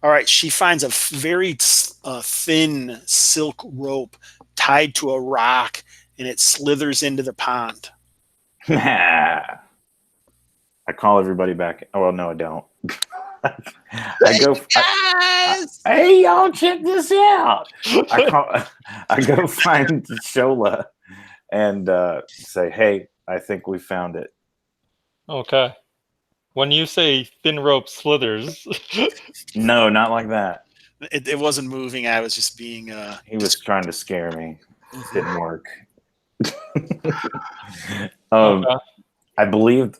All right. She finds a very a thin silk rope tied to a rock, and it slithers into the pond. I call everybody back. Oh, well, no, I don't. I go. Hey, y'all, check this out. I go find Shola and say, "Hey, I think we found it." Okay. When you say thin rope slithers, No, not like that. It wasn't moving. I was just being. He was trying to scare me. Mhm. Didn't work. okay. I believe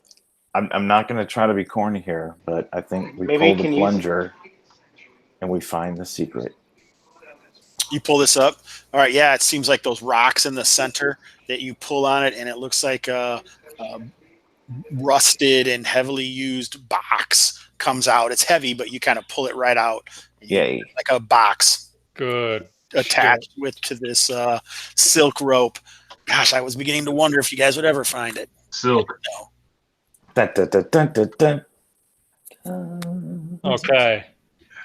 I'm not going to try to be corny here, but I think we Maybe pull the can you- plunger and we find the secret. You pull this up. All right. Yeah, it seems like those rocks in the center that you pull on it, and it looks like a rusted and heavily used box comes out. It's heavy, but you kind of pull it right out. Yay. Like a box Good. attached to this silk rope. Gosh, I was beginning to wonder if you guys would ever find it. Silk. No. Dun, dun, dun, dun, dun. Okay.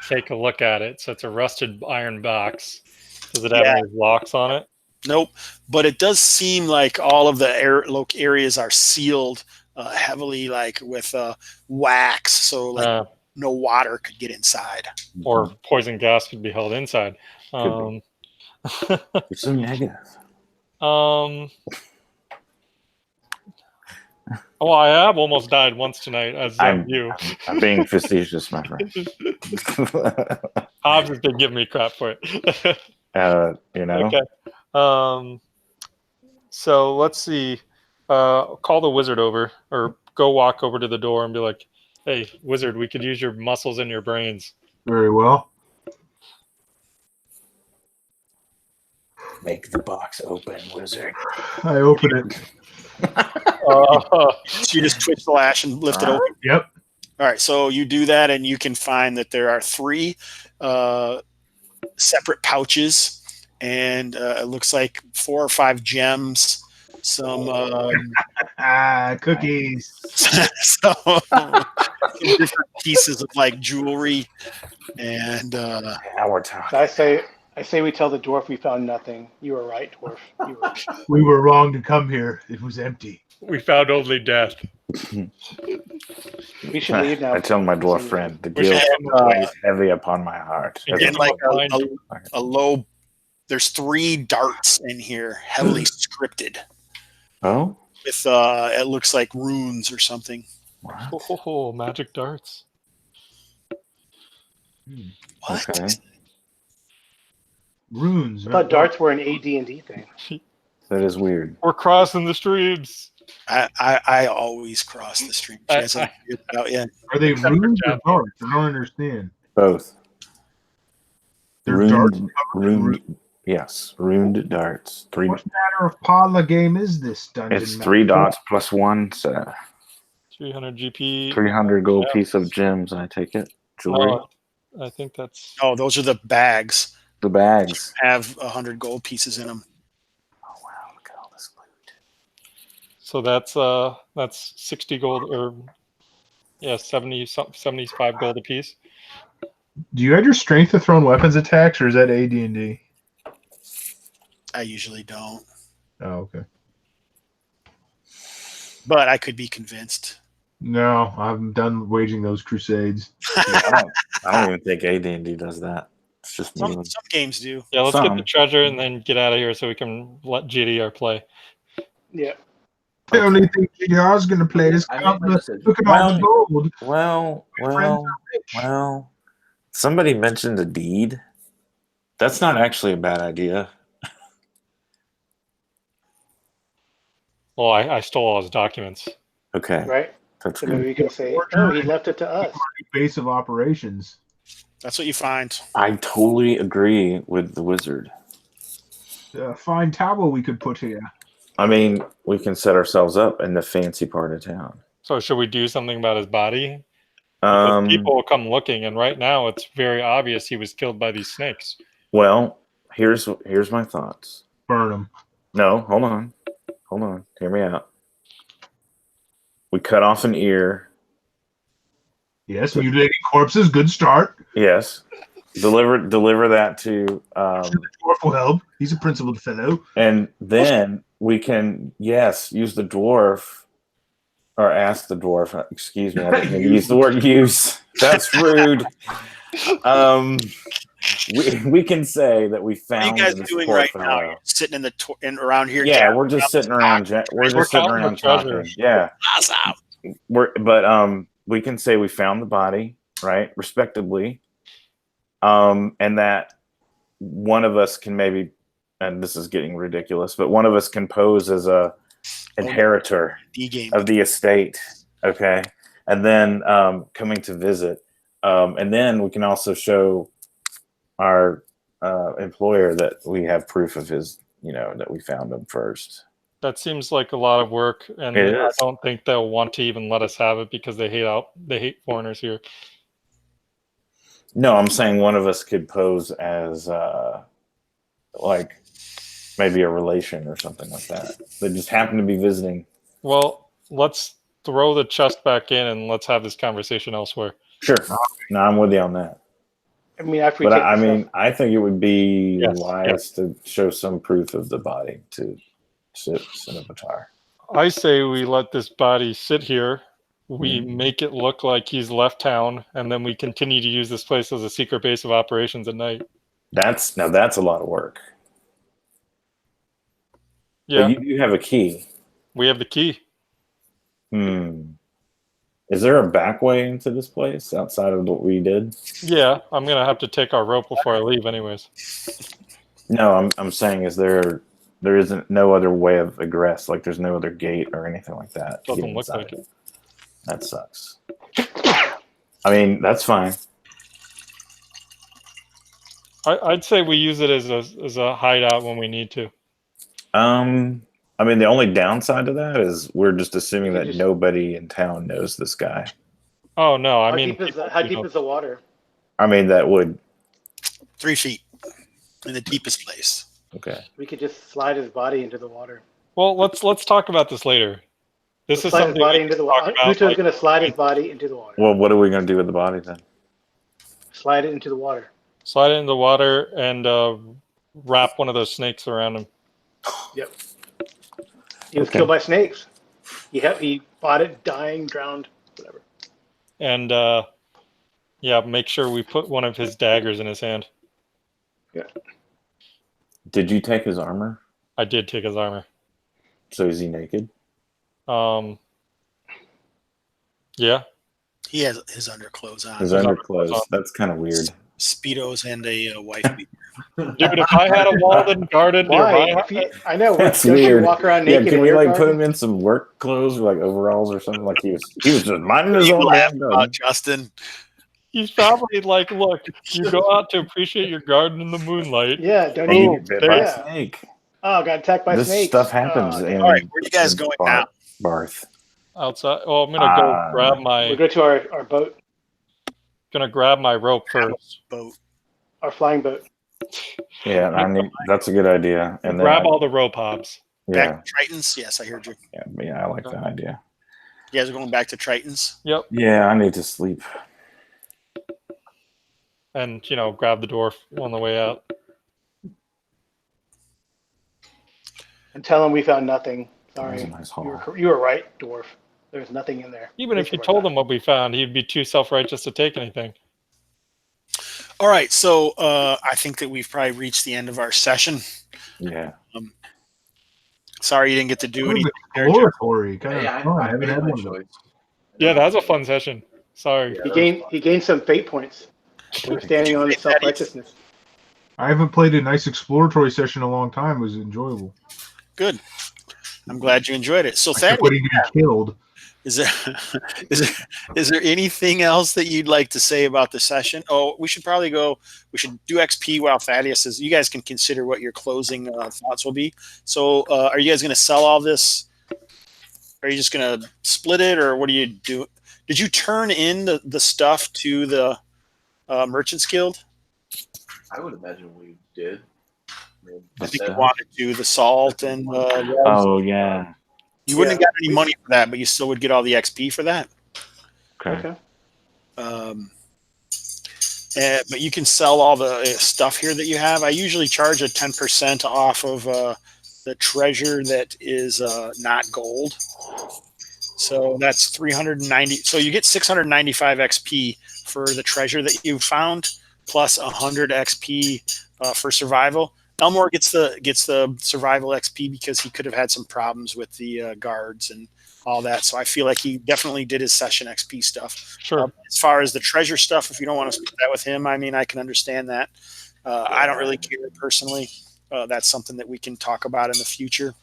Take a look at it. So it's a rusted iron box. Does it have Yeah. any locks on it? Nope. But it does seem like all of the areas are sealed heavily, like with wax, so like no water could get inside. Or poison gas could be held inside. Could It's so negative. Well, I have almost died once tonight, as have you. I'm being facetious, my friend. Hobbs has been giving me crap for it. You know. Okay. So let's see. Call the wizard over, or go walk over to the door and be like, "Hey, wizard, we could use your muscles and your brains." Very well. Make the box open, wizard. I open it. So you just twitch the lash and lift it open. Yep. All right, so you do that, and you can find that there are 3 separate pouches, and it looks like 4 or 5 gems, some Cookies. some different pieces of like jewelry, and Now we're talking. I say we tell the dwarf we found nothing. You were right, dwarf. You were. We were wrong to come here. It was empty. We found only death. We should leave now. I tell my dwarf friend, the We should guilt weighs heavy upon my heart. and like a low. There's 3 darts in here, heavily scripted, Oh? with it looks like runes or something. What? Oh, magic darts. What? Okay. Runes. I thought darts were an AD&D thing. That is weird. We're crossing the streams. I always cross the stream. You guys haven't figured that out yet. Are they runes or darts? I don't understand. Both. They're darts. Runed. Yes, runed darts. 3. What manner of parlor game is this, Dungeon It's Master? 3 dots plus 1, so 300 GP. 300 gold Yeah. piece of gems. I take it. Jewelry. I think that's. Oh, those are the bags. The bags. Have 100 gold pieces in them. Oh wow! Look at all this loot. So that's 60 gold, or 75 gold a piece. Do you add your strength to thrown weapons attacks, or is that AD&D? I usually don't, Oh, okay. but I could be convinced. No, I'm done waging those crusades. Yeah, I don't even think AD&D does that. It's just me. Some games do. Yeah, let's get Some. the treasure and then get out of here so we can let GDR play. Yeah. The only thing GDR is going to play is countless. Look at all the gold. Well. Somebody mentioned a deed. That's not actually a bad idea. Well, I stole all his documents. Okay, Right? that's So maybe good. we can say, oh, he left it to us. Base of operations. That's what you find. I totally agree with the wizard. Fine tower we could put here. I mean, we can set ourselves up in the fancy part of town. So should we do something about his body? Because people will come looking, and right now it's very obvious he was killed by these snakes. Well, here's my thoughts. Burn them. No, hold on. Hear me out. We cut off an ear. Yes, mutilating corpses. Good start. Yes. deliver that to The dwarf will help. He's a principled fellow. and then we can use the dwarf or ask the dwarf. Excuse me, I didn't mean to use the word use. That's rude. We can say that we found. What are you guys this doing poor right fellow. now? You're sitting in around here. Yeah, we're just sitting around. We're just sitting around talking. Yeah, Awesome. but we can say we found the body, right, respectably, and that one of us can maybe, and this is getting ridiculous, but one of us can pose as a inheritor of the estate, okay, and then coming to visit, and then we can also show our employer that we have proof of his, that we found him first. That seems like a lot of work, and I don't think they'll want to even let us have it because they hate foreigners here. No, I'm saying one of us could pose as like maybe a relation or something like that. They just happen to be visiting. Well, let's throw the chest back in and let's have this conversation elsewhere. Sure. No, I'm with you on that. I mean, after But I think it would be wise yes. to show some proof of the body to Cinnabatar. I say we let this body sit here. We make it look like he's left town, and then we continue to use this place as a secret base of operations at night. That's a lot of work. Yeah, but you do have a key. We have the key. Is there a back way into this place outside of what we did? Yeah, I'm gonna have to take our rope before I leave, anyways. No, I'm saying there isn't no other way of egress. Like there's no other gate or anything like that. Doesn't look like it. That sucks. I mean, that's fine. I'd say we use it as a hideout when we need to. I mean, the only downside to that is we're just assuming that nobody in town knows this guy. Oh no, how deep is the water? I mean, that would 3 feet in the deepest place. Okay. We could just slide his body into the water. Well, let's talk about this later. This is slide something his body into the water. Pluto's going to slide his body into the water. Well, what are we going to do with the body then? Slide it into the water. Slide it into the water and wrap one of those snakes around him. Yep. He was killed by snakes. He fought it, dying, drowned, whatever. And make sure we put one of his daggers in his hand. Yeah. Did you take his armor? I did take his armor. So is he naked? Yeah. He has his underclothes on. His underclothes. That's kind of weird. Speedos and a wife beater. Dude, if I had a walled-in garden near my house, I know. That's don't weird. You walk around naked. Yeah, can we put him in some work clothes or like overalls or something? Like he was just minding his own damn garden. Justin. He's probably like, look, you go out to appreciate your garden in the moonlight. Yeah, don't you you? get bit by a snake. Oh, got attacked by snakes. This stuff happens. All right, where are you guys going now? Barth. Outside. Oh, I'm gonna go grab my. We'll go to our boat. Gonna grab my rope first. Boat. Our flying boat. Yeah, that's a good idea. And grab all the rope, Hobbs. Yeah. Back to Tritons? Yes, I heard you. Yeah, I like that idea. You guys are going back to Tritons? Yep. Yeah, I need to sleep. And grab the dwarf on the way out. And tell him we found nothing. Sorry. Nice you were right, dwarf. There's nothing in there. Even if you told him what we found, he'd be too self-righteous to take anything. All right, so I think that we've probably reached the end of our session. Yeah. Sorry you didn't get to do anything. Exploratory, kind of fun. I haven't had one of those. Yeah, that was a fun session. Sorry. He gained some fate points. For standing on self-righteousness. I haven't played a nice exploratory session in a long time. It was enjoyable. Good. I'm glad you enjoyed it. So, Thaddeus, waiting to be killed. Is there anything else that you'd like to say about the session? Oh, we should do XP while Thaddeus is. You guys can consider what your closing thoughts will be. So, are you guys going to sell all this? Are you just going to split it, or what do you do? Did you turn in the stuff to the Merchants Guild? I would imagine we did. I think you wanted to the salt and oh yeah. You wouldn't have got any money for that, but you still would get all the XP for that. Okay. But you can sell all the stuff here that you have. I usually charge a 10% off of the treasure that is not gold. So that's 390. So you get 695 XP for the treasure that you found, plus 100 XP for survival. Elmore gets the survival XP because he could have had some problems with the guards and all that. So I feel like he definitely did his session XP stuff. Sure. As far as the treasure stuff, if you don't want to split that with him, I mean, I can understand that. I don't really care personally. That's something that we can talk about in the future.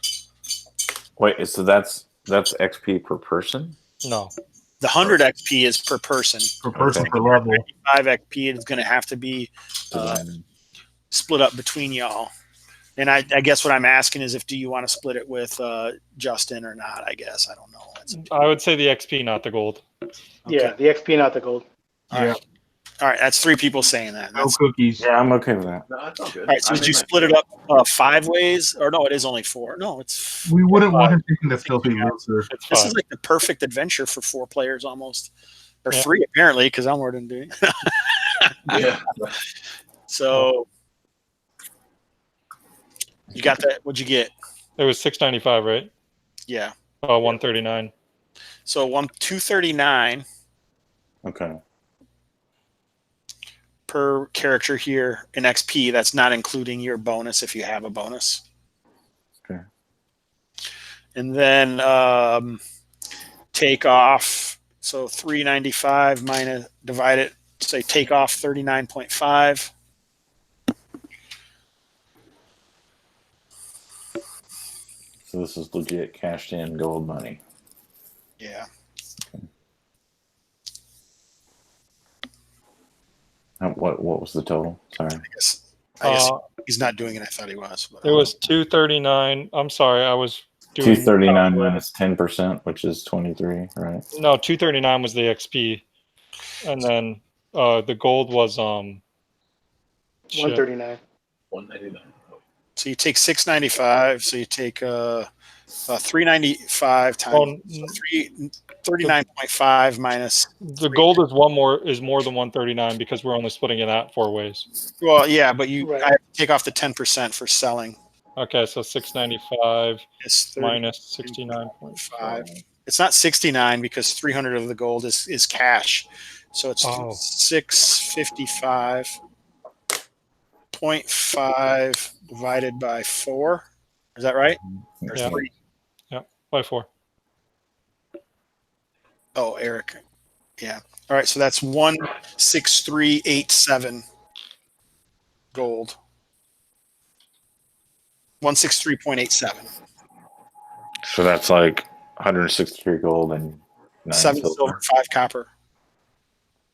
Wait, so that's XP per person? No. The 100 XP is per person. Per person, Okay. per level. 5 XP is going to have to be split up between y'all. And I guess what I'm asking is do you want to split it with Justin or not, I guess. I don't know. I would say the XP, not the gold. Yeah, the XP, not the gold. Yeah. All right, that's 3 people saying that. No cookies. Yeah, I'm okay with that. No, that's all good. All right, so would you split it up 5 ways? Or no, it is only 4. No, it's We wouldn't want him taking the filthy loser. It's this fine. is like the perfect adventure for 4 players almost. Or Yeah. 3 apparently, because Elmore didn't do it. Yeah. So you got that? What'd you get? It was 695, right? Yeah. 139. So 239 Okay. per character here in XP. That's not including your bonus if you have a bonus. Okay. And then take off. So 395 minus divide it. Say take off 39.5. So this is legit cashed in gold money. Yeah. What was the total? Sorry. I guess he's not doing it. I thought he was. But It was 239. I'm sorry, I was doing 239 minus 10%, which is 23, right? No, 239 was the XP, and then the gold was 139. 199. so you take 695. So you take 395 times 39.5 minus. The gold is more than 139 because we're only splitting it out 4 ways. Well, yeah, but Right. I have to take off the 10% for selling. Okay, so 695 It's minus 69.5. It's not 69 because 300 of the gold is cash. So it's 655.5 divided by 4. Is that right? Or Yeah. 3? By 4. Oh, Erik. Yeah. All right. So that's 16387 gold. 163.87. So that's like 163 gold and 9 7 silver, 5 copper.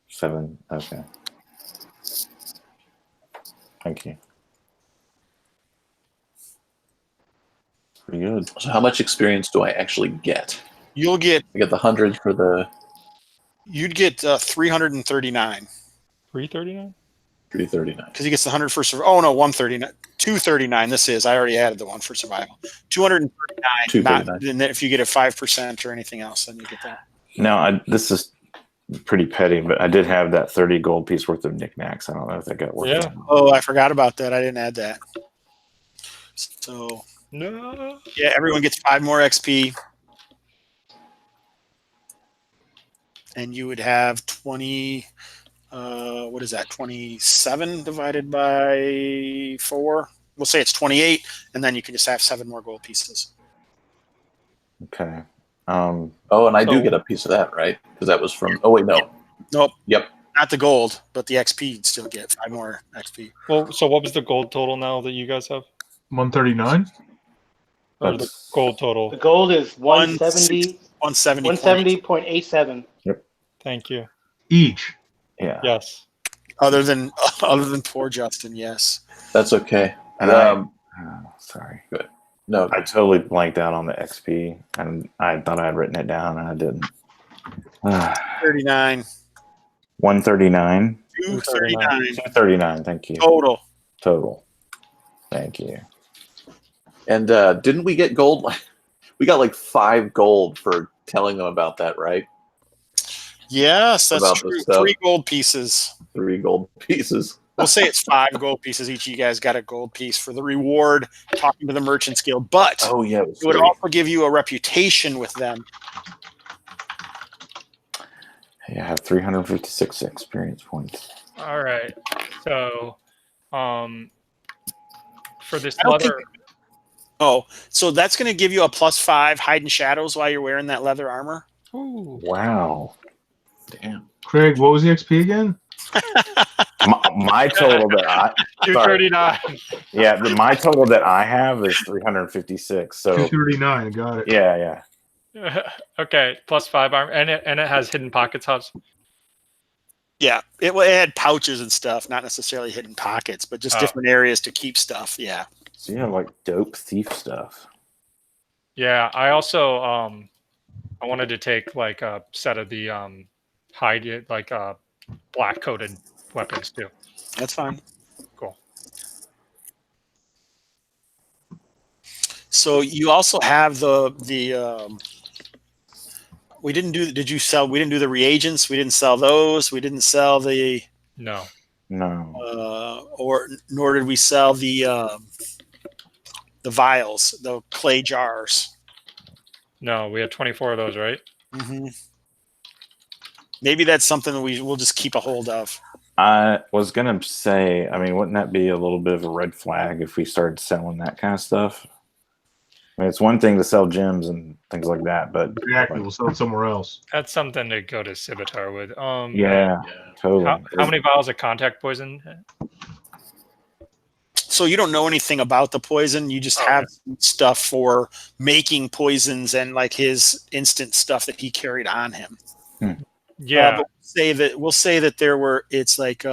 7. Okay. Thank you. Pretty good. So how much experience do I actually get? You'll get. I get the 100 for the You'd get 339 339. 339. because he gets the 100 for survival. Oh no, 139, 239. This is. I already added the one for survival. 239. 239. And then if you get a 5% or anything else, then you get that. Now, this is pretty petty, but I did have that 30 gold piece worth of knickknacks. I don't know if that got worked Yeah. out. Oh, I forgot about that. I didn't add that. So No. yeah, everyone gets 5 more XP. And you would have 20, what is that, 27 divided by 4? We'll say it's 28, and then you can just have 7 more gold pieces. Okay. Oh, and I do get a piece of that, right? Because that was from. Oh wait, no. Nope. Yep. Not the gold, but the XP you'd still get 5 more XP. Well, so what was the gold total now that you guys have? 139. Or the That's- gold The total? gold is 170, 170. 170.87. Thank you. Each. Yeah. Yes. Other than poor Justin, yes. That's okay. And sorry. No. I totally blanked out on the XP, and I thought I had written it down, and I didn't. 39. 139. 239 239. Thank you. total. Thank you. And didn't we get gold? We got like 5 gold for telling them about that, right? Yes, that's About true. the stuff. 3 gold pieces. 3 gold pieces. We'll say it's 5 gold pieces. Each of you guys got a gold piece for the reward talking to the Merchants Guild. But Oh yeah, it would also give you a reputation with them. Hey, I have 356 experience points. All right. So, for this I don't leather, Oh, so that's going to give you a +5 hide in shadows while you're wearing that leather armor. ooh, Wow. damn. Craig, what was the XP again? My total that I 239. yeah, my total that I have is 356. So 239. Got it. yeah. Okay, +5 armor, and it has hidden pockets, Hobbs. Yeah, it had pouches and stuff, not necessarily hidden pockets, but just different areas to keep stuff. Yeah. So you have like dope thief stuff. Yeah, I also I wanted to take like a set of the hide like black coated weapons too. That's fine. Cool. So you also have the we didn't do the reagents, we didn't sell those, we didn't sell the No. or nor did we sell the vials, the clay jars. No, we had 24 of those, right? Mm-hmm. Maybe that's something that we'll just keep a hold of. I was gonna say, I mean, wouldn't that be a little bit of a red flag if we started selling that kind of stuff? I mean, it's one thing to sell gems and things like that, but Exactly. We'll sell it somewhere else. That's something to go to Civitar with. yeah, totally. How many vials of contact poison? So you don't know anything about the poison. You just have stuff for making poisons and like his instant stuff that he carried on him. Yeah. But we'll say that it's like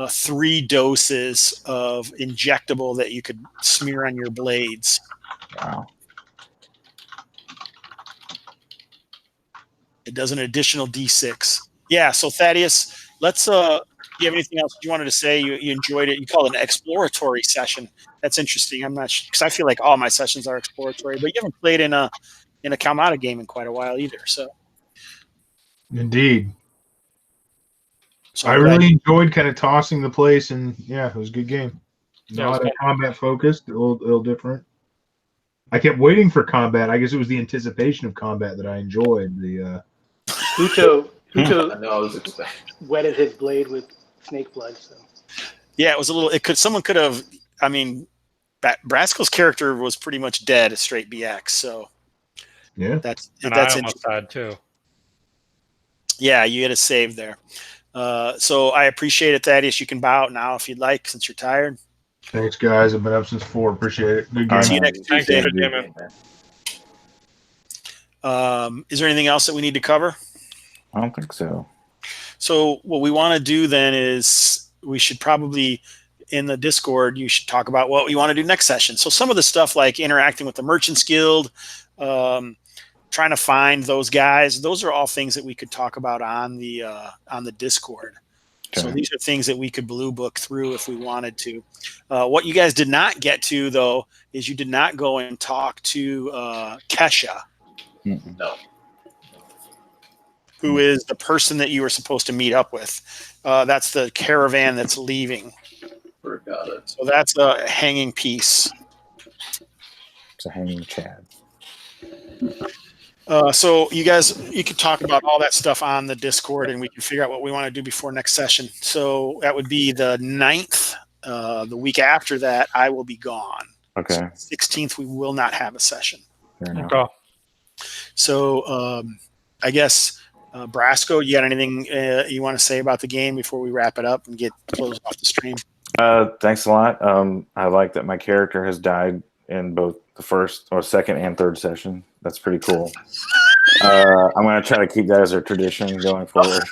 3 doses of injectable that you could smear on your blades. Wow. It does an additional D6. Yeah. So Thaddeus, let's. Do you have anything else you wanted to say? You enjoyed it. You call it an exploratory session. That's interesting. I'm not sure because I feel like all my sessions are exploratory, but you haven't played in a Kalmata game in quite a while either. So. Indeed. So I really enjoyed kind of tossing the place, and yeah, it was a good game. Not combat focused, a little different. I kept waiting for combat. I guess it was the anticipation of combat that I enjoyed. The Huto I know I was expecting. wetted his blade with snake blood. So yeah, it was a little. Someone could have. I mean, Brasco's character was pretty much dead, a straight BX. So yeah, that's I almost died too. Yeah, you had a save there. So I appreciate it, Thaddeus. You can bow out now if you'd like, since you're tired. thanks, guys. I've been up since 4. Appreciate it. Good game. See you next Tuesday. Good game, man. Is there anything else that we need to cover? I don't think so. So what we want to do then is we should probably in the Discord, you should talk about what we want to do next session. So some of the stuff like interacting with the Merchants Guild, trying to find those guys, those are all things that we could talk about on the Discord. Okay. So these are things that we could blue book through if we wanted to. What you guys did not get to, though, is you did not go and talk to Kesha. No. Who is the person that you were supposed to meet up with. That's the caravan that's leaving. Forgot it. So that's a hanging piece. It's a hanging Chad. So you guys, you could talk about all that stuff on the Discord and we can figure out what we want to do before next session. So that would be the 9th. The week after that, I will be gone. Okay. So 16th, we will not have a session. Fair enough. Okay. So I guess, Brasco, you got anything you want to say about the game before we wrap it up and get closed off the stream? Thanks a lot. I like that my character has died in both the first or second and third session. That's pretty cool. I'm going to try to keep that as a tradition going forward.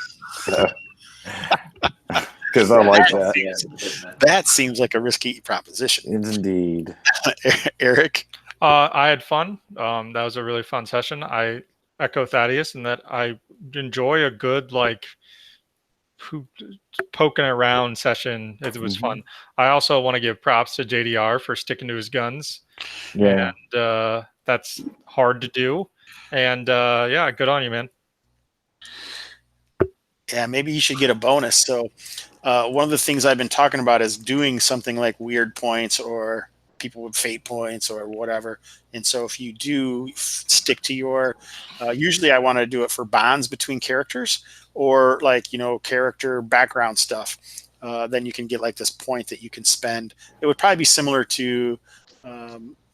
Because I like that. That seems like a risky proposition. It's indeed. Erik? I had fun. That was a really fun session. I echo Thaddeus in that I enjoy a good, like, poking around session. It was fun. I also want to give props to JDR for sticking to his guns. Yeah. And that's hard to do. And yeah, good on you, man. Yeah, maybe you should get a bonus. So one of the things I've been talking about is doing something like weird points or people with fate points or whatever. And so if you do stick to your, usually I want to do it for bonds between characters or like, character background stuff. Then you can get like this point that you can spend. It would probably be similar to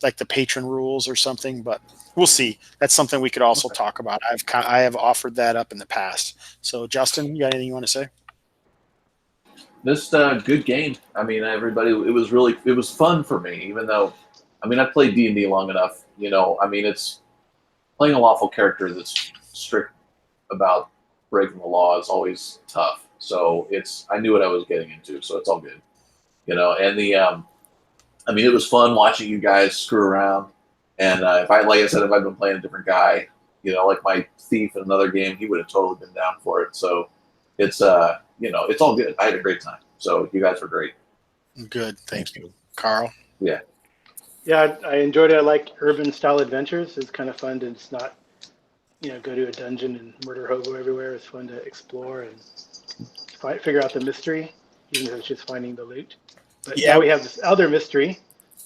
like the patron rules or something, but we'll see. That's something we could also talk about. I have offered that up in the past. So Justin, you got anything you want to say? This good game. I mean, everybody. It was fun for me, even though, I mean, I played D&D long enough. I mean, it's playing a lawful character that's strict about breaking the law is always tough. So I knew what I was getting into, so it's all good. And I mean, it was fun watching you guys screw around. And like I said, if I'd been playing a different guy, like my thief in another game, he would have totally been down for it. So it's it's all good. I had a great time. So you guys were great. Good, thank you, Karl. Yeah. Yeah, I enjoyed it. I like urban style adventures. It's kind of fun to just not, go to a dungeon and murder hobo everywhere. It's fun to explore and figure out the mystery, even though it's just finding the loot. But now we have this other mystery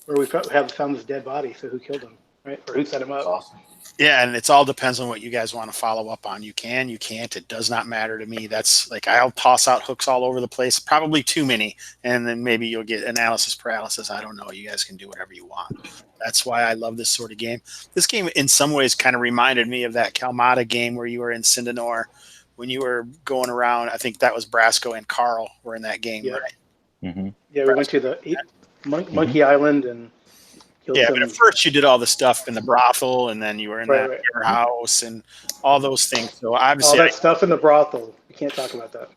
where we have found this dead body. So who killed him, right? Or who set him up? That's awesome. Yeah, and it's all depends on what you guys want to follow up on. You can, you can't. It does not matter to me. That's like I'll toss out hooks all over the place, probably too many, and then maybe you'll get analysis paralysis. I don't know. You guys can do whatever you want. That's why I love this sort of game. This game, in some ways, kind of reminded me of that Kalmata game where you were in Sindanor when you were going around. I think that was Brasco and Karl were in that game, right? Mm-hmm. Yeah, we went to the Monkey Island and. But at first you did all the stuff in the brothel, and then you were in that warehouse and all those things. So obviously, all that stuff in the brothel. You can't talk about that.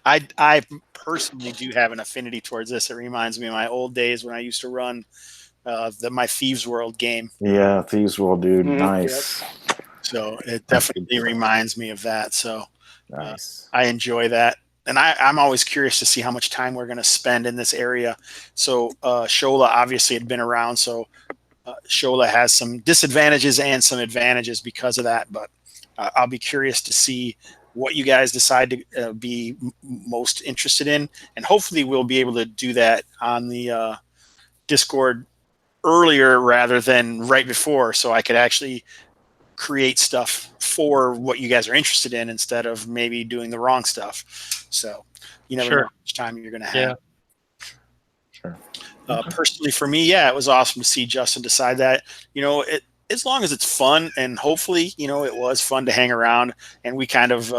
I personally do have an affinity towards this. It reminds me of my old days when I used to run my Thieves World game. Yeah, Thieves World, dude, nice. Yep. So it definitely reminds me of that. So nice. I enjoy that. And I'm always curious to see how much time we're going to spend in this area. So Shola obviously had been around, so Shola has some disadvantages and some advantages because of that. But I'll be curious to see what you guys decide to be most interested in. And hopefully we'll be able to do that on the Discord earlier rather than right before, so I could actually create stuff for what you guys are interested in instead of maybe doing the wrong stuff. So you never know how much time you're going to have. Sure. Personally, for me, it was awesome to see Justin decide that. As long as it's fun, and hopefully, it was fun to hang around, and we kind of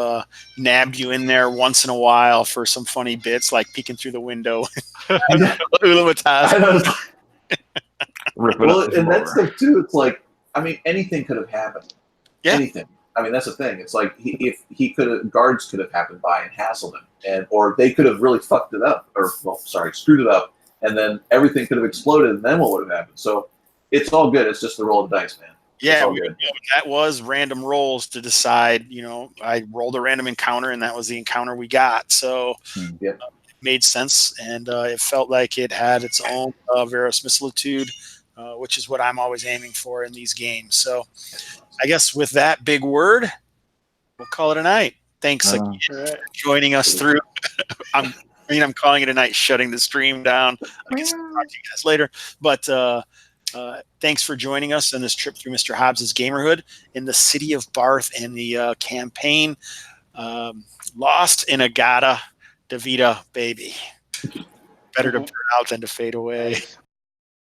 nabbed you in there once in a while for some funny bits, like peeking through the window. Well, and that's the too. It's like, I mean, anything could have happened. Yeah. Anything. I mean, that's the thing. It's like if he could have, guards could have happened by and hassled him, or they could have really fucked it up, screwed it up, and then everything could have exploded, and then what would have happened? So it's all good. It's just the roll of the dice, man. Yeah, that was random rolls to decide. I rolled a random encounter, and that was the encounter we got. So it made sense, and it felt like it had its own verisimilitude, which is what I'm always aiming for in these games. So I guess with that big word, we'll call it a night. Thanks again for joining us through. I'm calling it a night, shutting the stream down. I guess I'll talk to you guys later. But thanks for joining us on this trip through Mr. Hobbs' Gamerhood in the city of Barth and the campaign Lost in Agata, Davida, baby. Better to burn out than to fade away.